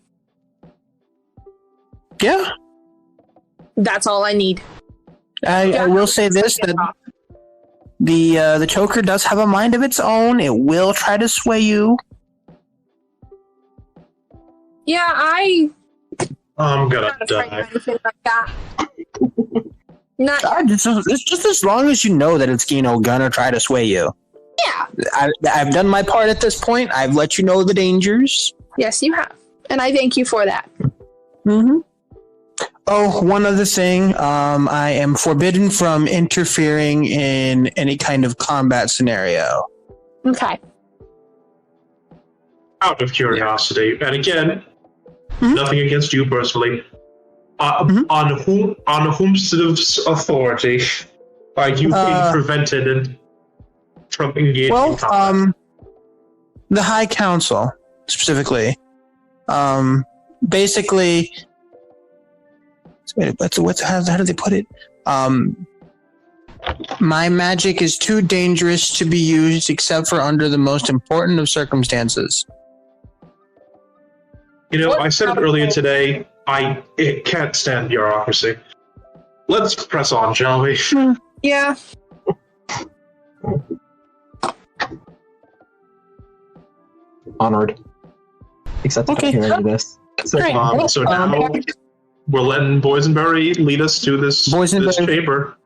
Yeah. That's all I need. I will say this, that the choker does have a mind of its own. It will try to sway you. Yeah, I'm gonna die. Like that. It's just as long as you know that it's gonna try to sway you. Yeah. I've done my part at this point. I've let you know the dangers. Yes, you have. And I thank you for that. Mm-hmm. Oh, one other thing. I am forbidden from interfering in any kind of combat scenario. Okay. Out of curiosity, and again, nothing against you personally. On whom's authority are you being prevented from engaging in combat? The High Council, specifically. Basically, how do they put it? My magic is too dangerous to be used except for under the most important of circumstances. You know, I said it earlier today, it can't stand bureaucracy. Let's press on, shall we? Yeah. Onward. Except I can't do this. So now we're letting Boysenberry lead us to this chamber.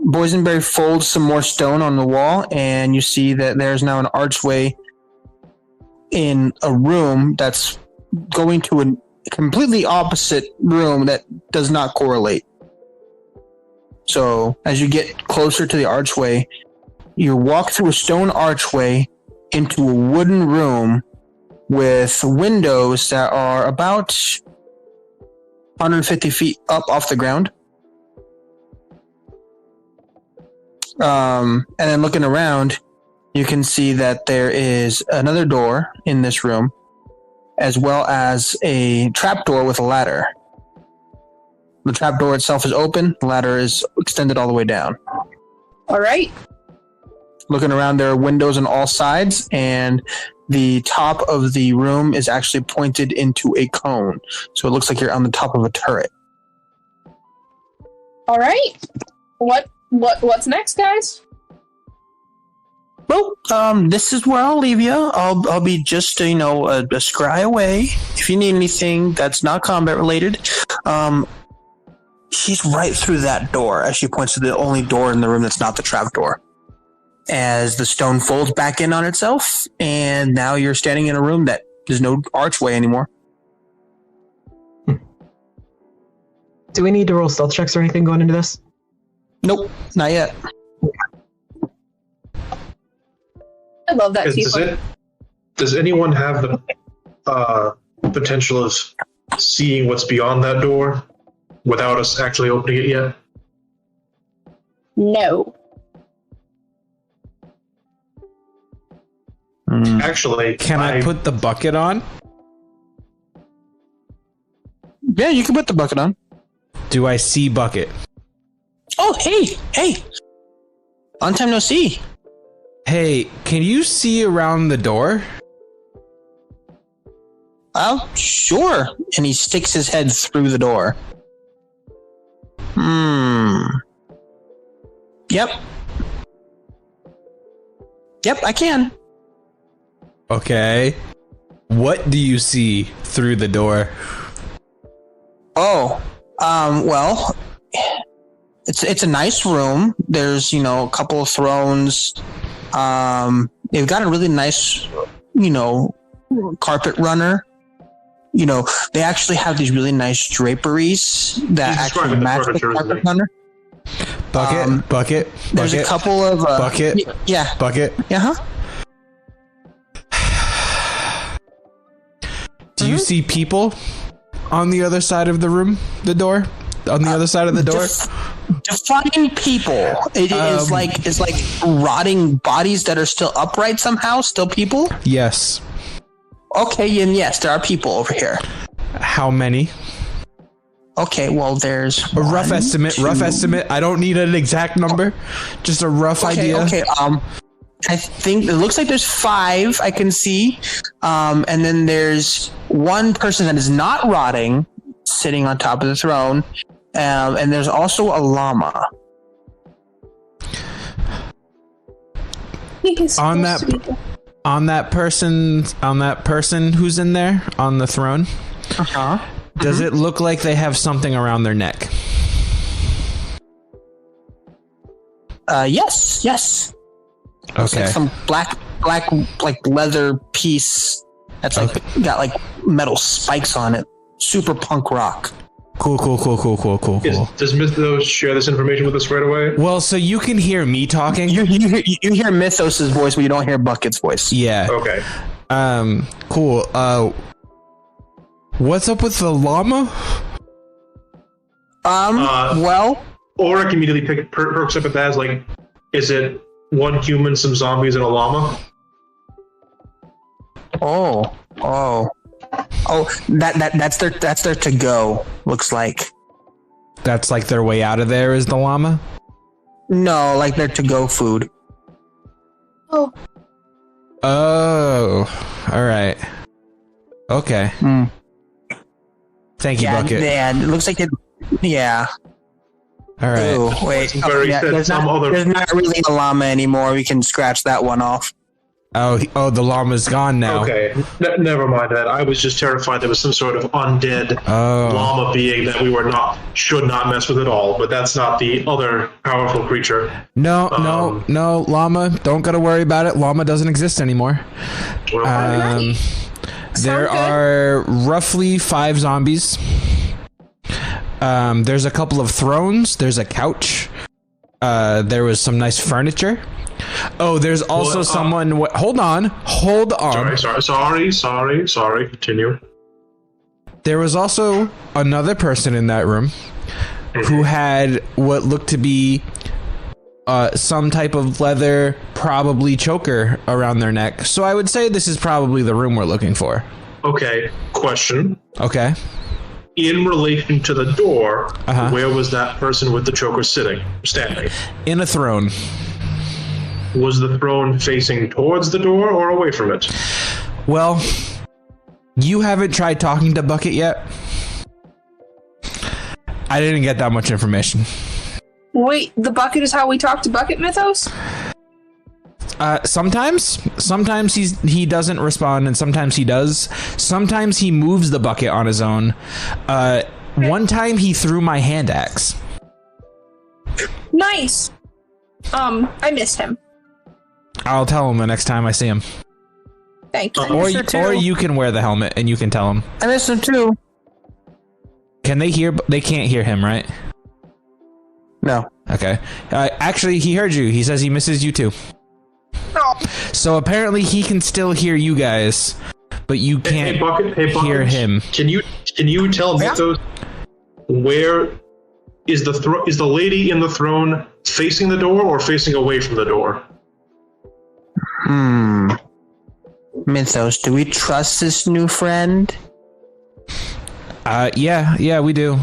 Boysenberry folds some more stone on the wall, and you see that there's now an archway in a room that's going to a completely opposite room that does not correlate. So as you get closer to the archway, you walk through a stone archway into a wooden room with windows that are about 150 feet up off the ground. And then looking around, you can see that there is another door in this room, as well as a trapdoor with a ladder. The trapdoor itself is open, the ladder is extended all the way down. All right. Looking around, there are windows on all sides, and the top of the room is actually pointed into a cone. So it looks like you're on the top of a turret. All right. What's next, guys? Well, this is where I'll leave you. I'll be just a scry away. If you need anything that's not combat related, she's right through that door as she points to the only door in the room that's not the trap door. As the stone folds back in on itself, and now you're standing in a room that there's no archway anymore. Do we need to roll stealth checks or anything going into this? Nope, not yet. I love that. Does anyone have the potential of seeing what's beyond that door without us actually opening it yet? No. Actually, can I put the bucket on? Yeah, you can put the bucket on. Do I see bucket? Oh, hey! Long time no see. Hey, can you see around the door? Oh, sure. And he sticks his head through the door. Yep, I can. Okay. What do you see through the door? Oh, well, it's a nice room. There's, a couple of thrones. They've got a really nice, carpet runner. They actually have these really nice draperies that actually match the carpet runner. Bucket. There's a couple of bucket. Yeah. Bucket. Yeah. Do you see people on the other side of the room? The door? On the other side of the door? Define people. It's like rotting bodies that are still upright somehow. Still people? Yes. Okay, and yes, there are people over here. How many? Okay, well, there's a rough estimate. Rough estimate. I don't need an exact number. Just a rough idea. Okay. I think it looks like there's 5 I can see, and then there's one person that is not rotting, sitting on top of the throne, and there's also a llama. On that person who's in there on the throne. Does it look like they have something around their neck? Yes. It's Okay. like some black like leather piece that's like got like metal spikes on it. Super punk rock. Cool. Does Mythos share this information with us right away? Well, so you can hear me talking. You hear Mythos' voice, but you don't hear Bucket's voice. Yeah. Okay. Cool. What's up with the llama? Well, Auric immediately perks up at that as like, is it one human, some zombies, and a llama? that's their to go. Looks like. That's like their way out of there is the llama? No, like their to go food. Oh. Oh. All right. Okay. Thank you, Yeah, Bucket. yeah. It looks like it. Yeah. All right. Ooh, wait. Very Yeah, said there's not really a llama anymore. We can scratch that one off. Oh, the llama's gone now. Okay, never mind that. I was just terrified there was some sort of undead llama being that we should not mess with at all. But that's not the other powerful creature. No, llama. Don't gotta worry about it. Llama doesn't exist anymore. There are roughly 5 zombies. There's a couple of thrones. There's a couch. There was some nice furniture. Oh, there's also someone. Hold on. Sorry. Continue. There was also another person in that room who had what looked to be some type of leather, probably choker around their neck. So I would say this is probably the room we're looking for. Okay. Question. Okay. In relation to the door, where was that person with the choker standing? In a throne. Was the throne facing towards the door or away from it? Well, you haven't tried talking to Bucket yet. I didn't get that much information. Wait, the bucket is how we talk to Bucket, Mythos? Sometimes he doesn't respond, and sometimes he does. Sometimes he moves the bucket on his own. One time he threw my hand axe. Nice. I missed him. I'll tell him the next time I see him. Thank you. Or you can wear the helmet and you can tell him. I miss him too. Can they hear? They can't hear him, right? No. Okay. Actually, he heard you. He says he misses you too. Oh. So apparently he can still hear you guys, but you can't hear him. Can you tell Mythos where is the lady in the throne facing the door or facing away from the door? Mythos, do we trust this new friend? Yeah, we do.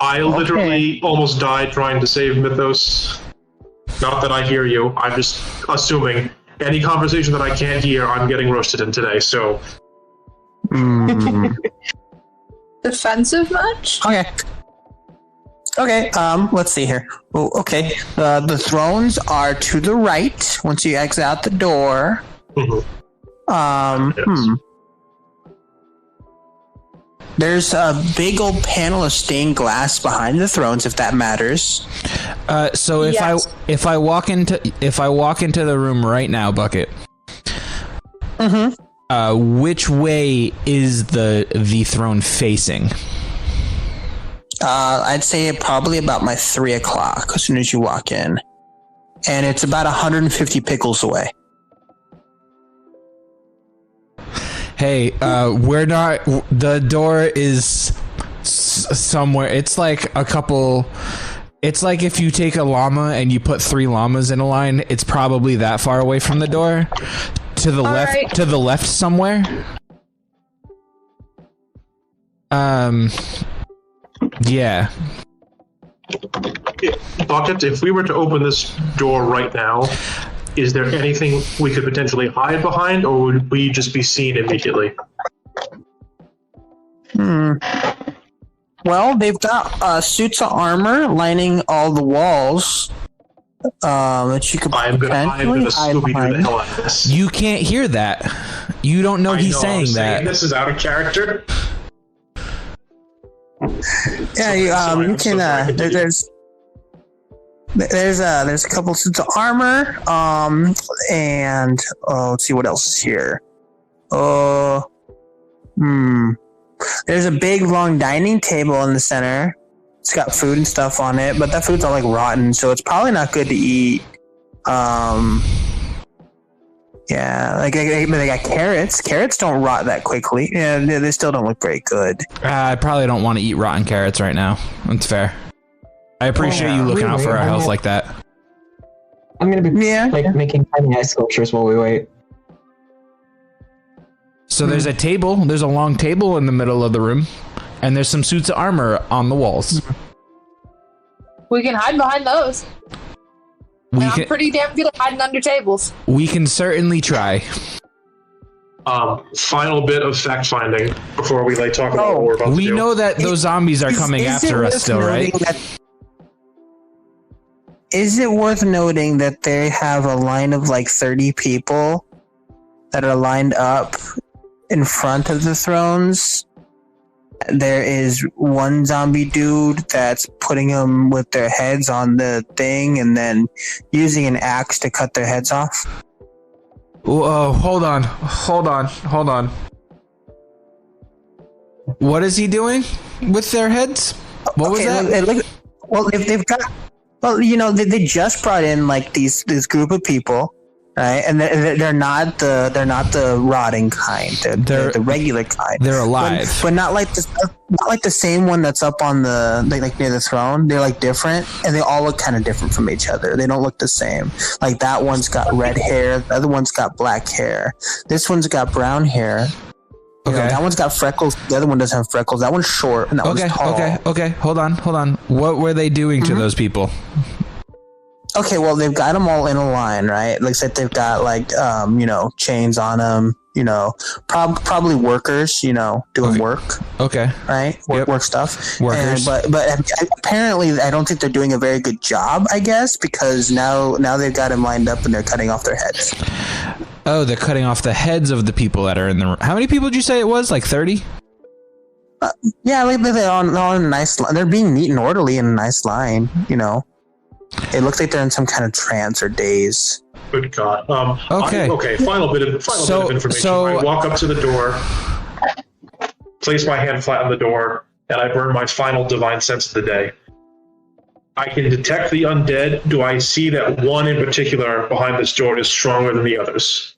I literally almost died trying to save Mythos. Not that I hear you. I'm just assuming any conversation that I can't hear, I'm getting roasted in today. So. Defensive much? Okay. Let's see here. Oh, okay. The thrones are to the right once you exit out the door. There's a big old panel of stained glass behind the thrones, if that matters. So if I walk into the room right now, Bucket. Which way is the throne facing? I'd say probably about my 3 o'clock as soon as you walk in. And it's about 150 pickles away. Hey, we're not. The door is somewhere. It's like a couple. It's like if you take a llama and you put 3 llamas in a line. It's probably that far away from the door. To the left. Right. To the left somewhere. Yeah. Bucket, if we were to open this door right now, is there anything we could potentially hide behind, or would we just be seen immediately? Well, they've got suits of armor lining all the walls. That you could potentially hide behind. The hell out of this. You can't hear that. You don't know he's saying that. This is out of character. Yeah, you can. There's There's a couple suits of armor, and let's see what else is here. There's a big long dining table in the center. It's got food and stuff on it, but that food's all like rotten, so it's probably not good to eat. Yeah, like they got carrots. Carrots don't rot that quickly. Yeah, they still don't look very good. I probably don't want to eat rotten carrots right now. That's fair. I appreciate you looking out for our health like that. I'm gonna be making tiny ice sculptures while we wait. So there's a table. There's a long table in the middle of the room, and there's some suits of armor on the walls. We can hide behind those. I'm pretty damn good at hiding under tables. We can certainly try. Final bit of fact finding before we talk about what we're about to do. We know that those zombies are coming after us still, right? Is it worth noting that they have a line of 30 people that are lined up in front of the thrones? There is one zombie dude that's putting them with their heads on the thing and then using an axe to cut their heads off. Whoa, hold on. What is he doing with their heads? What was that? They've got. Well, they just brought in this group of people, right? And they're not the rotting kind. They're the regular kind. They're alive, but not like the same one that's up on the near the throne. They're different, and they all look kind of different from each other. They don't look the same. Like that one's got red hair. The other one's got black hair. This one's got brown hair. Okay. That one's got freckles. The other one doesn't have freckles. That one's short and that one's tall. Okay. Hold on. What were they doing to those people? Okay, well, they've got them all in a line, right? Looks like they've got chains on them. Probably workers. Doing work. Okay. Right. Work stuff. Workers. But apparently, I don't think they're doing a very good job. I guess because now they've got them lined up and they're cutting off their heads. Oh, they're cutting off the heads of the people that are in the room. How many people did you say it was? 30? Yeah, they're all in a nice line. They're being neat and orderly in a nice line. It looks like they're in some kind of trance or daze. Good God. Okay. Final bit of information. So I walk up to the door, place my hand flat on the door, and I burn my final divine sense of the day. I can detect the undead. Do I see that one in particular behind this door is stronger than the others?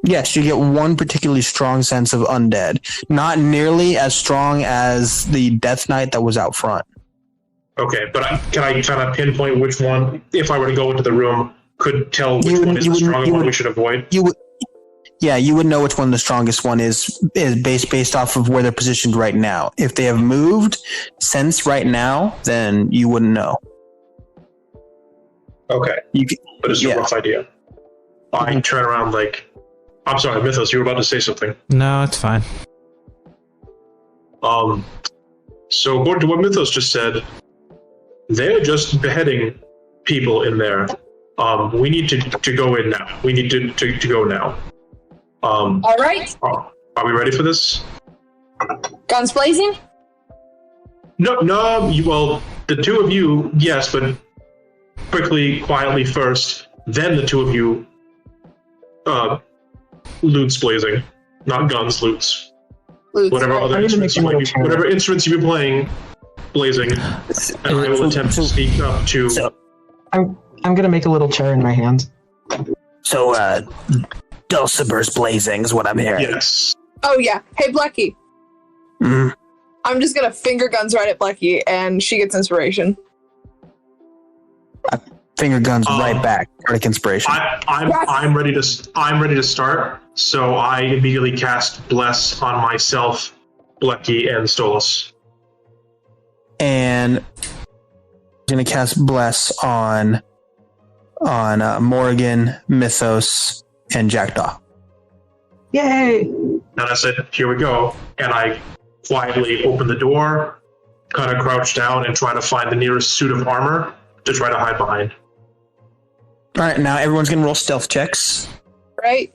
Yes, you get one particularly strong sense of undead. Not nearly as strong as the Death Knight that was out front. Okay, but can I kind of pinpoint which one, if I were to go into the room, could tell which one is the stronger one we should avoid? You would know which one the strongest one is based off of where they're positioned right now. If they have moved since right now, then you wouldn't know. Okay, but it's a rough idea. I turn around I'm sorry, Mythos, you were about to say something. No, it's fine. So according to what Mythos just said, they're just beheading people in there. We need to go in now. We need to go now. All right. Are we ready for this? Guns blazing? No. Well, the two of you, yes, but quietly first. Then the two of you, lutes blazing, not guns, lutes. Whatever other instruments you might be, whatever instruments you've been playing, blazing. And I will attempt to sneak up to. So, I'm gonna make a little chair in my hands. So, Dulcimer's blazing is what I'm hearing. Yes. Oh yeah. Hey, Blackie. Mm. I'm just gonna finger guns right at Blackie, and she gets inspiration. Finger guns right back. Bardic inspiration. I'm ready to start. So I immediately cast Bless on myself, Blackie, and Stolas. And I'm gonna cast Bless on Morgan, Mythos, and Jackdaw. Yay! And I said, here we go. And I quietly open the door, kind of crouch down, and try to find the nearest suit of armor to try to hide behind. All right, now everyone's going to roll stealth checks. Right.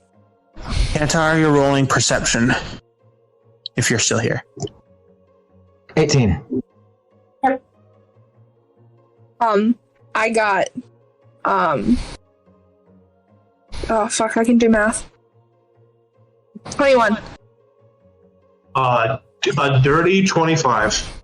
Kantar, you're rolling perception. If you're still here. 18. I got, oh fuck, I can do math. 21. A dirty 25.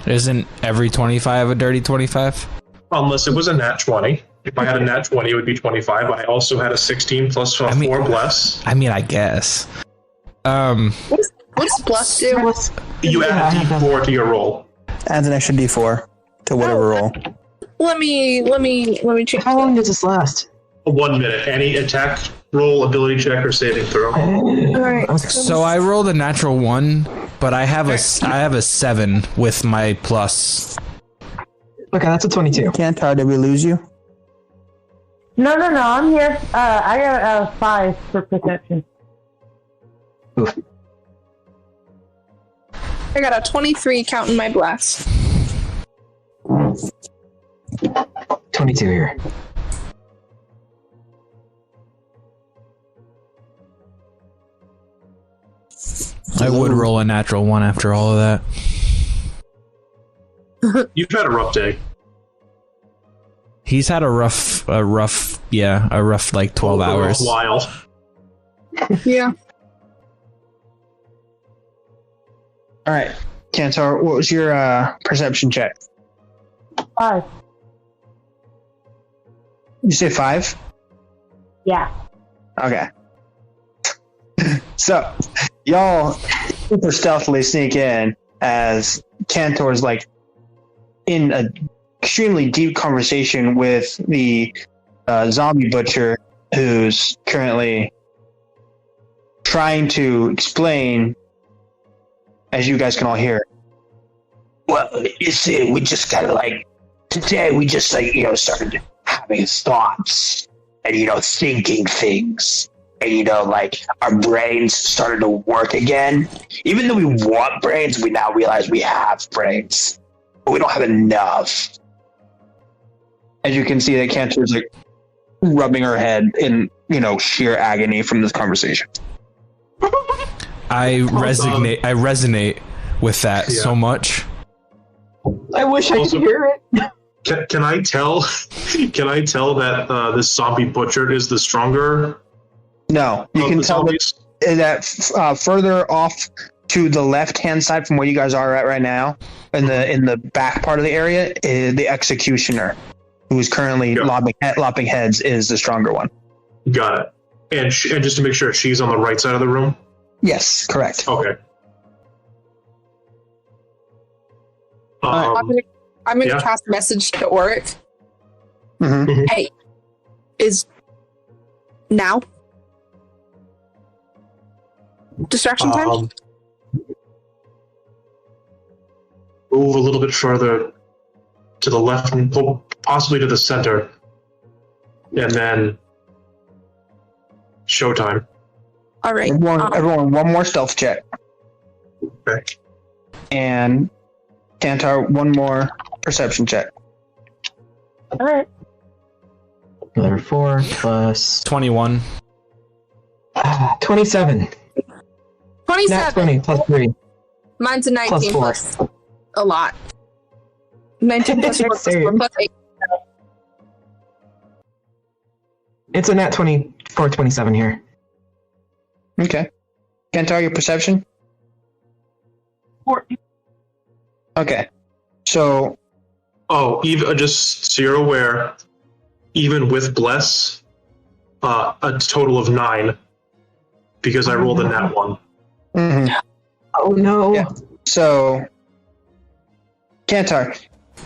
Isn't every 25 a dirty 25? Unless it was a nat 20. If I had a nat 20, it would be 25. I also had a 16 plus 4 bless. I mean, I guess. What's bless do? You add a d4 to your roll. Adds an extra d4 to whatever roll. Let me check. How long does this last? 1 minute. Any attack, roll, ability check, or saving throw. Alright. So I rolled a natural 1, but I have a 7 with my plus. Okay, that's a 22. Kantar, did we lose you? No, I'm here. I got a 5 for perception. Oof. I got a 23 counting my blast. 22 here. I would roll a natural 1 after all of that. You've had a rough day. He's had a rough like 12 hours. A while. Yeah. All right, Kantar, what was your perception check? 5. You say 5? Yeah. Okay. So, y'all super stealthily sneak in as Kantor's like in an extremely deep conversation with the zombie butcher who's currently trying to explain, as you guys can all hear. Well, you see, we just kind of like, today we just like, started having thoughts and, thinking things. And, like, our brains started to work again. Even though we want brains, we now realize we have brains. But we don't have enough. As you can see, that Kantor's like rubbing her head in, sheer agony from this conversation. I resonate with that so much. I wish I could hear it. Can I tell? Can I tell that this zombie butcher is the stronger? No, you can tell that further off to the left-hand side from where you guys are at right now, in the back part of the area, the executioner, who is currently lopping heads, is the stronger one. Got it. And just to make sure, she's on the right side of the room? Yes, correct. Okay. I'm gonna cast a message to Oric. Mm-hmm. Hey, is now distraction time? Move a little bit further to the left and possibly to the center. And then showtime. All right. Everyone, one more stealth check. Okay. And Kantar, one more perception check. All right. Another 4 plus 21. 27. 27. Nat 20 plus 3. Mine's a 19 plus 4. plus a lot. 19 plus 4 plus 4 plus 8. It's a nat 20 for 27 here. Okay. Kantar, your perception? 14. Okay. So. Oh, even just so you're aware, even with bless, a total of 9, because I rolled a nat 1. Mm-hmm. Oh no. Yeah. So, Kantar,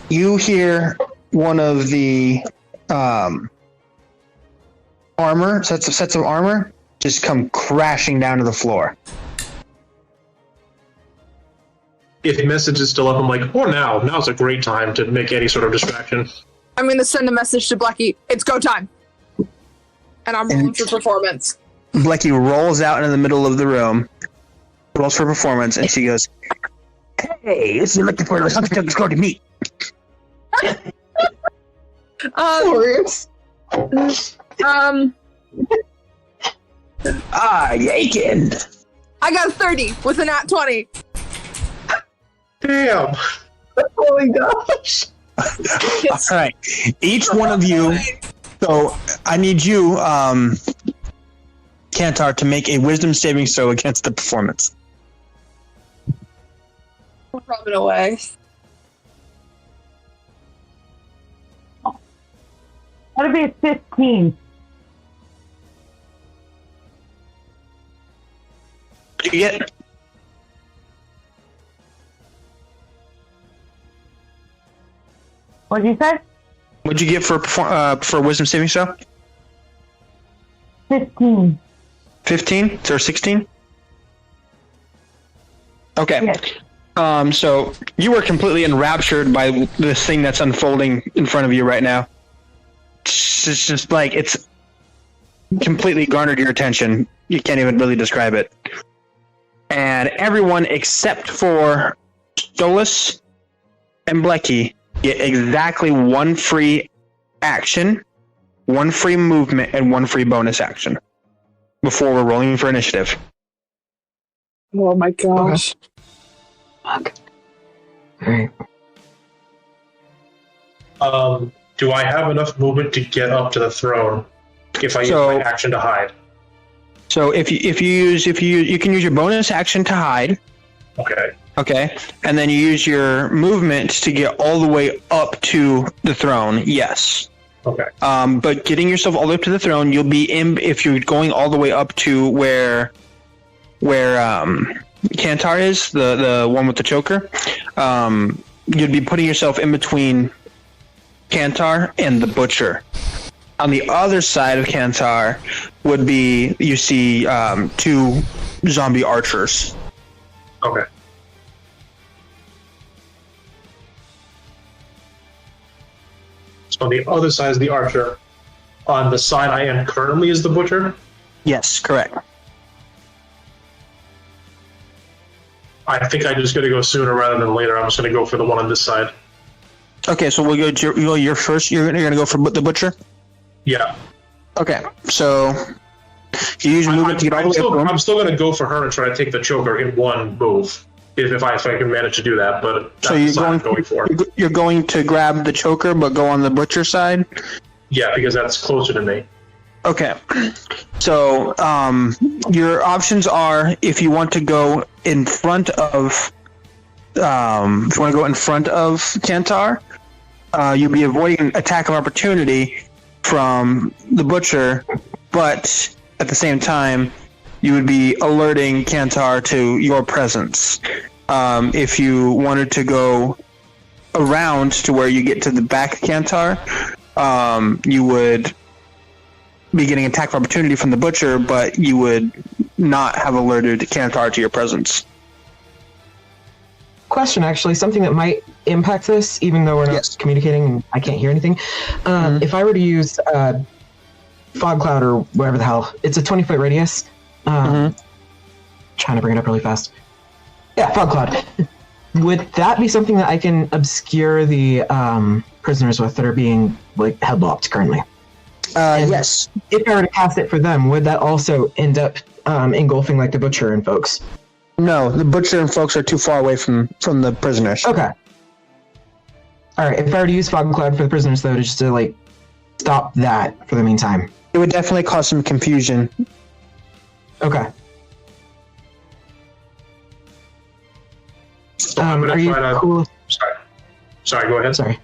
you hear one of the sets of armor just come crashing down to the floor. If message is still up, I'm like, or now's a great time to make any sort of distraction. I'm going to send a message to Blackie. It's go time. And I'm rolling for performance. Blackie rolls out into the middle of the room, rolls for performance, and she goes, Hey, if you're looking for something to go to meet. Yakin. I got a 30 with a nat 20. Damn. Oh my gosh. All right. Each one of you. So I need you, Kantar, to make a wisdom saving throw against the performance. Rub it away. That'd be 15. What do you get? What'd you say? What'd you get for wisdom saving throw? 15. 15 or 16? Okay. Yes. So you were completely enraptured by this thing that's unfolding in front of you right now. It's just like it's completely garnered your attention. You can't even really describe it. And everyone except for Stolas and Blecky get exactly one free action, one free movement, and one free bonus action before we're rolling for initiative. Oh my gosh. Fuck. Alright. Do I have enough movement to get up to the throne if I use my action to hide? So if you can use your bonus action to hide. Okay. Okay, and then you use your movement to get all the way up to the throne. Yes. Okay. But getting yourself all the way up to the throne, you'll be in. If you're going all the way up to where Kantar is, the one with the choker, you'd be putting yourself in between Kantar and the butcher. On the other side of Kantar would be you see two zombie archers. Okay. So on the other side is the archer. On the side I am currently is the butcher? Yes, correct. I think I'm just going to go sooner rather than later. I'm just going to go for the one on this side. Okay, so we'll go your first. You're going to go for the butcher? Yeah. Okay, so you use movement to get all the way up to him. I'm still going to go for her and try to take the choker in one move. If I can manage to do that, but that's so you're going to grab the choker, but go on the butcher side. Yeah, because that's closer to me. Okay, so your options are if you want to go in front of, Kantar, you'll be avoiding an attack of opportunity from the butcher, but at the same time, you would be alerting Kantar to your presence. If you wanted to go around to where you get to the back of Kantar, you would be getting attack of opportunity from the butcher, but you would not have alerted Kantar to your presence. Question, actually, something that might impact this, even though we're not communicating and I can't hear anything. If I were to use fog cloud or whatever the hell, it's a 20-foot radius. Trying to bring it up really fast. Yeah, fog cloud. Would that be something that I can obscure the prisoners with that are being like headlocked currently? Yes. If I were to cast it for them, would that also end up engulfing like the butcher and folks? No, the butcher and folks are too far away from the prisoners. Okay. All right. If I were to use fog cloud for the prisoners, though, just to like stop that for the meantime, it would definitely cause some confusion. Okay. Are you cool? Sorry, go ahead. Sorry.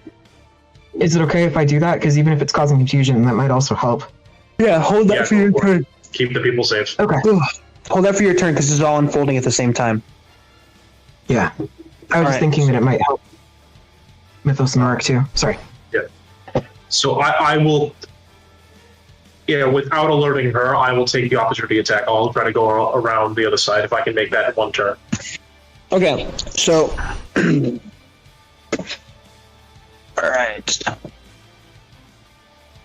Is it okay if I do that? Because even if it's causing confusion, that might also help. Yeah, hold that for your turn. Keep the people safe. Okay. Hold that for your turn because it's all unfolding at the same time. Yeah. I was just thinking that it might help Mythos and Auric too. Sorry. Yeah. So I will... Yeah, without alerting her, I will take the opportunity attack. I'll try to go around the other side if I can make that in one turn. Okay, so... Alright.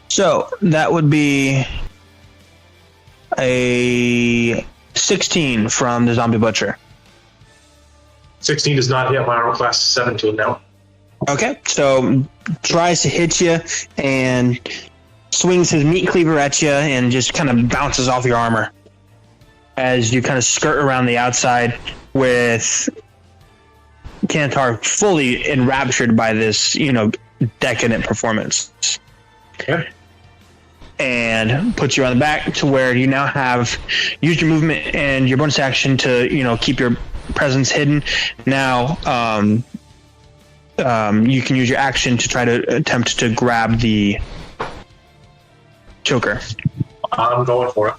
So, that would be a 16 from the Zombie Butcher. 16 does not hit. My armor class is 17 now. Okay, so tries to hit you and swings his meat cleaver at you and just kind of bounces off your armor as you kind of skirt around the outside with Kantar fully enraptured by this, decadent performance. Okay. And puts you on the back to where you now have used your movement and your bonus action to, keep your presence hidden. Now, you can use your action to try to attempt to grab the choker. I'm going for it.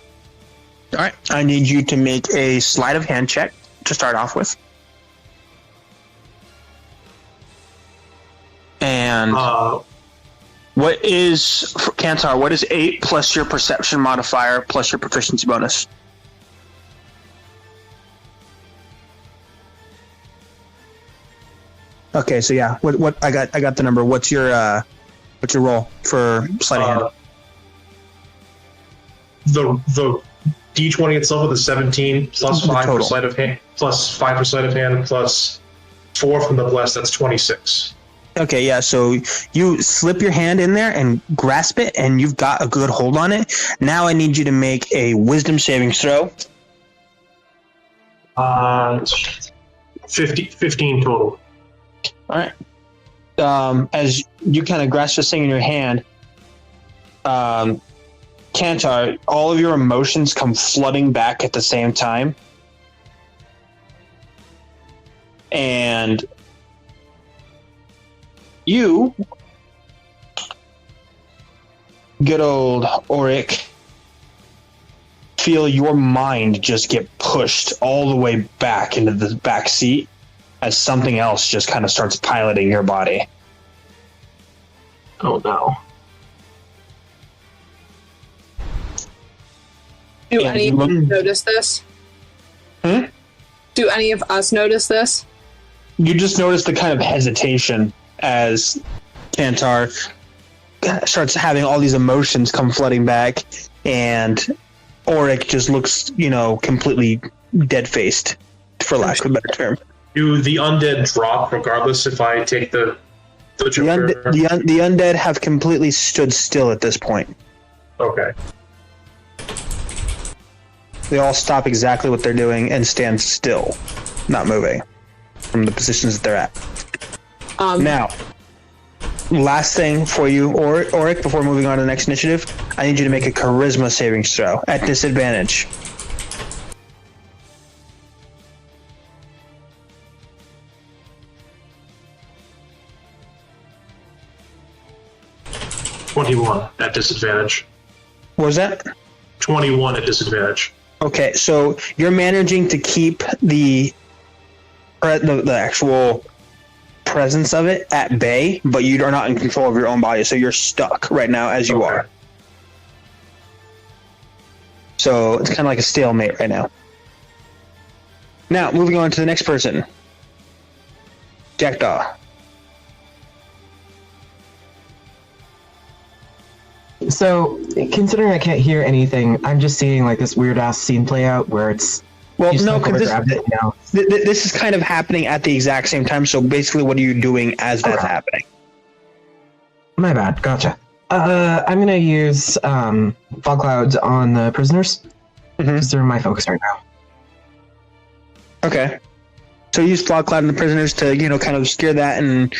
All right. I need you to make a sleight of hand check to start off with. And what is, for Kantar, what is 8 plus your perception modifier plus your proficiency bonus? Okay, so yeah, what I got the number. What's your roll for sleight of hand? The D20 itself with a 17 plus 5 for sleight of hand, plus 5 for sleight of hand, plus 4 from the bless. That's 26. Okay, yeah, so you slip your hand in there and grasp it, and you've got a good hold on it. Now I need you to make a wisdom saving throw. 15 total. All right. As you kind of grasp this thing in your hand, Kantar, all of your emotions come flooding back at the same time. And you, good old Auric, feel your mind just get pushed all the way back into the back seat as something else just kind of starts piloting your body. Oh no. Do any of you notice this? Do any of us notice this? You just notice the kind of hesitation as Kantar starts having all these emotions come flooding back, and Auric just looks, completely dead-faced, for lack of a better term. Do the undead drop regardless if I take the Joker? The undead have completely stood still at this point. Okay. They all stop exactly what they're doing and stand still, not moving from the positions that they're at. Now, last thing for you, Auric, before moving on to the next initiative, I need you to make a charisma savings throw at disadvantage. $21 at disadvantage. What was that? 21 at disadvantage. Okay, so you're managing to keep the actual presence of it at bay, but you are not in control of your own body, so you're stuck right now as you are. So it's kind of like a stalemate right now. Now, moving on to the next person. Jackdaw. So, considering I can't hear anything, I'm just seeing like this weird ass scene play out where it's. Well, no, because this is kind of happening at the exact same time. So basically, what are you doing as that's happening? My bad. Gotcha. I'm gonna use fog clouds on the prisoners because they're my focus right now. Okay. So use fog cloud on the prisoners to kind of obscure that and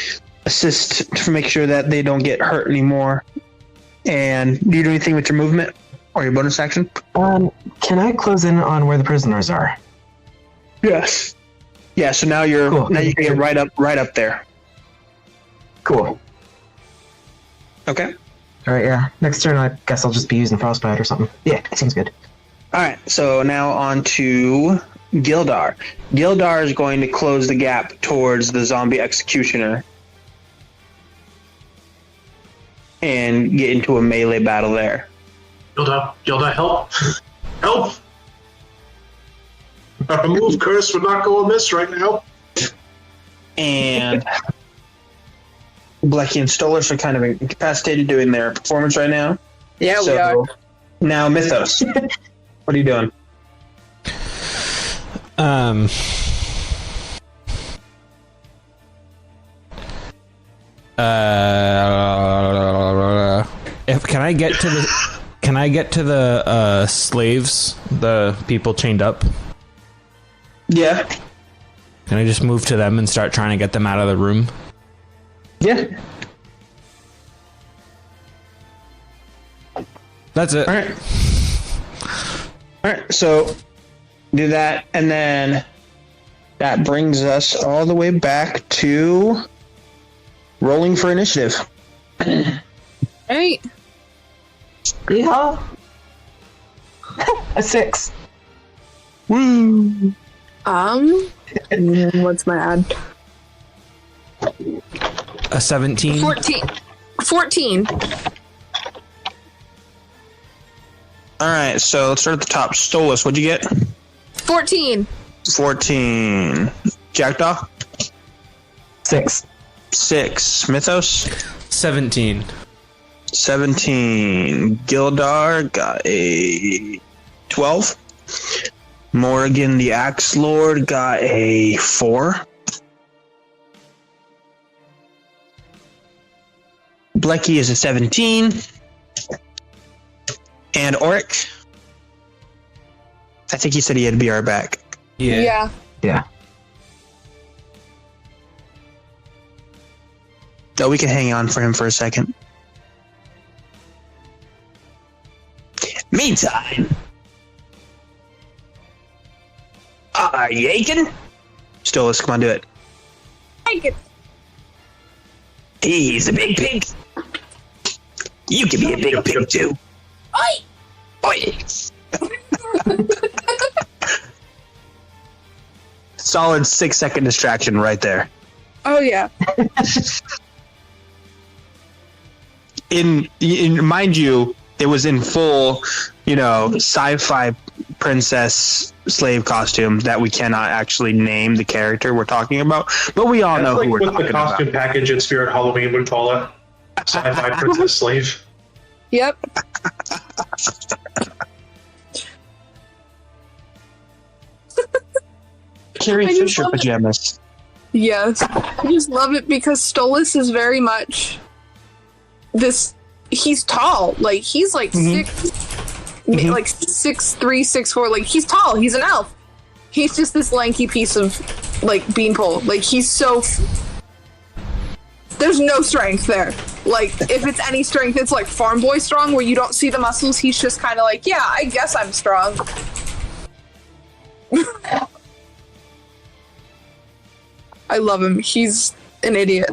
assist to make sure that they don't get hurt anymore. And do you do anything with your movement or your bonus action? Can I close in on where the prisoners are? Yes. Yeah. So now you're cool. Now you can get right up there. Cool. Okay. All right. Yeah. Next turn, I guess I'll just be using frostbite or something. Yeah, sounds good. All right. So now on to Gildar. Gildar is going to close the gap towards the zombie executioner and get into a melee battle there. Gilda, help! Help! Our move curse would not go amiss right now. And Blecky and Stolas are kind of incapacitated doing their performance right now. Yeah, we are. Now, Mythos, what are you doing? Can I get to the slaves, the people chained up? Yeah. Can I just move to them and start trying to get them out of the room? Yeah. That's it. All right. All right. So do that, and then that brings us all the way back to rolling for initiative. Right. Yeah. A 6. Woo. What's my ad? A 17. 14. All right, so let's start at the top. Stolas, what'd you get? 14. 14. Jackdaw? 6. 6. Mythos? 17. 17. Gildar got a 12. Morgan the Axe Lord got a 4. Blecky is a 17. And Oric? I think he said he had to be our back. Yeah. Oh, we can hang on for him for a second. Meantime, are you aching? Stolas, come on, do it. Take it. He's a big pig. You can be a big pig too. Oi! Oi! Solid 6-second distraction right there. Oh yeah. In mind you, it was in full, sci-fi princess slave costume that we cannot actually name the character we're talking about, but we all know who we're what talking the costume about. package at Spirit Halloween would call it. Sci-fi princess slave. Yep. Carrie I just Fisher love it. pajamas. Yes. I just love it because Stolas is very much this. He's tall. Like he's like like 6'3", 6'4". Like he's tall. He's an elf. He's just this lanky piece of like beanpole. Like he's so. There's no strength there. Like if it's any strength, it's like farm boy strong, where you don't see the muscles. He's just kind of like, yeah, I guess I'm strong. I love him. He's an idiot.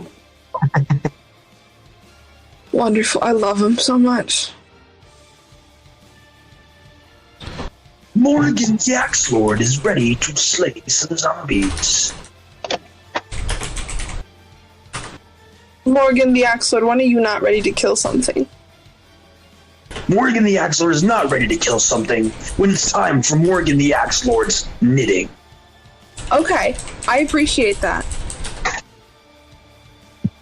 Wonderful. I love him so much. Morgan the Axe Lord is ready to slay some zombies. Morgan the Axe Lord, when are you not ready to kill something? Morgan the Axe Lord is not ready to kill something when it's time for Morgan the Axe Lord's knitting. Okay, I appreciate that.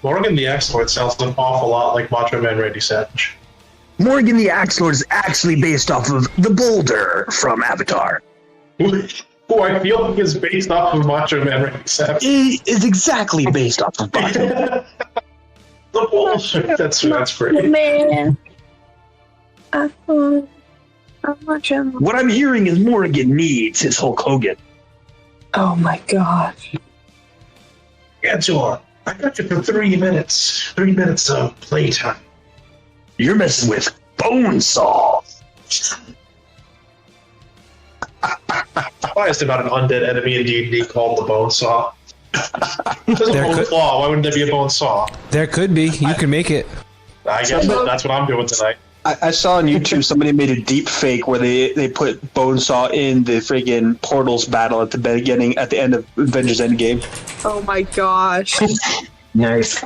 Morgan the Axe Lord sounds an awful lot like Macho Man Randy Savage. Morgan the Axe Lord is actually based off of the boulder from Avatar. Who I feel like is based off of Macho Man Randy Savage. It is exactly based off of Macho. The bullshit. That's great. Man. What I'm hearing is Morgan needs his Hulk Hogan. Oh my god. Angela, I got you for 3 minutes. 3 minutes of playtime. You're messing with Bonesaw. Why is there not an undead enemy in D&D called the Bonesaw? There's a bone claw. Why wouldn't there be a bone saw? There could be. You can make it. I guess that's what I'm doing tonight. I saw on YouTube somebody made a deep fake where they put Bonesaw in the friggin' Portals battle at the end of Avengers Endgame. Oh my gosh. Nice.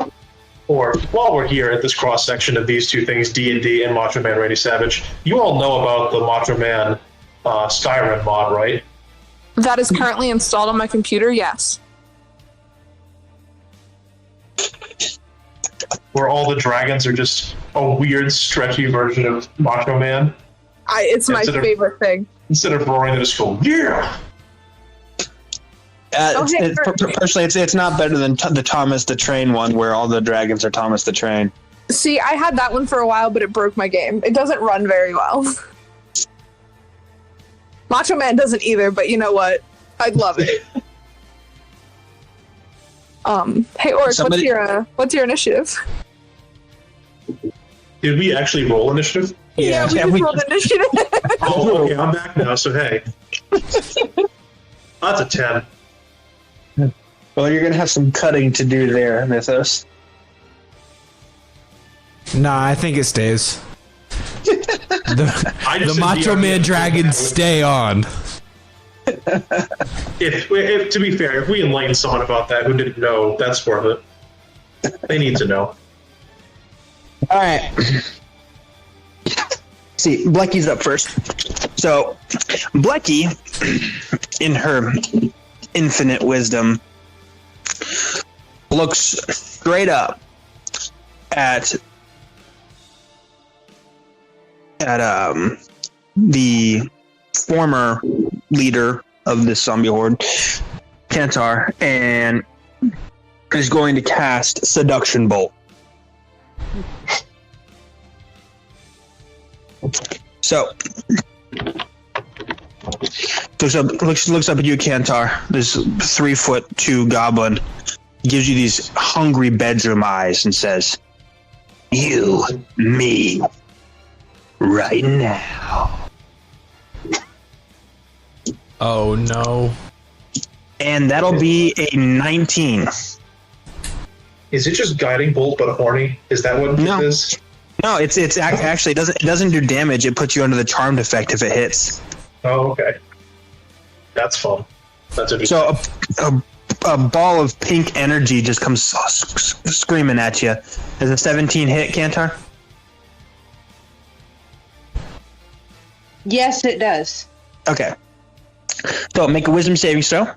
Or, while we're here at this cross-section of these two things, D&D and Macho Man Randy Savage, you all know about the Macho Man Skyrim mod, right? That is currently installed on my computer, yes. Where all the dragons are just a weird, stretchy version of Macho Man. It's my favorite thing. Instead of roaring, they just go, yeah! Personally, it's not better than the Thomas the Train one, where all the dragons are Thomas the Train. See, I had that one for a while, but it broke my game. It doesn't run very well. Macho Man doesn't either, but you know what? I'd love it. Hey, Oric, what's your initiative? Did we actually roll initiative? Yeah, we Yeah, just we- rolled initiative. Oh, okay, I'm back now, so hey. That's a 10. Well, you're gonna have some cutting to do there, Mythos. Nah, I think it stays. I The just Macho did Man the- dragons stay on. If to be fair, if we enlighten someone about that who didn't know, that's worth it. They need to know. All right. See, Blecky's up first. So, Blecky, in her infinite wisdom, looks straight up at the former leader of this zombie horde, Kantar, and is going to cast Seduction Bolt. So, looks up at you, Kantar. This 3'2" goblin gives you these hungry bedroom eyes and says, "You, me, right now." Oh no. And that'll be a 19. Is it just guiding bolt but horny? Is that what No. it is? No, actually it doesn't do damage. It puts you under the charmed effect if it hits. Oh, okay. That's fun. That's interesting. So a ball of pink energy just comes screaming at you. Does a 17 hit, Kantar? Yes, it does. Okay. So make a wisdom saving throw.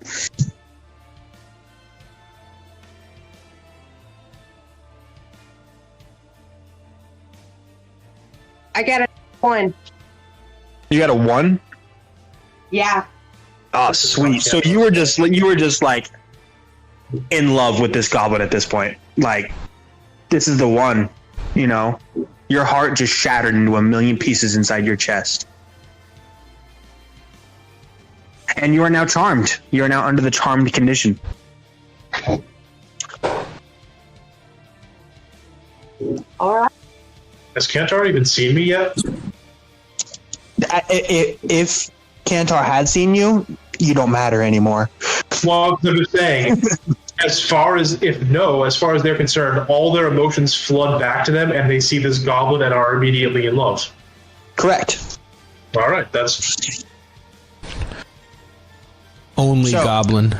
I got a 1. You got a 1? Yeah. Oh, sweet. So you were just like in love with this goblin at this point. Like, this is the one, you know. Your heart just shattered into a million pieces inside your chest. And you are now charmed. You are now under the charmed condition. All right. Has Kantar even seen me yet? If Kantar had seen you, you don't matter anymore. Well, I'm just saying, as far as they're concerned, all their emotions flood back to them and they see this goblin and are immediately in love. Correct. All right, that's... Only So- goblin.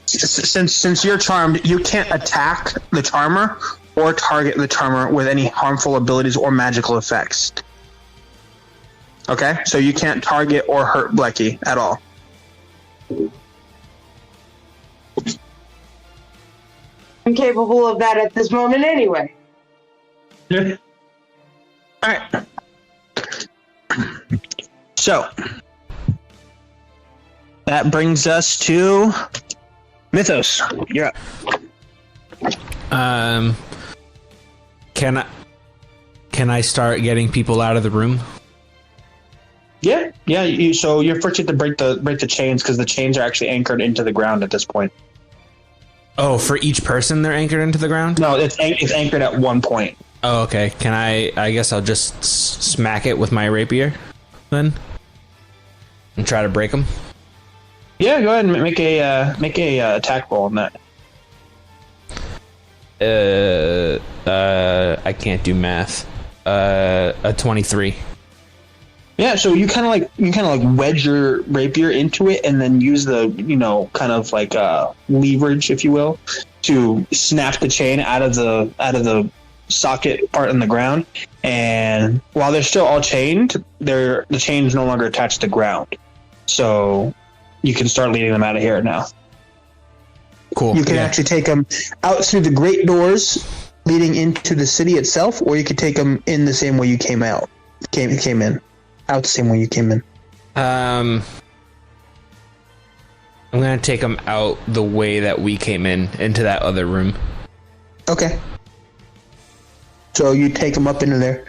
Since you're charmed, you can't attack the charmer or target the charmer with any harmful abilities or magical effects. Okay? So you can't target or hurt Blecky at all. I'm capable of that at this moment anyway. Alright. So that brings us to Mythos. You're up. Can I start getting people out of the room? Yeah. So you're first you have to break the chains because the chains are actually anchored into the ground at this point. Oh, for each person they're anchored into the ground? No, it's anchored at one point. Oh, okay. Can I guess I'll just smack it with my rapier then? And try to break them? Yeah, go ahead and make a attack roll on that. I can't do math. A 23. Yeah, so you kind of like wedge your rapier into it, and then use the kind of like leverage, if you will, to snap the chain out of the socket part in the ground. And while they're still all chained, the chain's no longer attached to the ground, so you can start leading them out of here now. Cool. You can actually take them out through the great doors leading into the city itself, or you could take them in the same way you came in. Out the same way you came in. I'm gonna take them out the way that we came in, into that other room. Okay. So you take them up into there,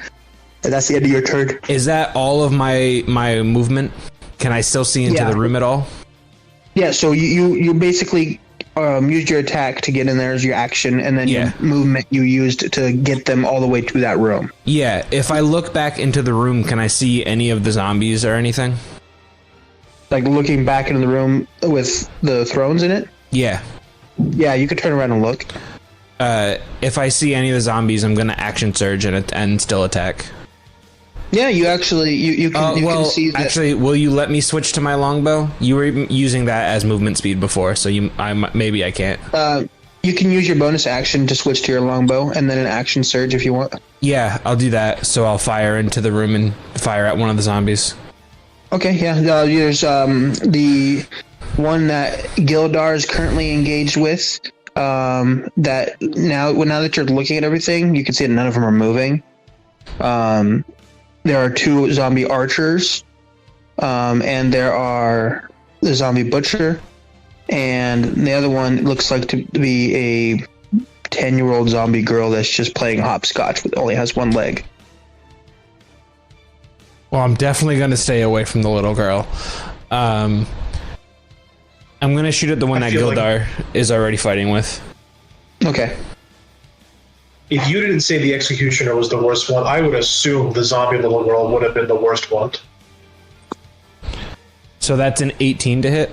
and that's the end of your turn. Is that all of my movement? Can I still see into the room at all? Yeah. So you basically used your attack to get in there as your action, and then your movement you used to get them all the way to that room. Yeah, if I look back into the room, can I see any of the zombies or anything? Like looking back into the room with the thrones in it? Yeah. Yeah, you could turn around and look. If I see any of the zombies, I'm going to action surge and still attack. Yeah, you actually you can see that. Actually, will you let me switch to my longbow? You were using that as movement speed before, so maybe I can't. You can use your bonus action to switch to your longbow, and then an action surge if you want. Yeah, I'll do that. So I'll fire into the room and fire at one of the zombies. Okay, yeah. There's the one that Gildar is currently engaged with. That now that you're looking at everything, you can see that none of them are moving. There are 2 zombie archers, and there are the zombie butcher, and the other one looks like to be a 10-year-old zombie girl that's just playing hopscotch but only has one leg. Well, I'm definitely going to stay away from the little girl. I'm going to shoot at the one that Gildar is already fighting with. Okay. If you didn't say the executioner was the worst one, I would assume the zombie little girl would have been the worst one. So that's an 18 to hit?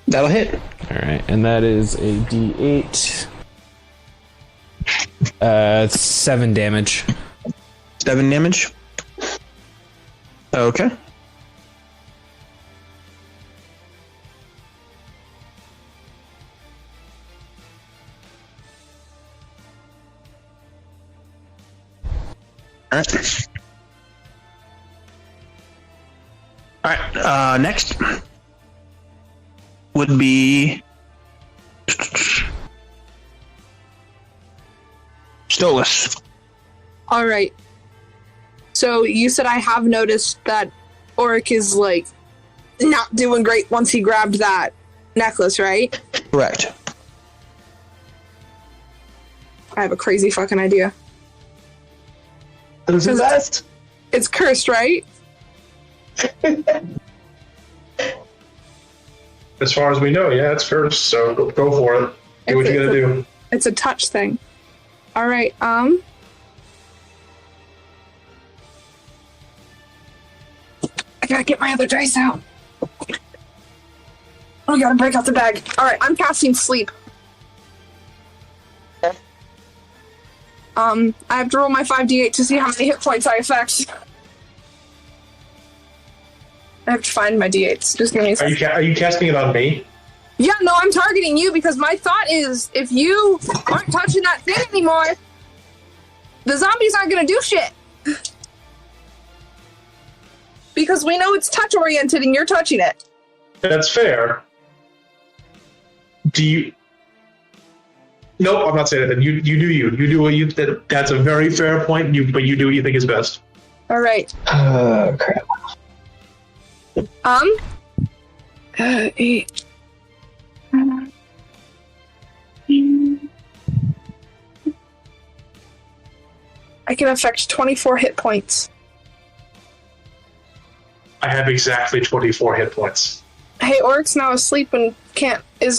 That'll hit. Alright, and that is a D8. 7 damage. 7 damage? Okay. Alright, next would be Stolas. All right. So you said I have noticed that Oric is like not doing great once he grabbed that necklace, right? Correct. I have a crazy fucking idea. Who's the best? It's cursed, right? As far as we know, yeah, it's cursed, so go for it. Do what you gotta do. It's a touch thing. All right, I gotta get my other dice out. I gotta break out the bag. All right, I'm casting sleep. I have to roll my 5d8 to see how many hit points I affect. I have to find my d8s. Just give me a second. Are you casting it on me? Yeah, no, I'm targeting you because my thought is if you aren't touching that thing anymore, the zombies aren't gonna do shit. Because we know it's touch oriented and you're touching it. That's fair. Do you? Nope, I'm not saying that. You do you. You do what you. That's a very fair point. But you do what you think is best. All right. Crap. 8. I can affect 24 hit points. I have exactly 24 hit points. Hey, Oric's now asleep and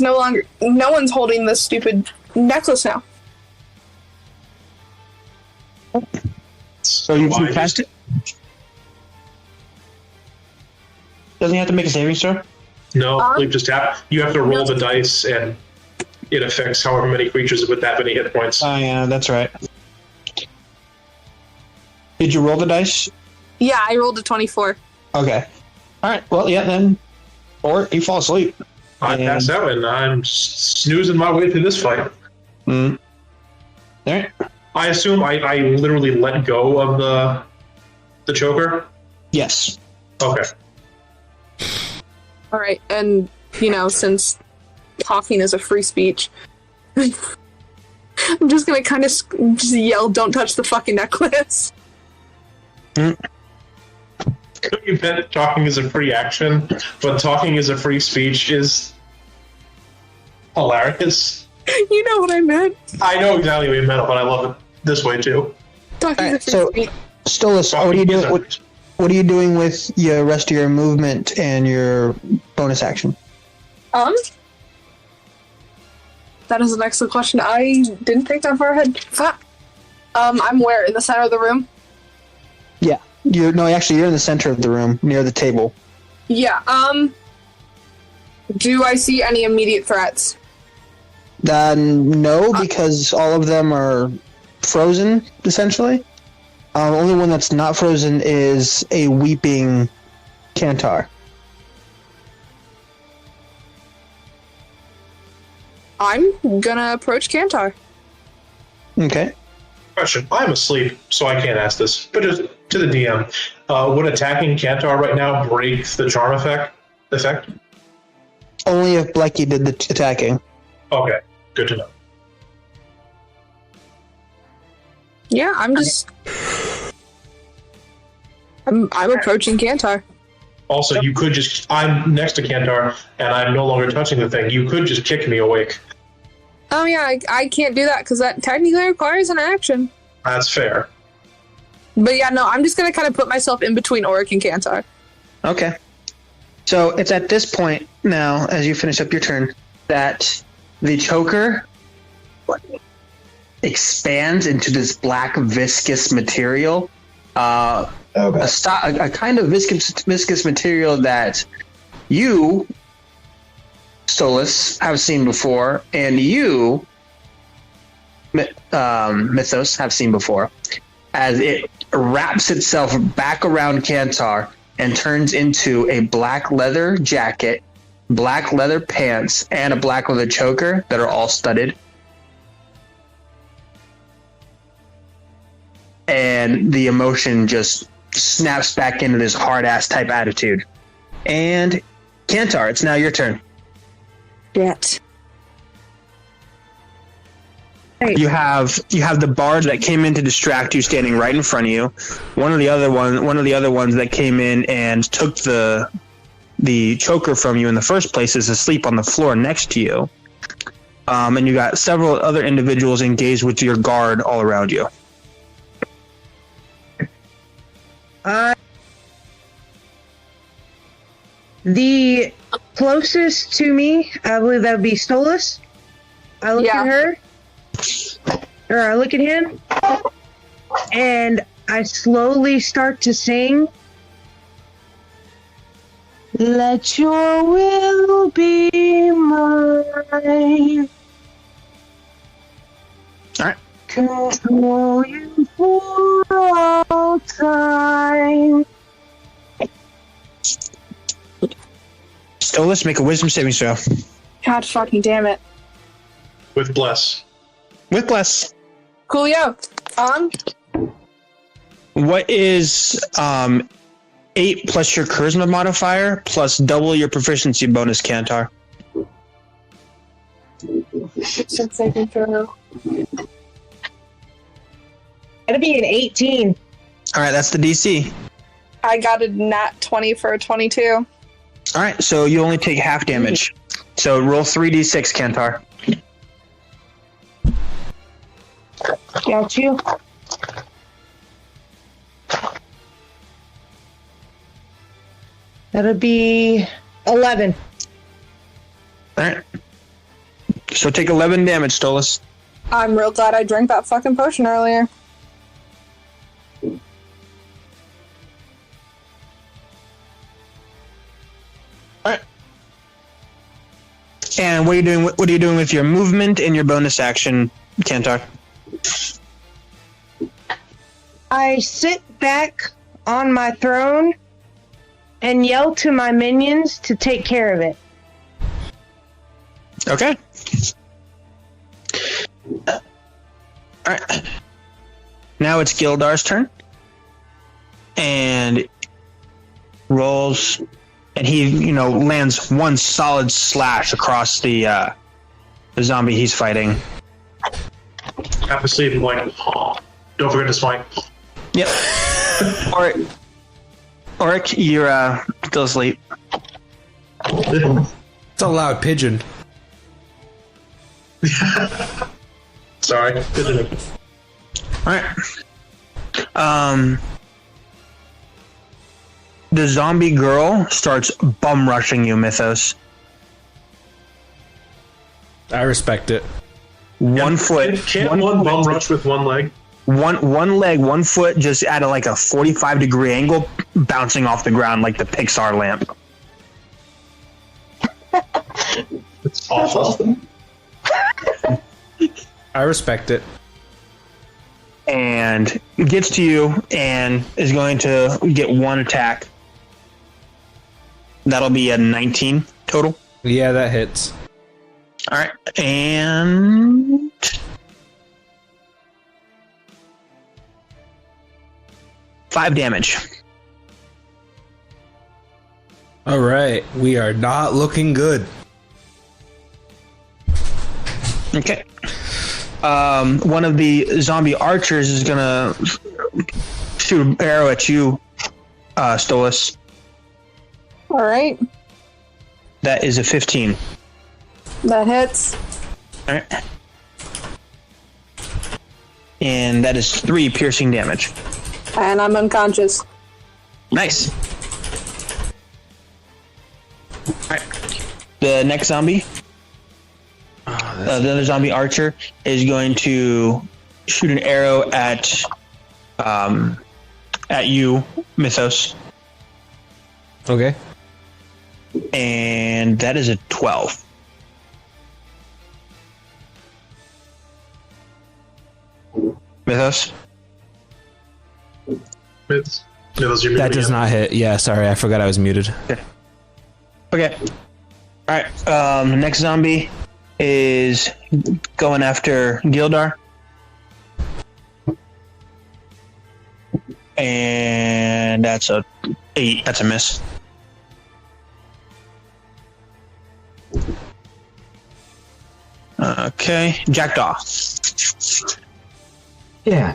no one's holding this stupid necklace now. So you cast it? Doesn't he have to make a saving throw? No, you have to roll the dice, and it affects however many creatures with that many hit points. Oh yeah, that's right. Did you roll the dice? Yeah, I rolled a 24. Okay. All right. Well, yeah, then, or you fall asleep. I pass out, and I'm snoozing my way through this fight. All right. I assume I literally let go of the choker. Yes. Okay. All right, and since talking is a free speech, I'm just gonna kind of just yell, "Don't touch the fucking necklace." You bet talking is a free action, but talking is a free speech is hilarious. You know what I meant. I know exactly what you meant, but I love it this way too. Talking is a free speech. Stolas, what are you doing? What are you doing with your rest of your movement and your bonus action? that is an excellent question. I didn't think that far ahead. Fuck. I'm where? In the center of the room? Yeah. You're in the center of the room, near the table. Yeah, do I see any immediate threats? No, because all of them are frozen, essentially. Only one that's not frozen is a weeping Kantar. I'm gonna approach Kantar. Okay. Question. I'm asleep, so I can't ask this, but just to the DM. Would attacking Kantar right now break the charm effect? Only if Blecky did the attacking. Okay, good to know. Yeah, I'm approaching Kantar. Also, you could I'm next to Kantar, and I'm no longer touching the thing. You could just kick me awake. Oh yeah, I can't do that because that technically requires an action. That's fair. But yeah, no, I'm just gonna kind of put myself in between Oric and Kantar. Okay. So it's at this point now, as you finish up your turn, that the choker expands into this black viscous material. A kind of viscous material that you, Stolas, have seen before, and you, Mythos, have seen before, as it wraps itself back around Kantar and turns into a black leather jacket, black leather pants, and a black leather choker that are all studded. And the emotion just snaps back into this hard-ass type attitude. And Kantar, it's now your turn. Shit. You have the bard that came in to distract you standing right in front of you. One of the other ones that came in and took the choker from you in the first place is asleep on the floor next to you. And you got several other individuals engaged with your guard all around you. The closest to me, I believe that would be Stolas. I look at her, or I look at him, and I slowly start to sing, "Let your will be mine. All right. Control you for all time." Stolas, make a wisdom saving throw. God fucking damn it. With bless. With bless. Coolio. What is 8 plus your charisma modifier plus double your proficiency bonus, Kantar? Saving throw. That'd be an 18. All right, that's the DC. I got a nat 20 for a 22. All right, so you only take half damage. So roll 3d6, Kantar. Got you. That'll be 11. All right. So take 11 damage, Stolas. I'm real glad I drank that fucking potion earlier. And what are you doing? What are you doing with your movement and your bonus action, Kantar? I sit back on my throne and yell to my minions to take care of it. Okay. All right. Now it's Gildar's turn. And rolls, and he, lands one solid slash across the zombie he's fighting. Half asleep and like, don't forget to smite. Yep. Oric, you're still asleep. It's a loud pigeon. Sorry. Alright. The zombie girl starts bum rushing you, Mythos. I respect it. 1 foot. Can't one bum rush with one leg? One leg, 1 foot, just at like a 45-degree angle, bouncing off the ground like the Pixar lamp. It's awful. I respect it. And gets to you and is going to get 1 attack. That'll be a 19 total. Yeah, that hits. All right, and 5 damage. All right, we are not looking good. Okay. One of the zombie archers is gonna shoot an arrow at you, Stolas. All right. That is a 15. That hits. All right. And that is 3 piercing damage. And I'm unconscious. Nice. All right. The next zombie, the other zombie archer, is going to shoot an arrow at you, Mythos. Okay. And that is a 12. Mythos? That does not hit. Yeah, sorry, I forgot I was muted. Okay. Alright, the next zombie is going after Gildar. And that's a 8. That's a miss. Okay, Jackdaw. Yeah.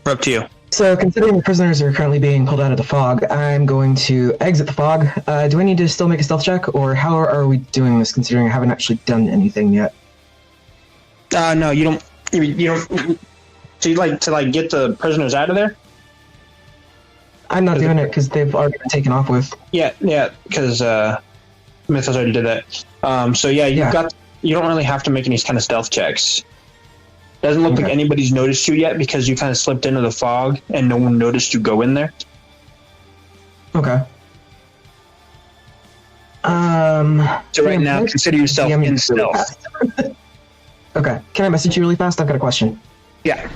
We're up to you. So, considering the prisoners are currently being pulled out of the fog, I'm going to exit the fog. Do I need to still make a stealth check, or how are we doing this, considering I haven't actually done anything yet? No, you don't. You don't. So you like to get the prisoners out of there? I'm not doing it because they've already been taken off with. Yeah, because Mythos already did that. So you don't really have to make any kind of stealth checks. Doesn't look like anybody's noticed you yet because you kind of slipped into the fog and no one noticed you go in there. Okay. So right now, consider yourself in stealth. Okay. Can I message you really fast? I've got a question. Yeah.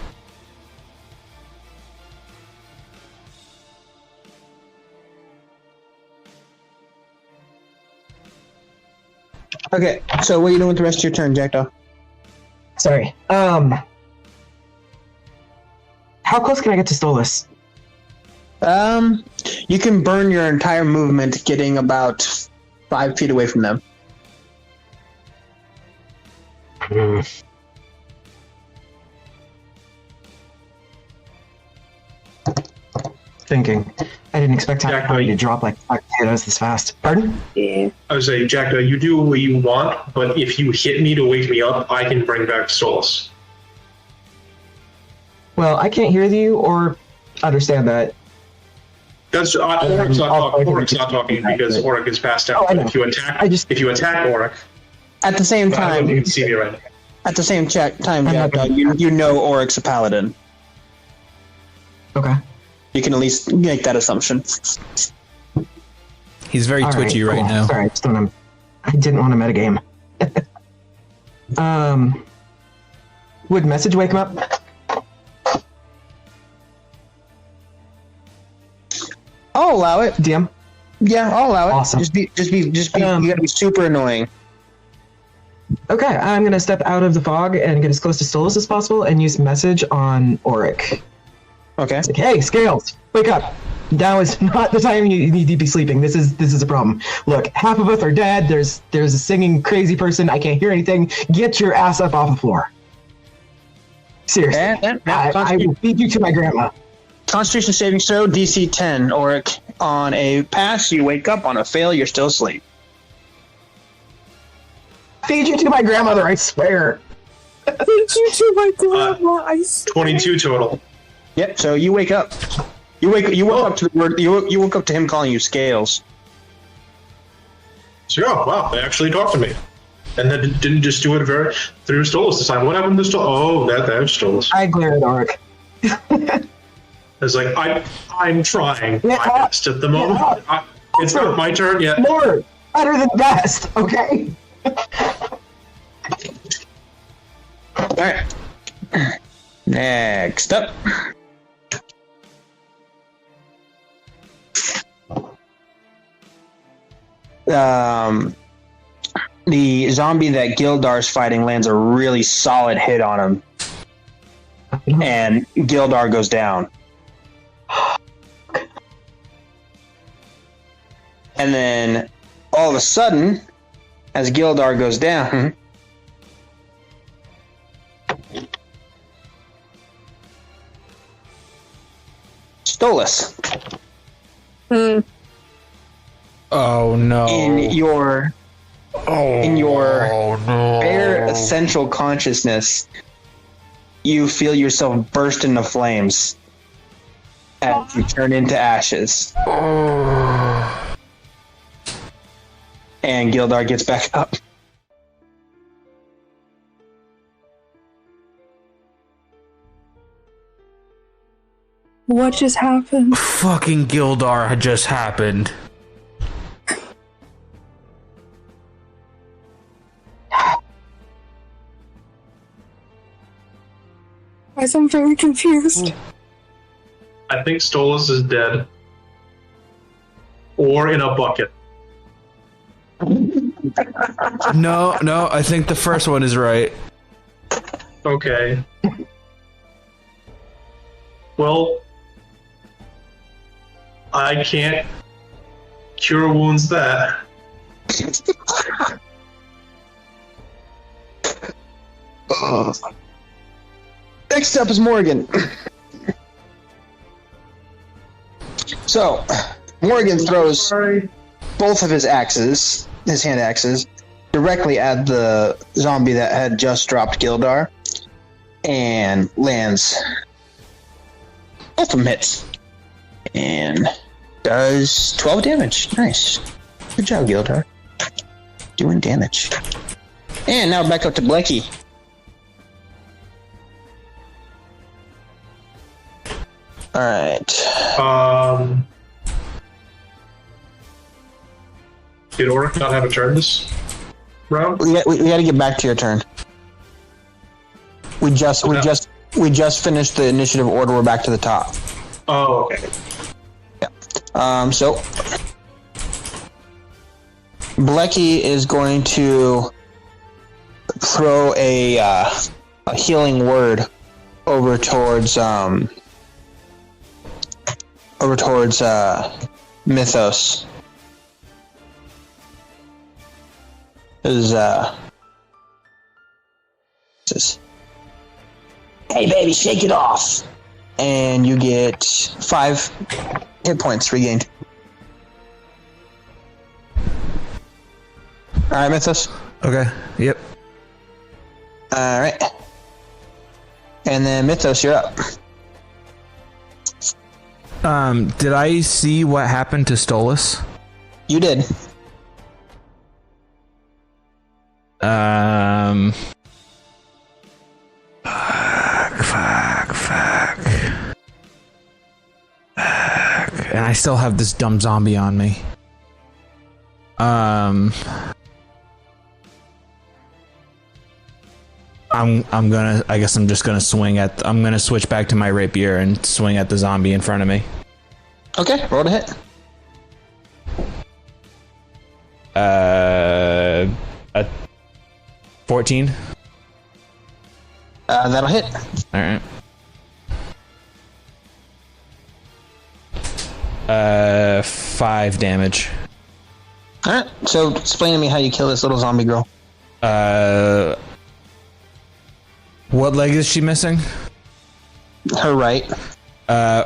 Okay, so what are you doing with the rest of your turn, Jackdaw? Sorry. How close can I get to Stolas? You can burn your entire movement getting about 5 feet away from them. Thinking. I didn't expect Jackdaw to drop like 5 potatoes this fast. Pardon? Yeah. I would say, Jackdaw, you do what you want, but if you hit me to wake me up, I can bring back Stolas. Well, I can't hear you or understand that. That's Oric's not talking because Oric is passed out. If you attack, Oric, at the same time, you can see me right now. At the same time, Jackdaw, you know Oric's a paladin. Okay. You can at least make that assumption. He's very twitchy right now. Sorry, I didn't want to metagame. Would message wake him up? I'll allow it. DM? Yeah, I'll allow it. Awesome. Just be. You gotta be super annoying. Okay, I'm gonna step out of the fog and get as close to Stolas as possible and use message on Oric. Okay. It's like, hey, Scales, wake up. Now is not the time you need to be sleeping. This is a problem. Look, half of us are dead. There's a singing crazy person. I can't hear anything. Get your ass up off the floor. Seriously. I will feed you to my grandma. Constitution saving throw, DC 10. Oric, on a pass, you wake up. On a fail, you're still asleep. Feed you to my grandmother, I swear. Feed you to my grandma, I swear. 22 total. Yep. So you wake up. You woke up to the word. You woke up to him calling you Scales. So wow, they actually talked to me. And then didn't just do it through Stolas this time. What happened to Stolas? Oh, that was Stolas. I glare dark. It's like, I'm trying my best at the moment. It's not my turn yet. More better than best, okay? Alright. Next up. The zombie that Gildar's fighting lands a really solid hit on him. And Gildar goes down. And then all of a sudden, as Gildar goes down, Stolas. Oh no. In your bare essential consciousness, you feel yourself burst into flames as you turn into ashes. And Gildar gets back up. What just happened? Fucking Gildar had just happened. Guys, I'm very confused. I think Stolas is dead. Or in a bucket. No, I think the first one is right. Okay. Well, I can't cure wounds that. Next up is Morgan. So, Morgan throws both of his axes, his hand axes, directly at the zombie that had just dropped Gildar, and lands both of them hits. And does 12 damage. Nice. Good job, Gildar. Doing damage. And now back up to Blecky. Alright. Did Oric not have a turn this round? We got to get back to your turn. We just finished the initiative order. We're back to the top. Oh, okay. Yeah. So Blecky is going to throw a healing word over towards Mythos. Says, "Hey baby, shake it off," and you get 5 hit points regained. All right, Mythos. Okay. Yep. All right. And then Mythos, you're up. Did I see what happened to Stolas? You did. Fuck. And I still have this dumb zombie on me. I'm just gonna switch back to my rapier and swing at the zombie in front of me. Okay, roll to hit. A 14. That'll hit. All right. 5 damage. All right. So explain to me how you kill this little zombie girl. What leg is she missing? Her right.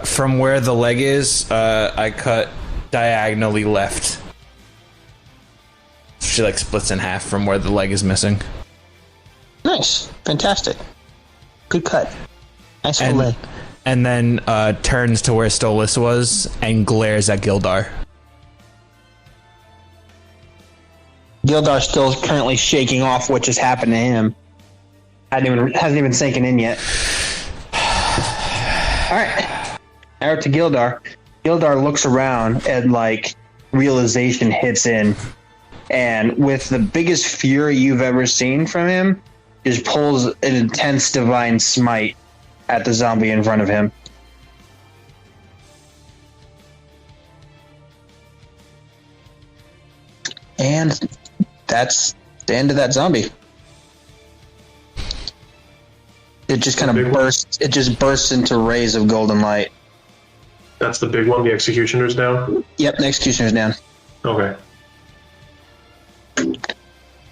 From where the leg is, I cut diagonally left. She like splits in half from where the leg is missing. Nice. Fantastic. Good cut. Nice leg. And then turns to where Stolas was and glares at Gildar. Gildar's still currently shaking off what just happened to him. Hasn't even sinking in yet. All right, now to Gildar. Gildar looks around and like realization hits in, and with the biggest fury you've ever seen from him, just pulls an intense divine smite at the zombie in front of him. And that's the end of that zombie. It just kind of bursts. It just bursts into rays of golden light. That's the big one. The executioner's down. Yep, the executioner's down. Okay.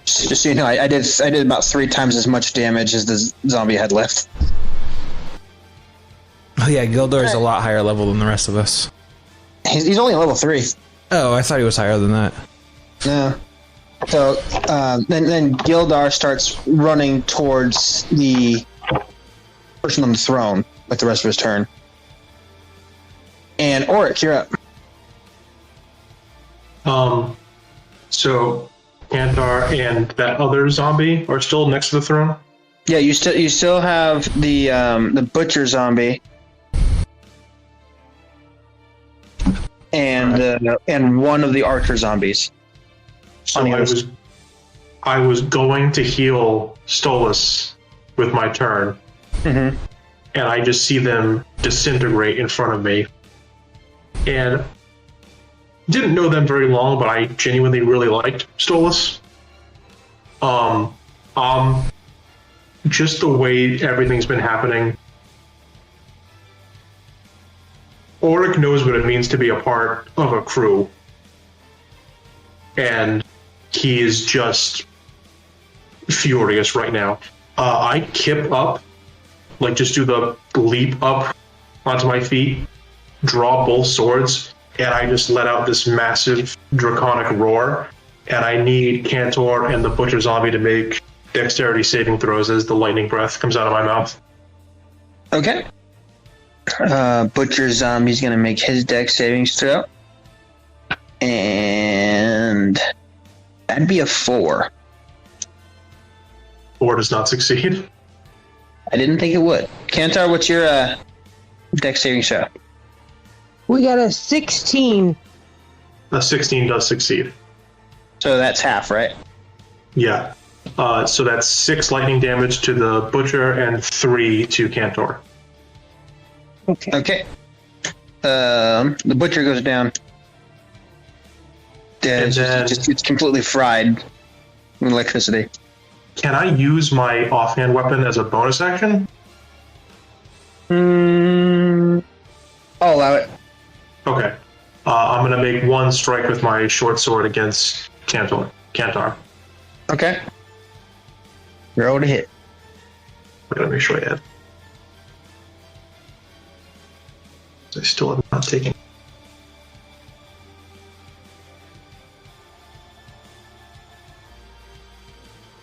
Just so you know, I did about 3 times as much damage as the zombie had left. Oh yeah, Gildar's a lot higher level than the rest of us. He's only level 3. Oh, I thought he was higher than that. No. So then Gildar starts running towards the person on the throne with the rest of his turn. And Oryx, you're up. So Kantar and that other zombie are still next to the throne? Yeah, you still have the butcher zombie. And one of the archer zombies. So I was going to heal Stolas with my turn, and I just see them disintegrate in front of me. And didn't know them very long, but I genuinely really liked Stolas. Just the way everything's been happening. Auric knows what it means to be a part of a crew. And he is just furious right now. I kip up, like just do the leap up onto my feet, draw both swords, and I just let out this massive draconic roar. And I need Cantor and the Butcher Zombie to make dexterity saving throws as the lightning breath comes out of my mouth. Okay. Butcher Zombie's gonna make his dex savings throw. And that'd be a 4. 4 does not succeed. I didn't think it would. Kantar, what's your dex saving throw? We got a 16. A 16 does succeed. So that's half, right? Yeah. So that's 6 lightning damage to the Butcher and 3 to Cantor. Okay. The Butcher goes down. And then, it's completely fried with electricity. Can I use my offhand weapon as a bonus action? I'll allow it. Okay. I'm going to make 1 strike with my short sword against Kantar. Okay. Roll to hit. I gotta make sure I add. I still have not taken.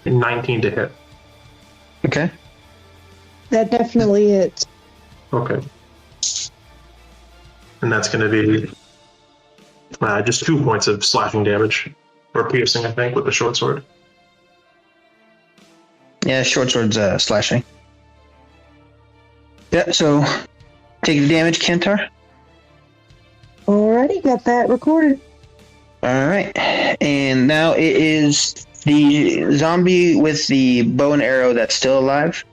And 19 to hit. Okay. That definitely hits. Okay. And that's going to be just 2 points of slashing damage. Or piercing, I think, with the short sword. Yeah, short sword's slashing. Yeah, so take the damage, Kantar. Alrighty, got that recorded. Alright. And now it is the zombie with the bow and arrow that's still alive.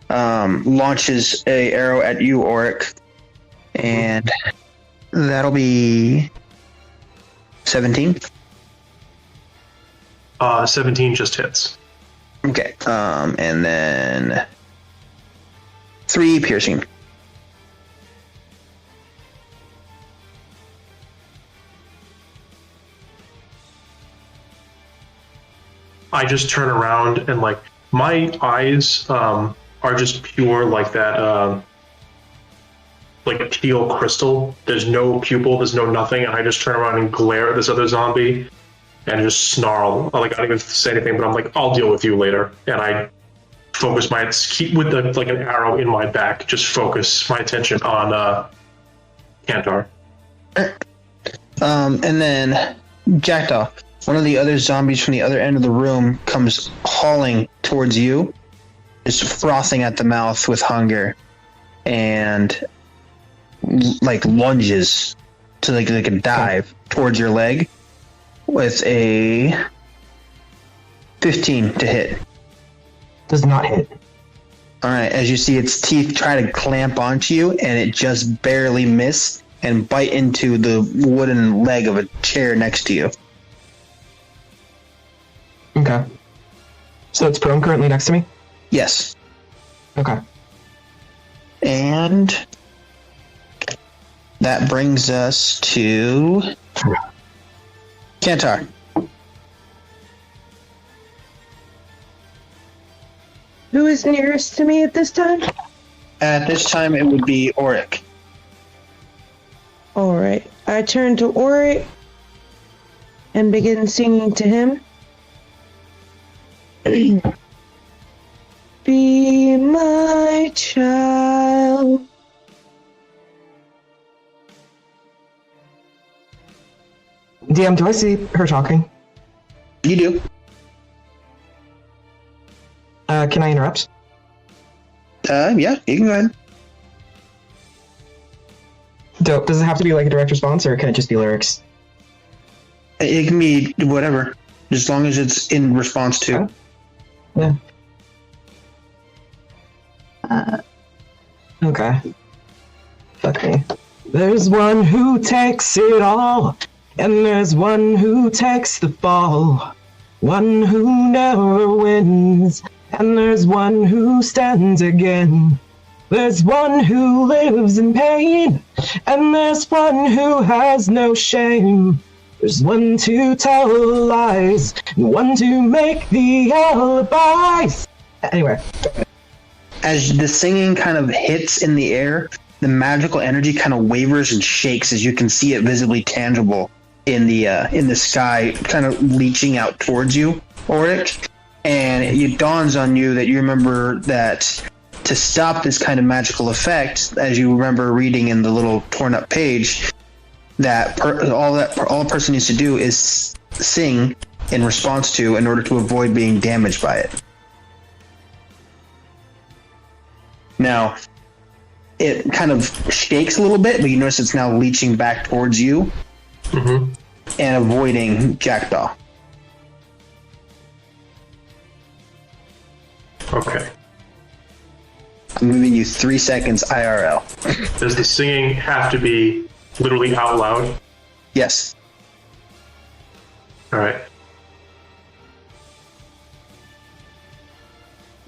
Launches a arrow at you, Auric. And that'll be 17. 17 just hits. Okay. And then 3 piercing. I just turn around and like my eyes are just pure like that like teal crystal. There's no pupil, there's no nothing, and I just turn around and glare at this other zombie and just snarl. Like I don't even say anything, but I'm like, I'll deal with you later. And I focus keep with like an arrow in my back, just focus my attention on Kantar. And then Jackdaw, one of the other zombies from the other end of the room comes hauling towards you, just frothing at the mouth with hunger, and like lunges to like a dive towards your leg with a 15 to hit. Does not hit. All right, as you see its teeth try to clamp onto you, and it just barely miss and bite into the wooden leg of a chair next to you. Okay. So it's prone currently next to me? Yes. Okay. And that brings us to Kantar. Who is nearest to me at this time? At this time, it would be Auric. Alright. I turn to Auric and begin singing to him. Be my child. DM, do I see her talking? You do. Can I interrupt? Yeah, you can go ahead. Dope. Does it have to be like a direct response, or can it just be lyrics? It can be whatever, as long as it's in response to. Yeah. Okay. Fuck me. There's one who takes it all, and there's one who takes the fall. One who never wins, and there's one who stands again. There's one who lives in pain, and there's one who has no shame. There's one to tell lies, and one to make the alibis. Anyway. As the singing kind of hits in the air, the magical energy kind of wavers and shakes as you can see it visibly tangible in the sky, kind of leaching out towards you, Auric. And it dawns on you that you remember that to stop this kind of magical effect, as you remember reading in the little torn up page, that all a person needs to do is sing in response to in order to avoid being damaged by it. Now, it kind of shakes a little bit, but you notice it's now leaching back towards you and avoiding Jackdaw. Okay. I'm giving you 3 seconds IRL. Does the singing have to be literally out loud? Yes. All right.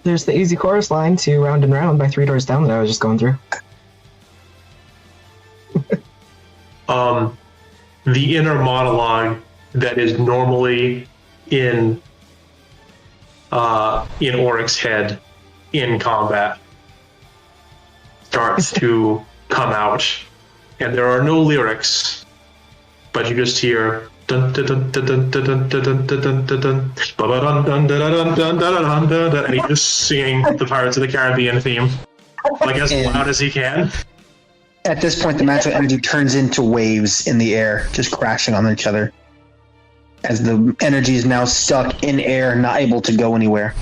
There's the easy chorus line to Round and Round by Three Doors Down that I was just going through. The inner monologue that is normally in Auric's head in combat starts to come out, and there are no lyrics, but you just hear dun dun dun dun dun dun dun dun dun dun dun dun dun dun dun, and he's just singing the Pirates of the Caribbean theme like as loud as he can. At this point, the magical energy turns into waves in the air, just crashing on each other, as the energy is now stuck in air, not able to go anywhere.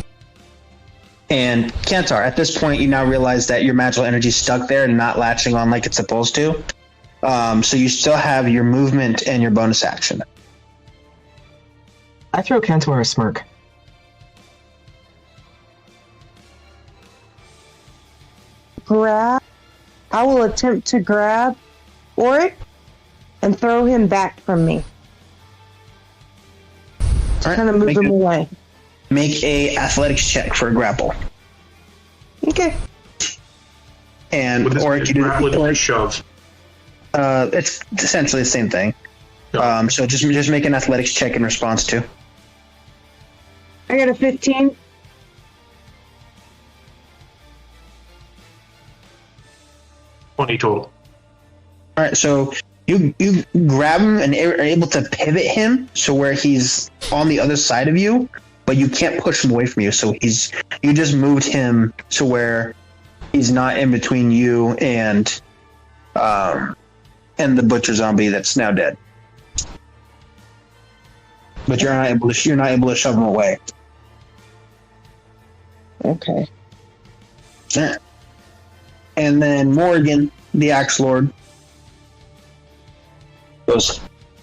And Kantar, at this point, you now realize that your magical energy is stuck there and not latching on like it's supposed to. So you still have your movement and your bonus action. I throw Kantar a smirk. Grab. I will attempt to grab Auric and throw him back from me. Right, kind of move him away. Make a athletics check for a grapple. Okay. And Auric, you do or shove. It's essentially the same thing. So just make an athletics check in response to. I got a 15. Total. All right, so you grab him and are able to pivot him so where he's on the other side of you, but you can't push him away from you. So you just moved him to where he's not in between you and the butcher zombie that's now dead. but you're not able to shove them away. Okay. Yeah. And then Morgan, the Axe Lord, goes,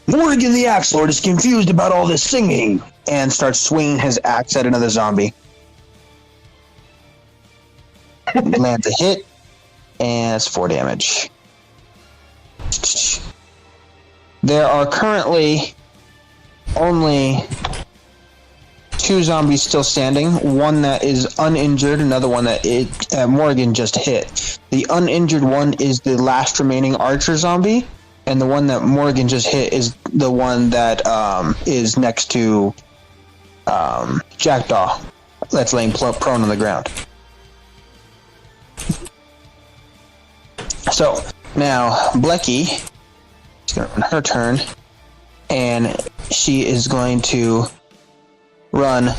Morgan the Axe Lord is confused about all this singing, and starts swinging his axe at another zombie. Lands a hit, and it's 4 damage. There are currently only 2 zombies still standing. One that is uninjured, another one that Morgan just hit. The uninjured one is the last remaining archer zombie, and the one that Morgan just hit is the one that is next to Jackdaw, that's laying prone on the ground. So now Blecky is going to run her turn, and she is going to run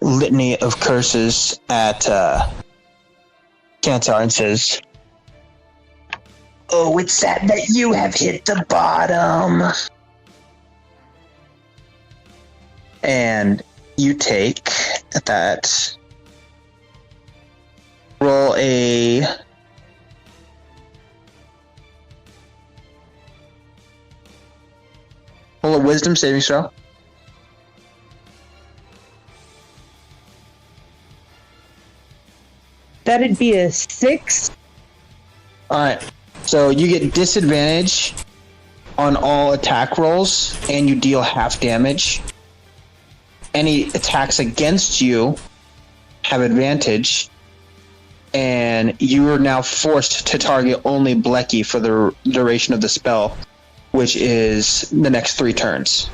Litany of Curses at Kantar and says, Oh, it's sad that you have hit the bottom. And you take that. Roll a wisdom saving throw. That'd be a 6. Alright. So you get disadvantage on all attack rolls, and you deal half damage. Any attacks against you have advantage, and you are now forced to target only Blecky for the duration of the spell, which is the next 3 turns.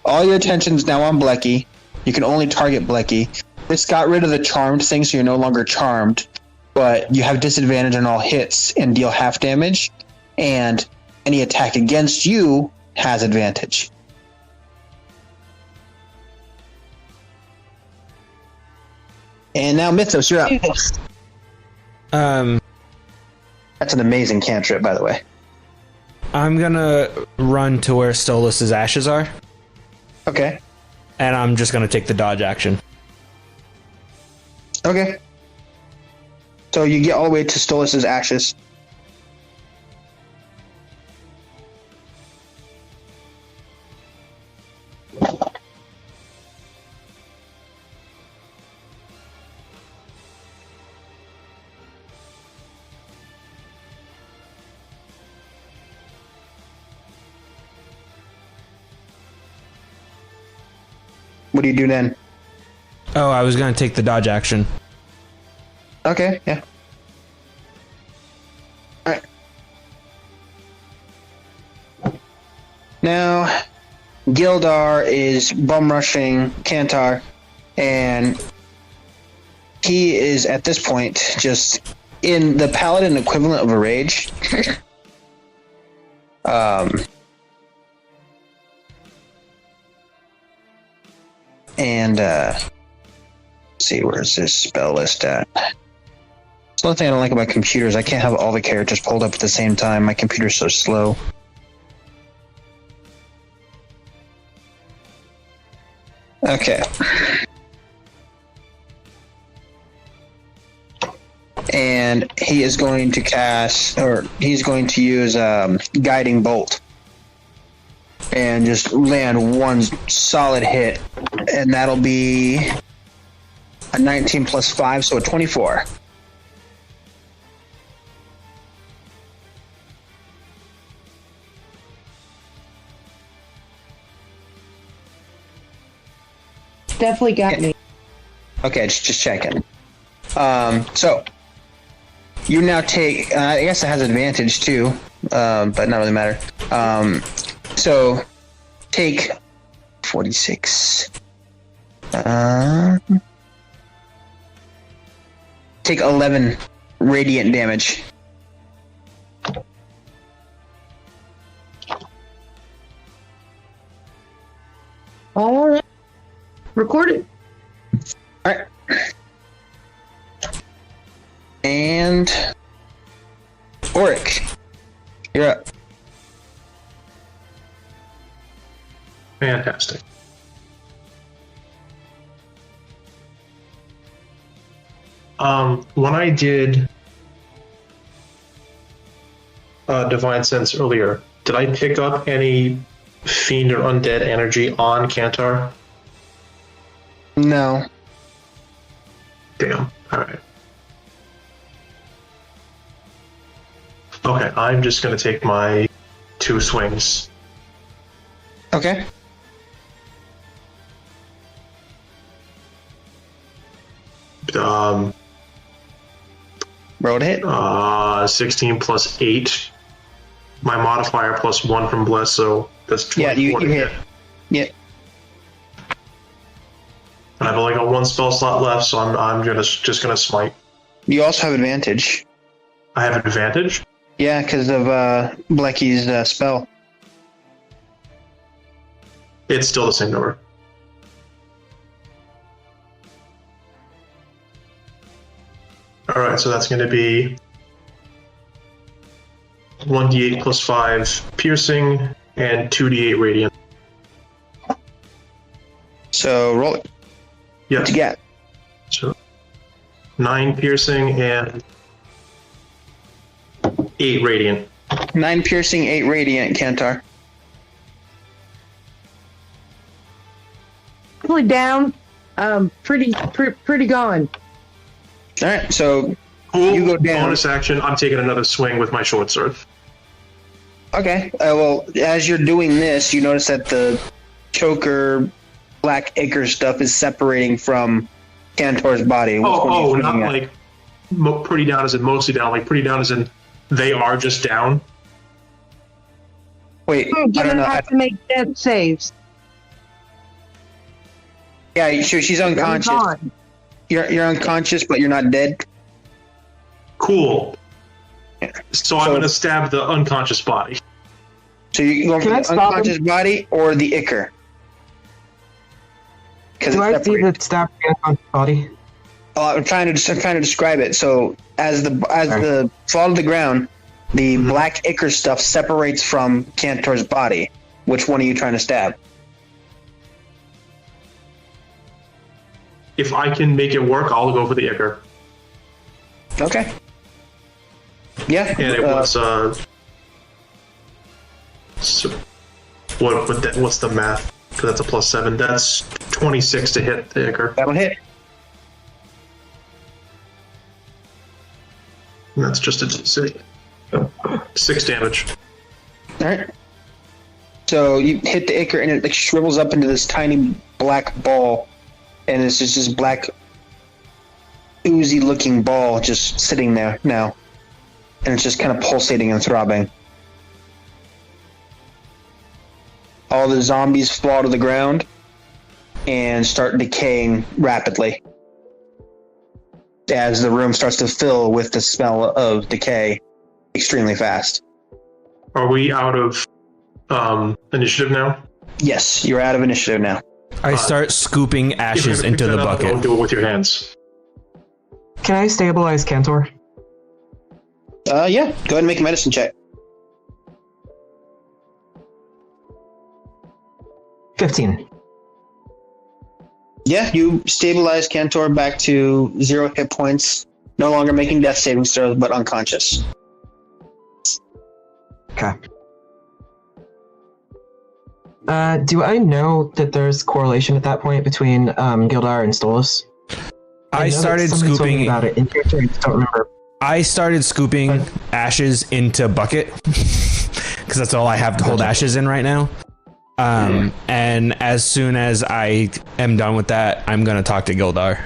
All your attention's now on Blecky. You can only target Blecky. This got rid of the charmed thing, so you're no longer charmed, but you have disadvantage on all hits and deal half damage, and any attack against you has advantage. And now Mythos, you're up. That's an amazing cantrip, by the way. I'm gonna run to where Stolas' ashes are. Okay. And I'm just gonna take the dodge action. Okay. So you get all the way to Stolas' ashes. What do you do then? Oh, I was gonna take the dodge action. Okay, yeah. Alright. Now, Gildar is bum rushing Kantar, and he is at this point just in the paladin equivalent of a rage. And let's see, where's this spell list at? It's the only thing I don't like about computers. I can't have all the characters pulled up at the same time. My computer's so slow. Okay. And he is going to cast, or he's going to use Guiding Bolt. And just land one solid hit. And that'll be a 19 plus 5, so a 24. Definitely got me. Okay, just checking. So you now take. I guess it has advantage too, but not really matter. So take 46. Take 11 radiant damage. All right. Recorded. All right. And Oric, you're up. Fantastic. When I did Divine Sense earlier, did I pick up any fiend or undead energy on Kantar? No. Damn. Alright. Okay, I'm just going to take my 2 swings. Okay. Roll to hit. 16 plus 8. My modifier plus 1 from Bless, so that's 24 Yeah, you to hit. hit. Yeah. And I've only got 1 spell slot left, so I'm just gonna smite. You also have advantage. I have advantage? Yeah, because of Blecky's spell. It's still the same number. Alright, so that's going to be 1d8 plus 5 piercing and 2d8 radiant. So roll it. Yeah. What you get? So 9 piercing and 8 radiant. 9 piercing, 8 radiant, Kantar. Really down. Pretty gone. All right, so cool. You go down. Bonus action, I'm taking another swing with my short sword. Okay. Well, as you're doing this, you notice that the choker black ichor stuff is separating from Kantor's body. Not like pretty down as in mostly down. Like pretty down as in they are just down. Wait, You're gonna have to make death saves. Yeah, she's unconscious. You're unconscious, but you're not dead. Cool. So I'm going to stab the unconscious body. So you go for the unconscious body or the ichor? Do I see the stab the unconscious body? I'm trying to describe it. So as the fall to the ground, the black ichor stuff separates from Kantor's body. Which one are you trying to stab? If I can make it work, I'll go for the ichor. Okay. Yeah. And it was so what's the math? Because that's a +7. That's 26 to hit the ichor. That'll hit. And that's just a 6 damage. All right. So you hit the ichor and it like shrivels up into this tiny black ball, and it's just this black, oozy-looking ball just sitting there now, and it's just kind of pulsating and throbbing. All the zombies fall to the ground and start decaying rapidly as the room starts to fill with the smell of decay extremely fast. Are we out of initiative now? Yes, you're out of initiative now. I start scooping ashes into the bucket. Don't do it with your hands. Can I stabilize Kantor? Yeah. Go ahead and make a medicine check. 15. Yeah, you stabilize Kantor back to 0 hit points, no longer making death saving throws, but unconscious. Okay. Do I know that there's correlation at that point between Gildar and Stolas? I started scooping about it in character. I just don't remember. I started scooping ashes into bucket because that's all I have to hold ashes in right now. And as soon as I am done with that, I'm going to talk to Gildar.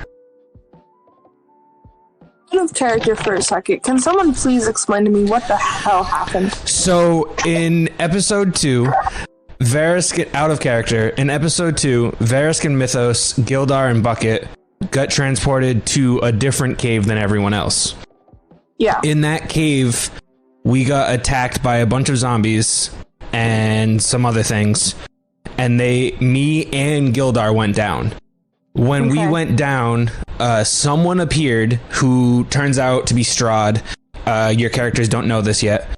Out of character for a second, can someone please explain to me what the hell happened? So in episode 2, Verisk out of character. In episode 2, Verisk and Mythos, Gildar and Bucket got transported to a different cave than everyone else. Yeah. In that cave, we got attacked by a bunch of zombies and some other things. And me and Gildar went down. When we went down, someone appeared who turns out to be Strahd. Your characters don't know this yet.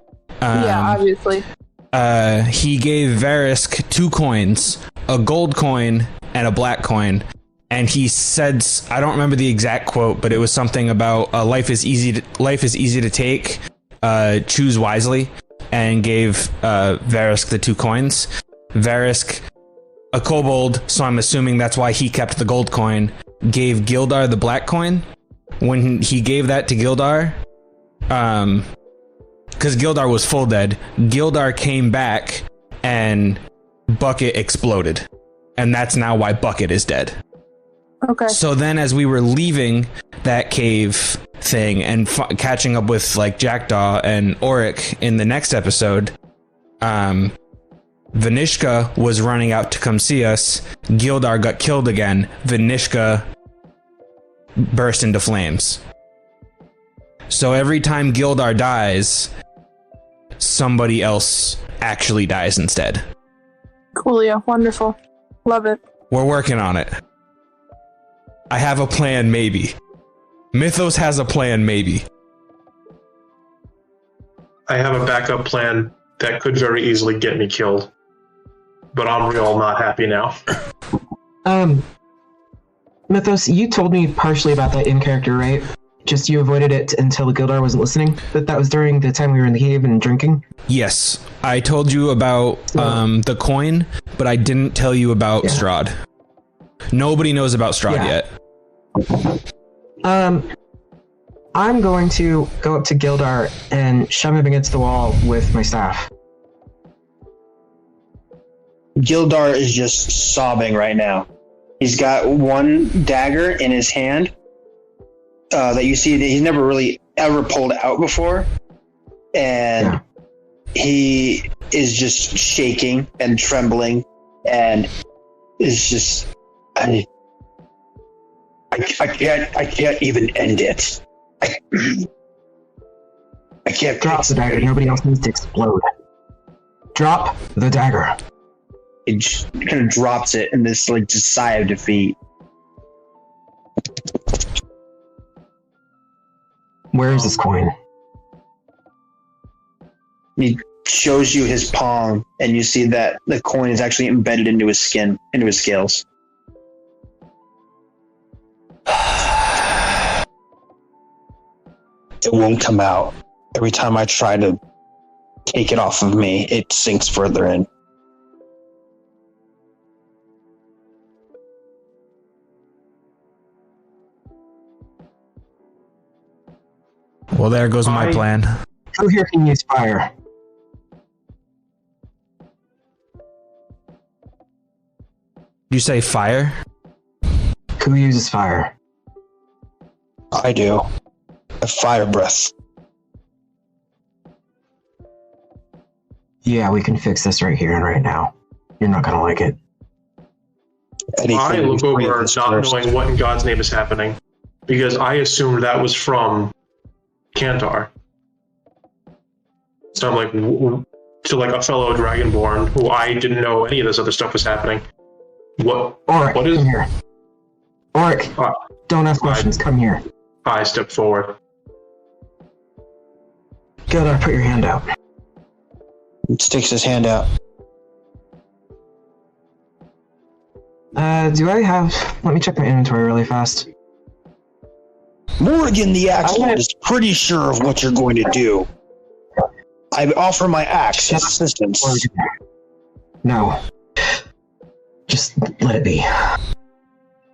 Yeah, obviously. He gave Verisk 2 coins. a gold coin and a black coin. And he said, I don't remember the exact quote, but it was something about life is easy to take. Choose wisely, and gave Verisk the 2 coins. Verisk, a kobold, so I'm assuming that's why he kept the gold coin, gave Gildar the black coin. When he gave that to Gildar, because Gildar was full dead, Gildar came back and Bucket exploded. And that's now why Bucket is dead. Okay. So then as we were leaving that cave thing and catching up with like Jackdaw and Auric in the next episode, Vanishka was running out to come see us. Gildar got killed again. Vanishka burst into flames. So every time Gildar dies, somebody else actually dies instead. Coolio. Wonderful. Love it. We're working on it. I have a plan, maybe. Mythos has a plan, maybe. I have a backup plan that could very easily get me killed. But I'm real not happy now. Mythos, you told me partially about that in character, right? Just you avoided it until Gildar wasn't listening? That was during the time we were in the cave and drinking? Yes. I told you about the coin, but I didn't tell you about Strahd. Nobody knows about Strahd yet. I'm going to go up to Gildar and shove him against the wall with my staff. Gildar is just sobbing right now. He's got one dagger in his hand that you see that he's never really ever pulled out before. And he is just shaking and trembling and is just... I can't even end it. I can't... Drop the dagger. Nobody else needs to explode. Drop the dagger. It just kind of drops it in this like just sigh of defeat. Where is this coin? He shows you his palm, and you see that the coin is actually embedded into his skin, into his scales. It won't come out. Every time I try to take it off of me, it sinks further in. Well, there goes my plan. Who here can use fire? You say fire? Who uses fire? I do. A fire breath. Yeah, we can fix this right here and right now. You're not gonna like it. I look over not knowing what in God's name is happening, because I assumed that was from Kantar. So I'm like, to like a fellow Dragonborn who I didn't know any of this other stuff was happening. What? Auric, what is come here. Auric, don't ask questions. Come here. I step forward. Gildar, put your hand out. He sticks his hand out. Do I have... Let me check my inventory really fast. Morrigan the Axelord is pretty sure of what you're going to do. I offer my axe as assistance. No. Just let it be.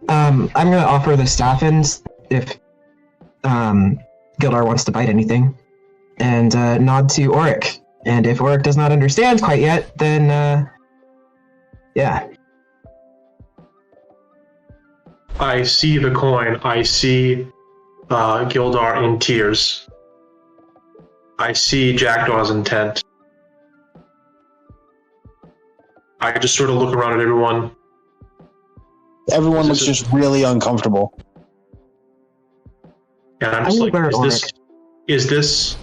I'm gonna offer the staff ends if Gildar wants to bite anything. And nod to Auric. And if Auric does not understand quite yet, then yeah. I see the coin. I see Gildar in tears. I see Jackdaw's intent. I just sort of look around at everyone. Everyone looks just really uncomfortable. And I'm just like, is this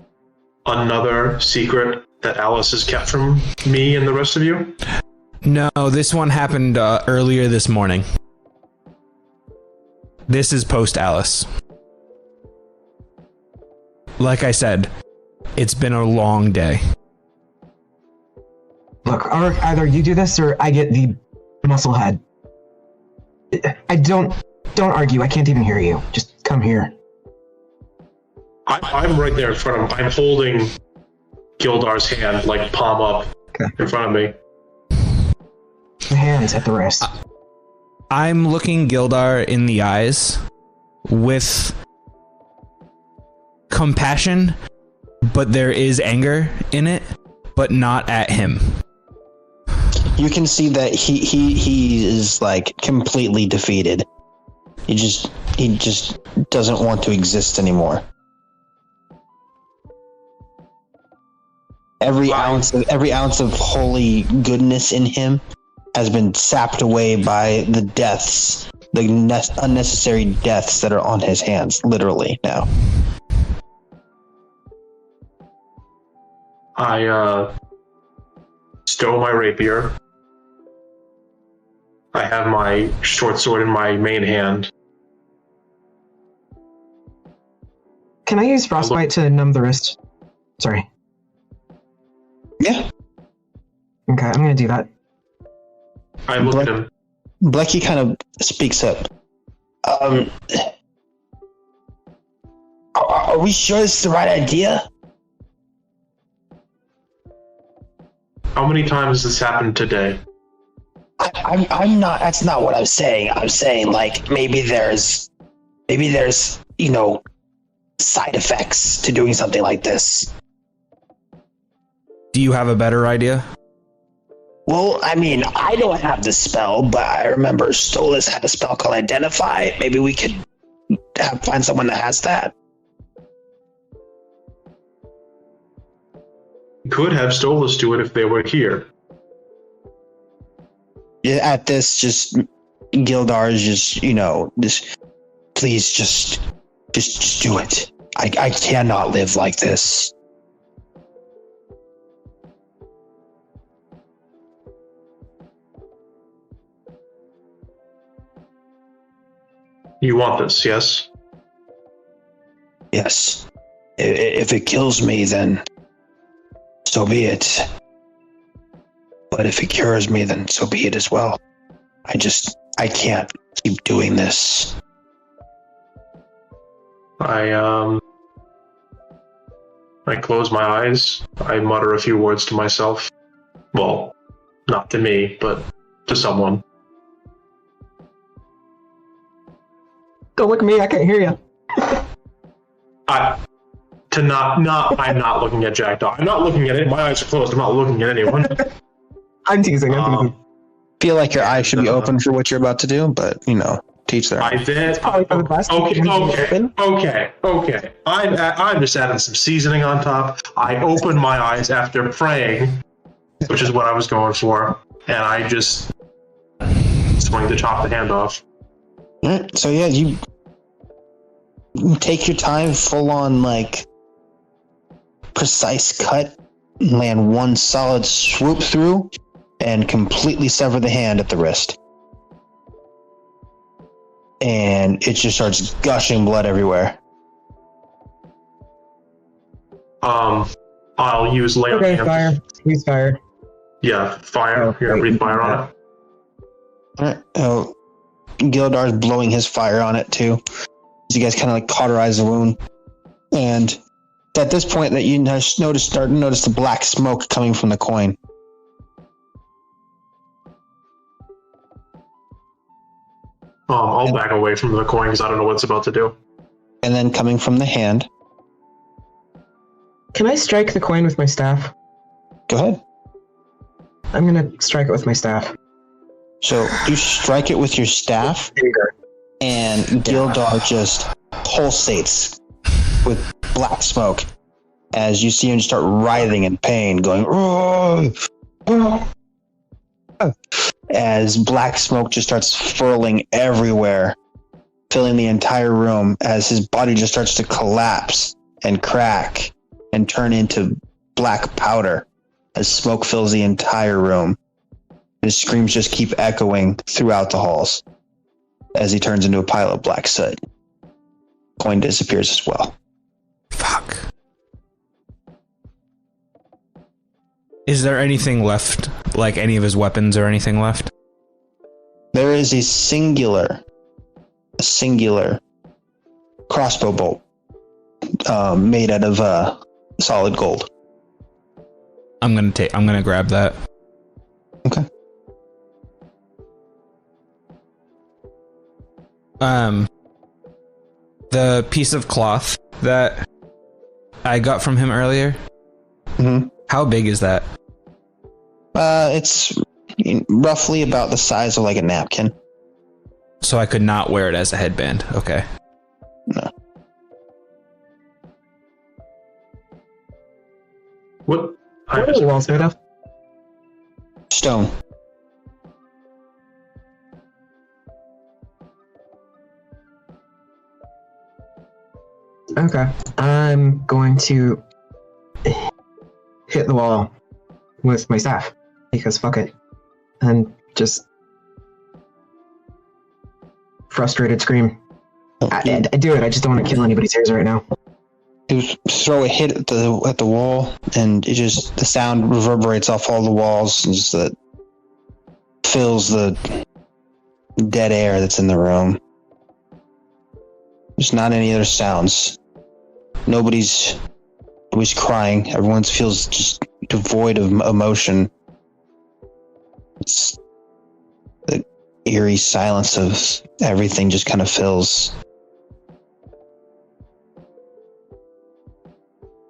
another secret that Alice has kept from me and the rest of you? No, this one happened earlier this morning. This is post Alice. Like I said, it's been a long day. Look, either you do this or I get the musclehead. I don't argue. I can't even hear you. Just come here. I'm right there in front of him. I'm holding Gildar's hand, like palm up, in front of me. The hands at the wrist. I'm looking Gildar in the eyes with compassion, but there is anger in it, but not at him. You can see that he is like completely defeated. He just doesn't want to exist anymore. Every ounce of holy goodness in him has been sapped away by the deaths, the unnecessary deaths that are on his hands, literally now. I stow my rapier. I have my short sword in my main hand. Can I use frostbite to numb the wrist? Sorry. Yeah. Okay, I'm gonna do that. I look at him. Blecky kind of speaks up. Are we sure this is the right idea? How many times has this happened today? I'm not. That's not what I'm saying. I'm saying like maybe there's side effects to doing something like this. Do you have a better idea? Well, I mean, I don't have the spell, but I remember Stolas had a spell called Identify. Maybe we could find someone that has that. Could have Stolas do it if they were here. Yeah, at this, just Gildar is just please just do it. I cannot live like this. You want this, yes? Yes. If it kills me, then so be it. But if it cures me, then so be it as well. I can't keep doing this. I close my eyes. I mutter a few words to myself. Well, not to me, but to someone. Don't look at me, I can't hear you. I'm not looking at Jackdaw. I'm not looking at it. My eyes are closed. I'm not looking at anyone. I'm teasing. Feel like your eyes should be open for what you're about to do, but teach their eyes. Okay. I'm just adding some seasoning on top. I open my eyes after praying, which is what I was going for, and I just swing to chop the hand off. So yeah, you take your time, full on precise cut, land one solid swoop through, and completely sever the hand at the wrist. And it just starts gushing blood everywhere. I'll use lay on hands. Fire. Use fire. Yeah, fire. Here, breathe fire on it. Alright. Oh, Gildar's blowing his fire on it too. As you guys kind of cauterize the wound. And at this point that you notice the black smoke coming from the coin. I'll back away from the coin because I don't know what it's about to do. And then coming from the hand. Can I strike the coin with my staff? Go ahead. I'm gonna strike it with my staff. So you strike it with your staff, and Gildar just pulsates with black smoke as you see him start writhing in pain, going, as black smoke just starts furling everywhere, filling the entire room as his body just starts to collapse and crack and turn into black powder as smoke fills the entire room. His screams just keep echoing throughout the halls as he turns into a pile of black soot. Coin disappears as well. Fuck. Is there anything left? Like any of his weapons or anything left? There is a singular crossbow bolt made out of solid gold. I'm gonna grab that. Okay. The piece of cloth that I got from him earlier. Mm-hmm. How big is that? It's roughly about the size of like a napkin. So I could not wear it as a headband. Okay. No. What are the walls made of? Stone. Okay. I'm going to hit the wall with my staff because fuck it. And just frustrated scream. I do it. I just don't want to kill anybody's ears right now. You throw a hit at the wall, and it just the sound reverberates off all the walls, and just that fills the dead air that's in the room. There's not any other sounds. Nobody's crying. Everyone feels just devoid of emotion. It's the eerie silence of everything just kind of fills.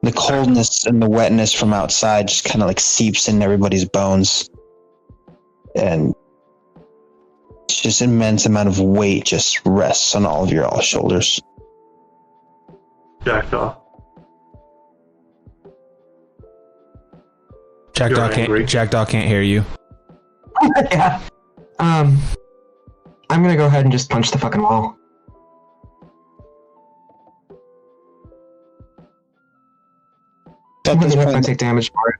The coldness and the wetness from outside just kind of like seeps into everybody's bones. And it's just an immense amount of weight just rests on all of your shoulders. Jackdaw. Jackdaw can't hear you. Yeah. I'm gonna go ahead and just punch the fucking wall. I'm gonna have to take damage for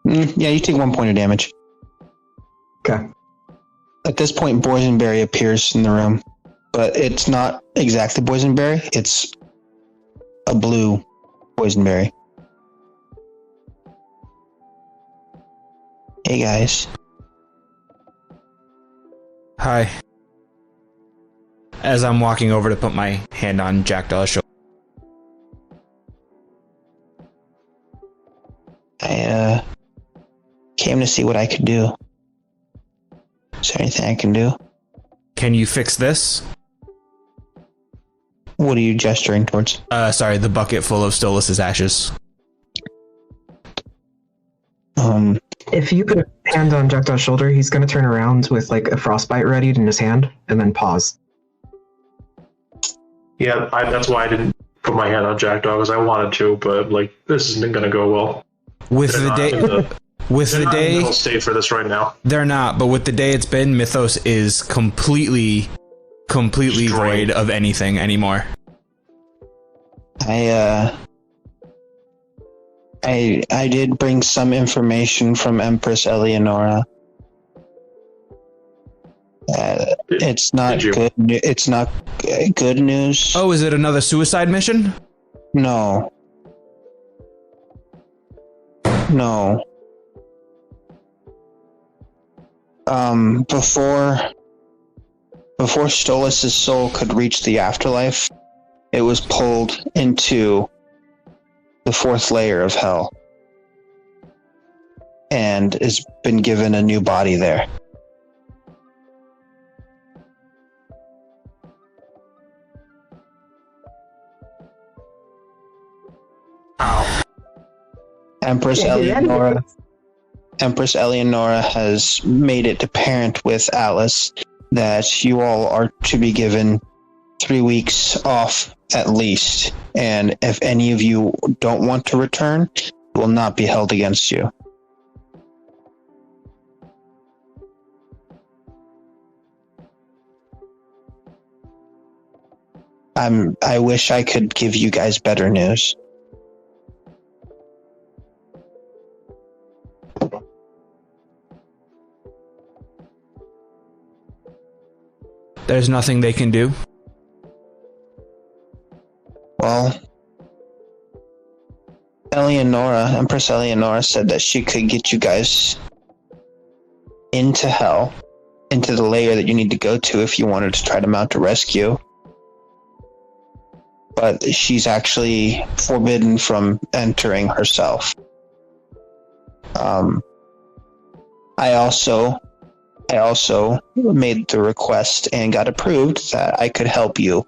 it. Yeah, you take 1 point of damage. Okay. At this point, boysenberry appears in the room, but it's not exactly boysenberry. It's a blue boysenberry. Hey guys. Hi. As I'm walking over to put my hand on Jackdaw's shoulder. I came to see what I could do. Is there anything I can do? Can you fix this? What are you gesturing towards? Sorry, the bucket full of Stolas's ashes. If you put a hand on Jackdaw's shoulder, he's gonna turn around with like a frostbite readied in his hand, and then pause. Yeah, that's why I didn't put my hand on Jackdaw, because I wanted to, but like this isn't gonna go well. With the day, in the state for this right now. They're not, but with the day it's been, Mythos is completely void of anything anymore. I did bring some information from Empress Eleonora. It's not good. It's not good news. Oh, is it another suicide mission? No. Before Stolas's soul could reach the afterlife, it was pulled into the fourth layer of hell and has been given a new body there. Empress Eleonora has made it apparent with Alice that you all are to be given 3 weeks off at least, and if any of you don't want to return, it will not be held against you. I wish I could give you guys better news. There's nothing they can do? Well, Empress Eleonora said that she could get you guys into hell into the layer that you need to go to if you wanted to try to mount a rescue. But she's actually forbidden from entering herself. I also made the request and got approved that I could help you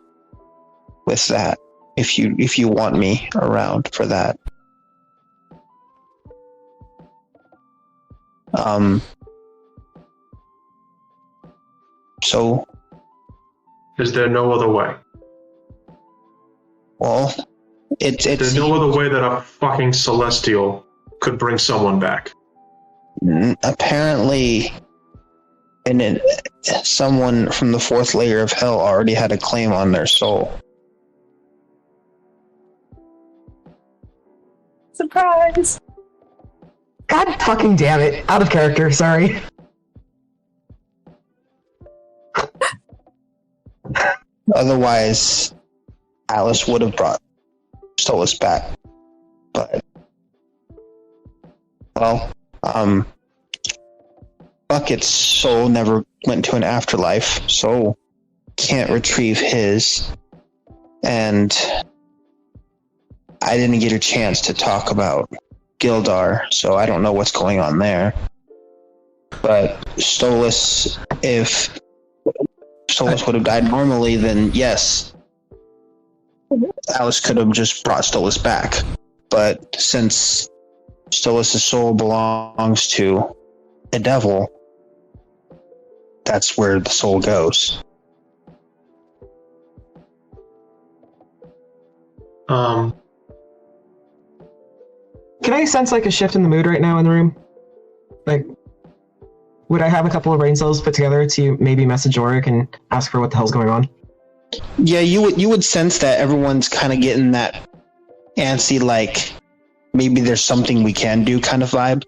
with that if you want me around for that. So is there no other way? Well, there's no other way that a fucking celestial could bring someone back. Apparently, someone from the fourth layer of hell already had a claim on their soul. Surprise! God fucking damn it. Out of character, sorry. Otherwise, Alice would have brought Stolas back. But, well, Bucket's soul never went to an afterlife, so can't retrieve his. And I didn't get a chance to talk about Gildar, so I don't know what's going on there. But Stolas, if Stolas would have died normally, then yes, Alice could have just brought Stolas back. But since Stolas' soul belongs to a devil, that's where the soul goes. Can I sense like a shift in the mood right now in the room? Like, would I have a couple of brain cells put together to maybe message Oric and ask for what the hell's going on? Yeah, you would sense that everyone's kind of getting that antsy, like maybe there's something we can do kind of vibe.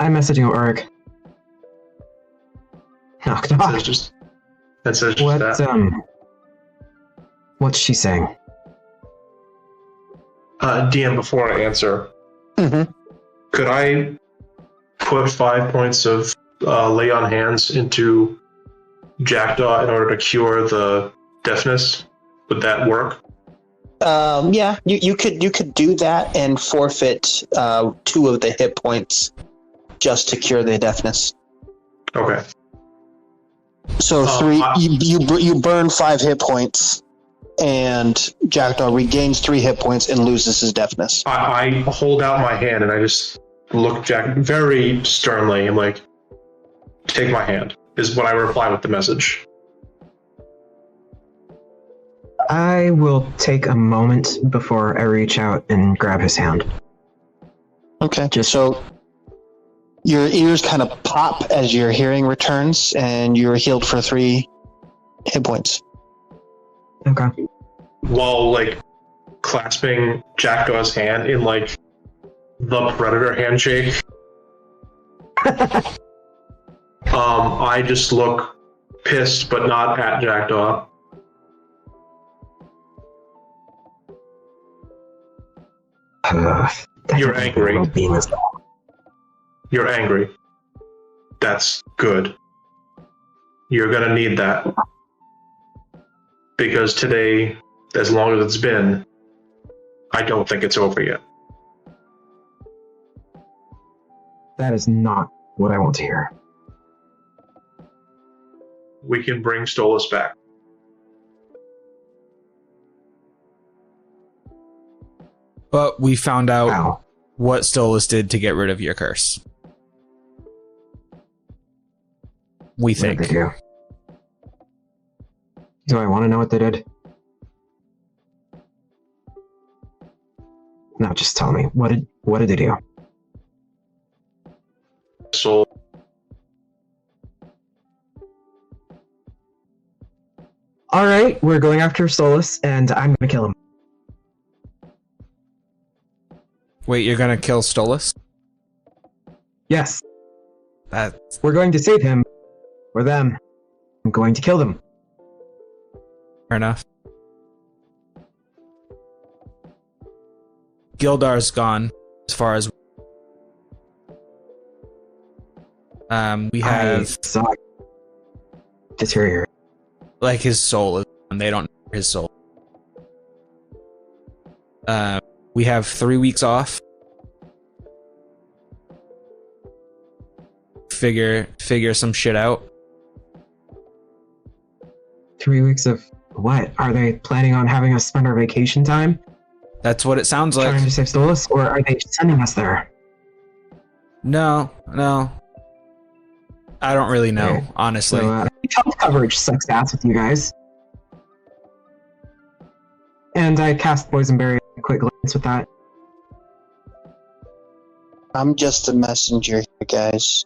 I'm messaging Oric. Knock knock. That's just that. What's she saying? DM, before I answer, could I put 5 points of lay on hands into Jackdaw in order to cure the deafness? Would that work? Yeah, you could do that and forfeit 2 of the hit points just to cure the deafness. Okay. So 3, you burn 5 hit points, and Jackdaw regains 3 hit points and loses his deafness. I hold out my hand and I just look Jack very sternly and like, take my hand, is what I reply with the message. I will take a moment before I reach out and grab his hand. Okay, so your ears kind of pop as your hearing returns, and you're healed for 3 hit points. Okay. While like clasping Jackdaw's hand in like the Predator handshake, I just look pissed, but not at Jackdaw. You're angry. You're angry. That's good. You're gonna need that. Because today, as long as it's been, I don't think it's over yet. That is not what I want to hear. We can bring Stolas back. But we found out what Stolas did to get rid of your curse. We think. What did they do? Do I want to know what they did? No, just tell me. What did they do? Soul. All right, we're going after Stolas, and I'm gonna kill him. Wait, you're gonna kill Stolas? Yes. That's... We're going to save him. Or them. I'm going to kill them. Fair enough. Gildar's gone, as far as... We have I saw it deteriorate. like his soul is gone. They don't know his soul. We have 3 weeks off. Figure some shit out. 3 weeks of what? Are they planning on having us spend our vacation time That's what it sounds like. trying to save Stolas, or are they sending us there? No. I don't really know, Okay. honestly. So, health coverage sucks ass with you guys. And I cast Boysenberry a quick glance with that. I'm just a messenger here, guys.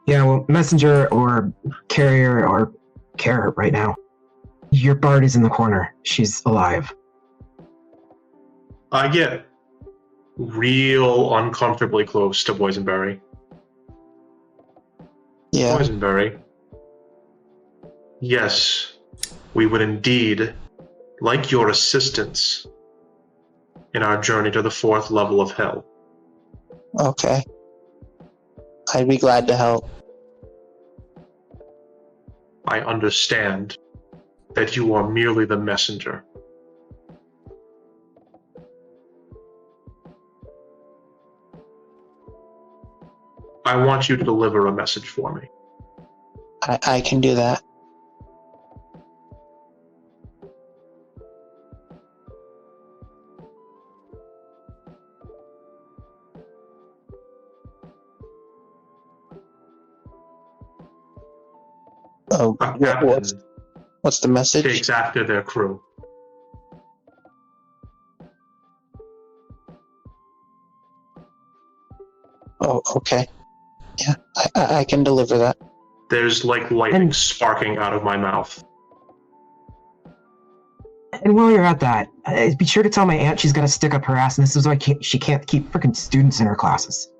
Yeah, well, messenger or carrier or care right now. Your bard is in the corner. She's alive. I get real uncomfortably close to Boysenberry. Yeah. Boysenberry. Yes, we would indeed like your assistance in our journey to the 4th level of hell. Okay. I'd be glad to help. I understand that you are merely the messenger. I want you to deliver a message for me. I can do that. Oh, A captain what's the message? takes after their crew. Oh, okay. Yeah, I can deliver that. There's like lightning sparking out of my mouth. And while you're at that, be sure to tell my aunt she's got to stick up her ass, and this is why she can't keep freaking students in her classes.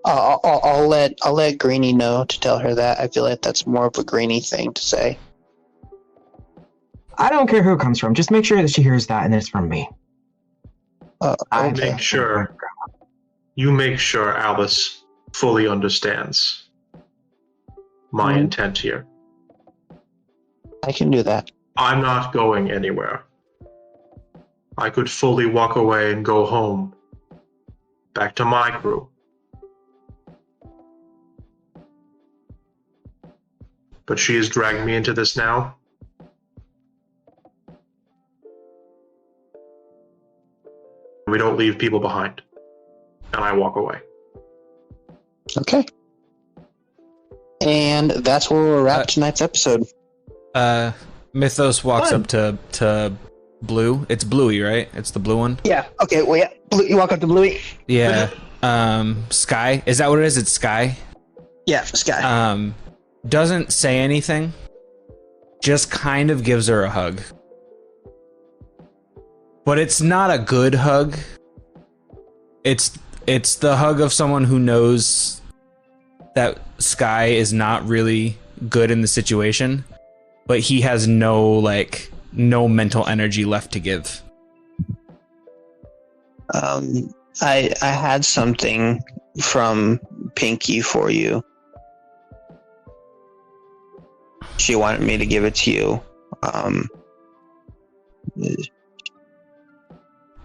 I'll let Greenie know to tell her that. I feel like that's more of a Greenie thing to say. I don't care who it comes from. Just make sure that she hears that, and it's from me. You make sure Alice fully understands my intent here. I can do that. I'm not going anywhere. I could fully walk away and go home. Back to my crew. But she is dragging me into this now. We don't leave people behind. And I walk away. Okay. And that's where we'll wrap tonight's episode. Mythos walks up to Blue. It's Bluey, right? It's the blue one. Yeah. Okay. Well, yeah. You walk up to Bluey. Yeah. Sky. Is that what it is? It's Sky. Yeah, Sky. Doesn't say anything. Just kind of gives her a hug. But it's not a good hug. It's the hug of someone who knows that Sky is not really good in the situation, but he has no mental energy left to give. I had something from Pinky for you. She wanted me to give it to you.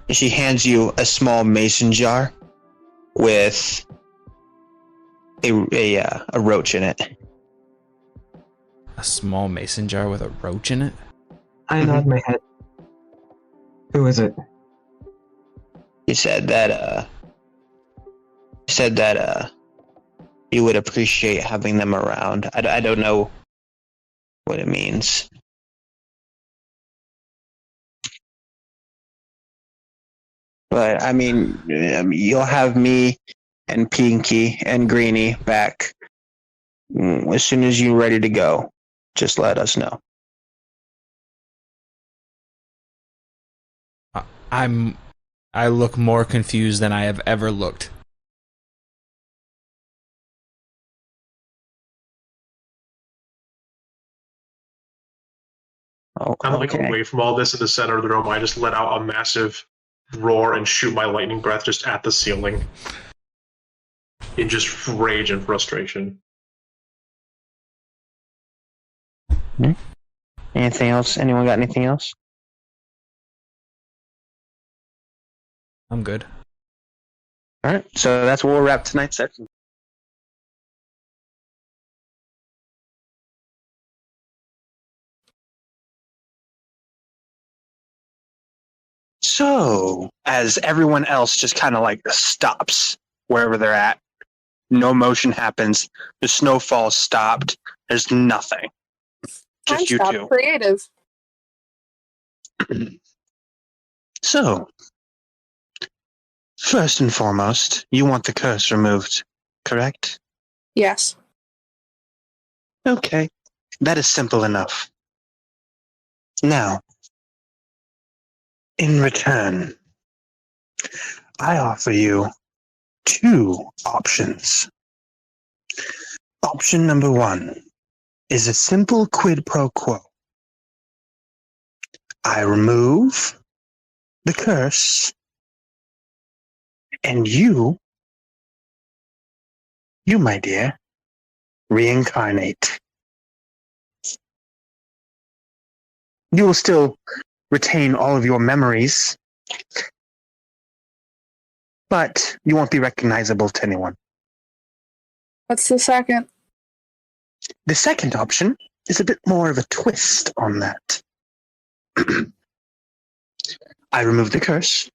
She hands you a small mason jar with a roach in it. A small mason jar with a roach in it? I nod my head. Who is it? He said that you would appreciate having them around. I don't know what it means. But I mean, you'll have me and Pinky and Greenie back as soon as you're ready to go. Just let us know. I look more confused than I have ever looked. Oh, I'm like away from all this in the center of the room. I just let out a massive roar and shoot my lightning breath just at the ceiling in just rage and frustration. Anything else? Anyone got anything else? I'm good. All right, so that's where we'll wrap tonight's session. So, as everyone else just kind of like stops wherever they're at, no motion happens, the snowfall stopped, there's nothing. Just you two. Creative. So, first and foremost, you want the curse removed, correct? Yes. Okay, that is simple enough. Now, in return, I offer you 2 options. Option number 1 is a simple quid pro quo. I remove the curse, and you, my dear, reincarnate. You will still retain all of your memories, but you won't be recognizable to anyone. What's the second? The second option is a bit more of a twist on that. I remove the curse,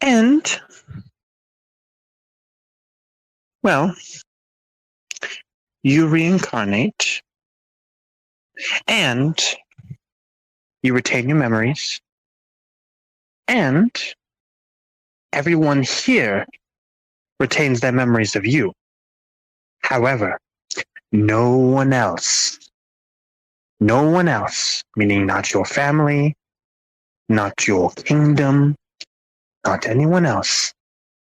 and, well, you reincarnate, and you retain your memories, and everyone here retains their memories of you. However, no one else, meaning not your family, not your kingdom, not anyone else,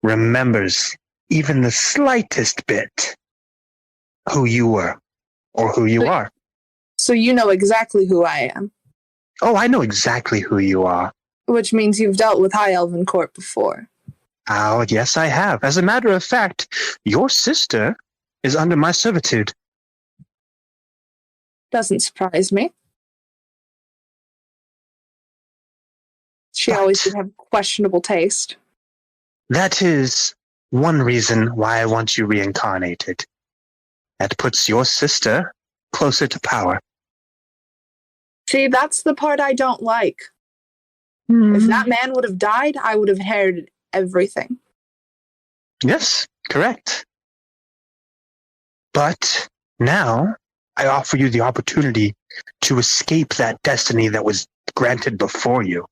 remembers even the slightest bit who you were or who you are. So you know exactly who I am. Oh, I know exactly who you are. Which means you've dealt with High Elven Court before. Oh, yes, I have. As a matter of fact, your sister is under my servitude. Doesn't surprise me. She always did have questionable taste. That is one reason why I want you reincarnated. That puts your sister closer to power. See, that's the part I don't like. If that man would have died, I would have inherited everything. Yes, correct. But now I offer you the opportunity to escape that destiny that was granted before you.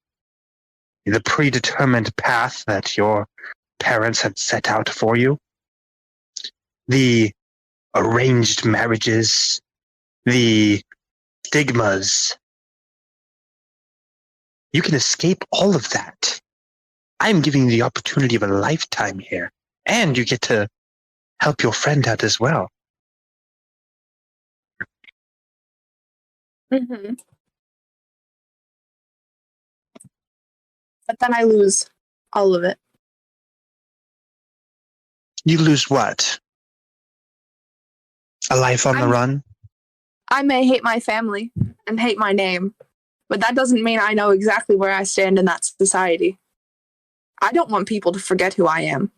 The predetermined path that your parents had set out for you. The arranged marriages. The stigmas. You can escape all of that. I'm giving you the opportunity of a lifetime here. And you get to help your friend out as well. Mm-hmm. But then I lose all of it. You lose what? A life on the run? I may hate my family and hate my name, but that doesn't mean I know exactly where I stand in that society. I don't want people to forget who I am.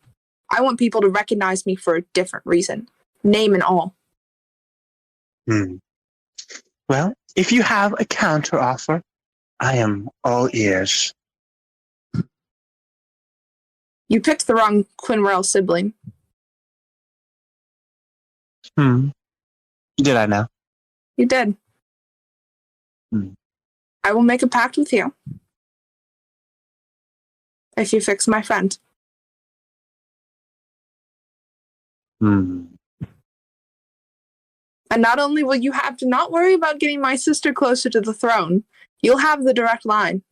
I want people to recognize me for a different reason, name and all. Well, if you have a counter offer, I am all ears. You picked the wrong Quinrell sibling. Did I now? You did. I will make a pact with you. If you fix my friend. Hmm. And not only will you have to not worry about getting my sister closer to the throne, you'll have the direct line.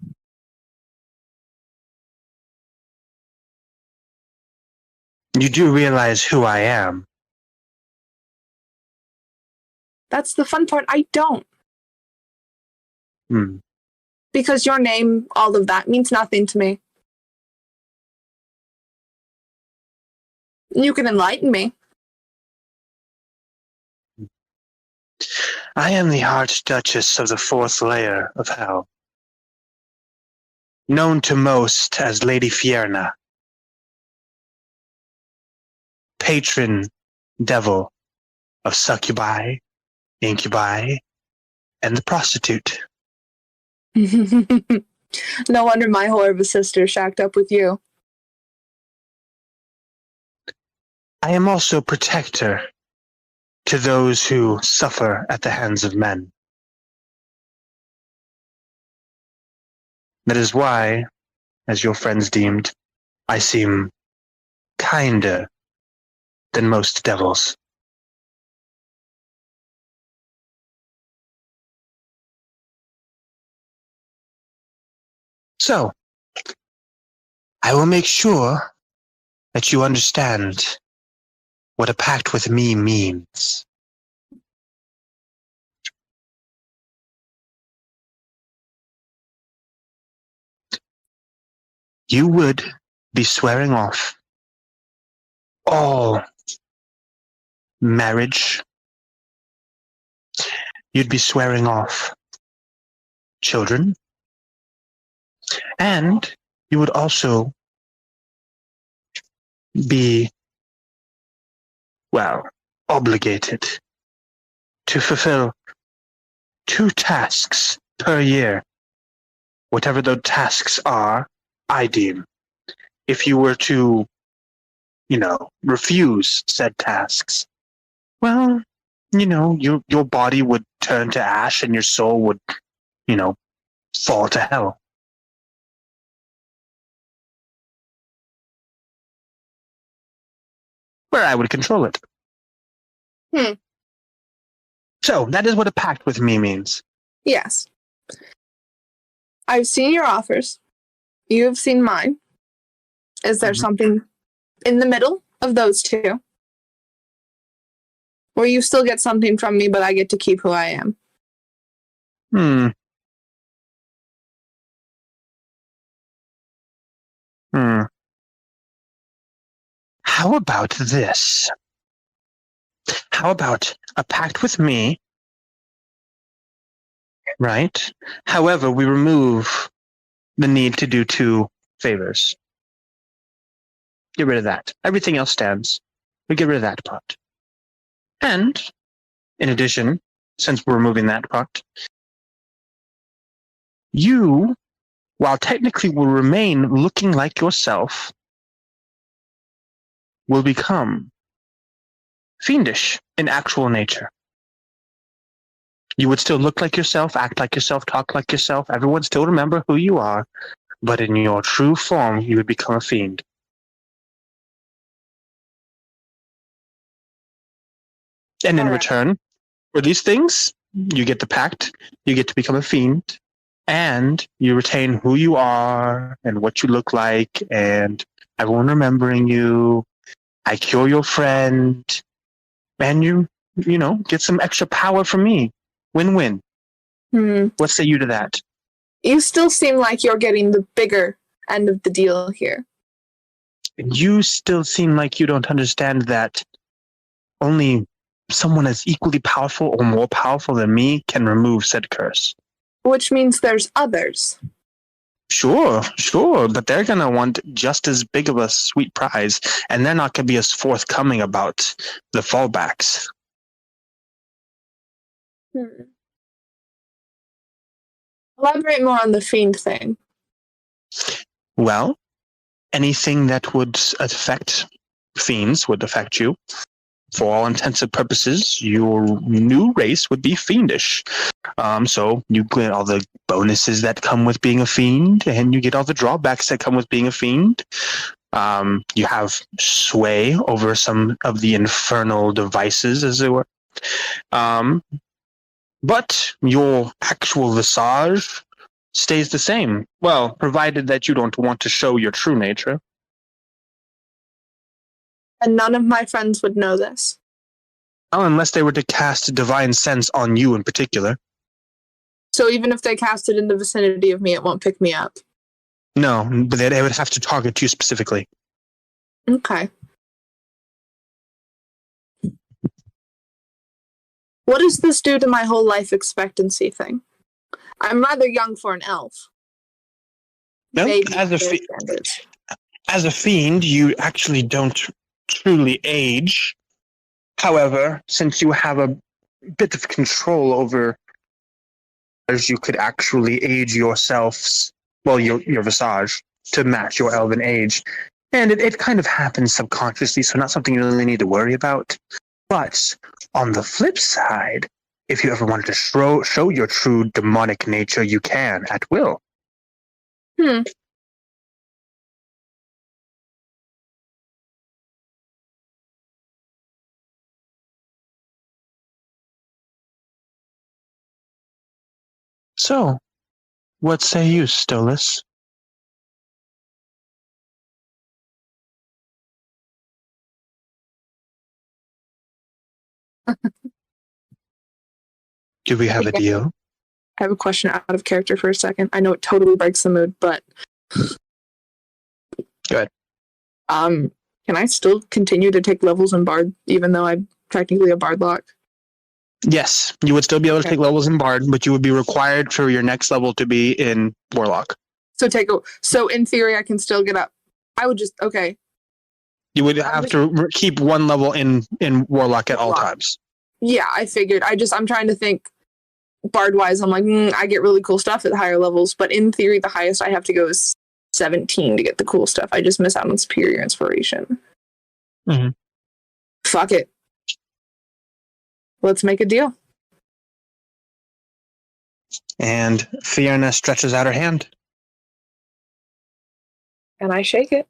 You do realize who I am. That's the fun part. I don't. Hmm. Because your name, all of that, means nothing to me. You can enlighten me. I am the Archduchess of the fourth layer of hell, known to most as Lady Fierna, patron devil of succubi, incubi, and the prostitute. No wonder my whore of a sister shacked up with you. I am also protector to those who suffer at the hands of men. That is why, as your friends deemed, I seem kinder than most devils. So, I will make sure that you understand what a pact with me means. You would be swearing off all marriage. You'd be swearing off children. And you would also be, well, obligated to fulfill 2 tasks per year. Whatever those tasks are, I deem. If you were to, refuse said tasks, well, your body would turn to ash and your soul would, fall to hell. Where I would control it. So, that is what a pact with me means. Yes. I've seen your offers. You have seen mine. Is there something in the middle of those two? Where you still get something from me, but I get to keep who I am? How about this? How about a pact with me, right? However, we remove the need to do 2 favors. Get rid of that. Everything else stands. We get rid of that part. And, in addition, since we're removing that part, you, while technically will remain looking like yourself, will become fiendish in actual nature. You would still look like yourself, act like yourself, talk like yourself. Everyone still remember who you are, but in your true form, you would become a fiend. And in return for these things, you get the pact, you get to become a fiend, and you retain who you are and what you look like, and everyone remembering you. I cure your friend, and you get some extra power from me. Win-win. What say you to that? You still seem like you're getting the bigger end of the deal here. You still seem like you don't understand that only someone as equally powerful or more powerful than me can remove said curse. Which means there's others. Sure, but they're going to want just as big of a sweet prize, and they're not going to be as forthcoming about the fallbacks. Elaborate more on the fiend thing. Well, anything that would affect fiends would affect you. For all intents and purposes, your new race would be fiendish. So you get all the bonuses that come with being a fiend, and you get all the drawbacks that come with being a fiend. You have sway over some of the infernal devices, as it were. But your actual visage stays the same. Well, provided that you don't want to show your true nature. And none of my friends would know this. Oh, unless they were to cast divine sense on you in particular. So even if they cast it in the vicinity of me, it won't pick me up. No, but they would have to target you specifically. Okay. What does this do to my whole life expectancy thing? I'm rather young for an elf. No, Maybe as a fiend, you actually don't truly age. However, since you have a bit of control over, as you could actually age yourselves, well, your visage, to match your elven age. And it kind of happens subconsciously, so not something you really need to worry about. But on the flip side, if you ever wanted to show your true demonic nature, you can at will. So, what say you, Stolas? Do we have a deal? I have a question out of character for a second. I know it totally breaks the mood, but good. Can I still continue to take levels in Bard, even though I'm technically a Bardlock? Yes, you would still be able to take levels in Bard, but you would be required for your next level to be in Warlock. So in theory, I can still get up. I would just You would have to keep one level in Warlock at all times. Yeah, I figured. I'm trying to think Bard-wise. I'm like, I get really cool stuff at higher levels, but in theory, the highest I have to go is 17 to get the cool stuff. I just miss out on Superior Inspiration. Mm-hmm. Fuck it. Let's make a deal. And Fiona stretches out her hand. And I shake it.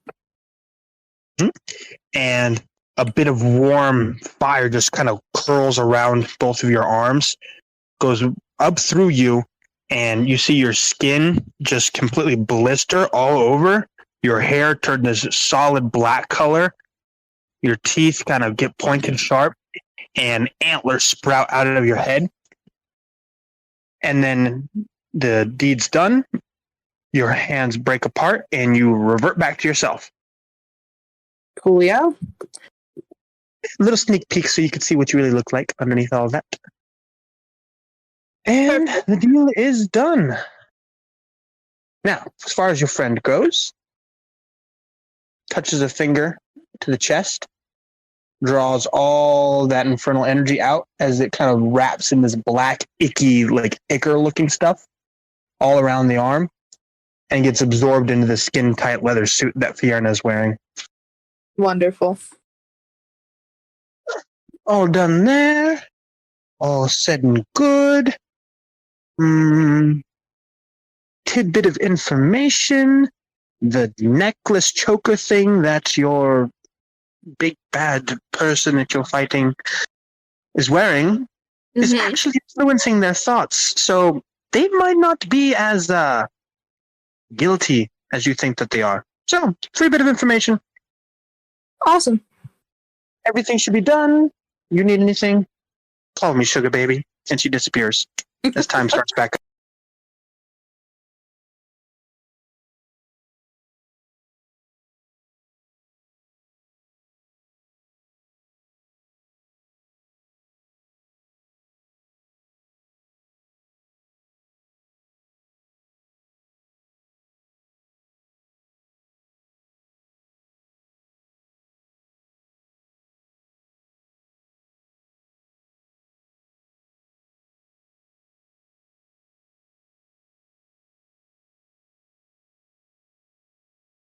And a bit of warm fire just kind of curls around both of your arms, goes up through you, and you see your skin just completely blister all over. Your hair turn this solid black color. Your teeth kind of get pointed sharp, and antlers sprout out of your head. And then the deed's done. Your hands break apart, and you revert back to yourself. Coolio. A little sneak peek so you can see what you really look like underneath all of that. And the deal is done. Now, as far as your friend goes, touches a finger to the chest, draws all that infernal energy out as it kind of wraps in this black, icky, like ichor-looking stuff all around the arm, and gets absorbed into the skin-tight leather suit that Fiona is wearing. Wonderful. All done there. All said and good. Tidbit of information. The necklace choker thing that your big bad person that you're fighting is wearing is actually influencing their thoughts. So they might not be as guilty as you think that they are. So, free bit of information. Awesome. Everything should be done. You need anything? Call me, sugar baby. And she disappears as time starts back up.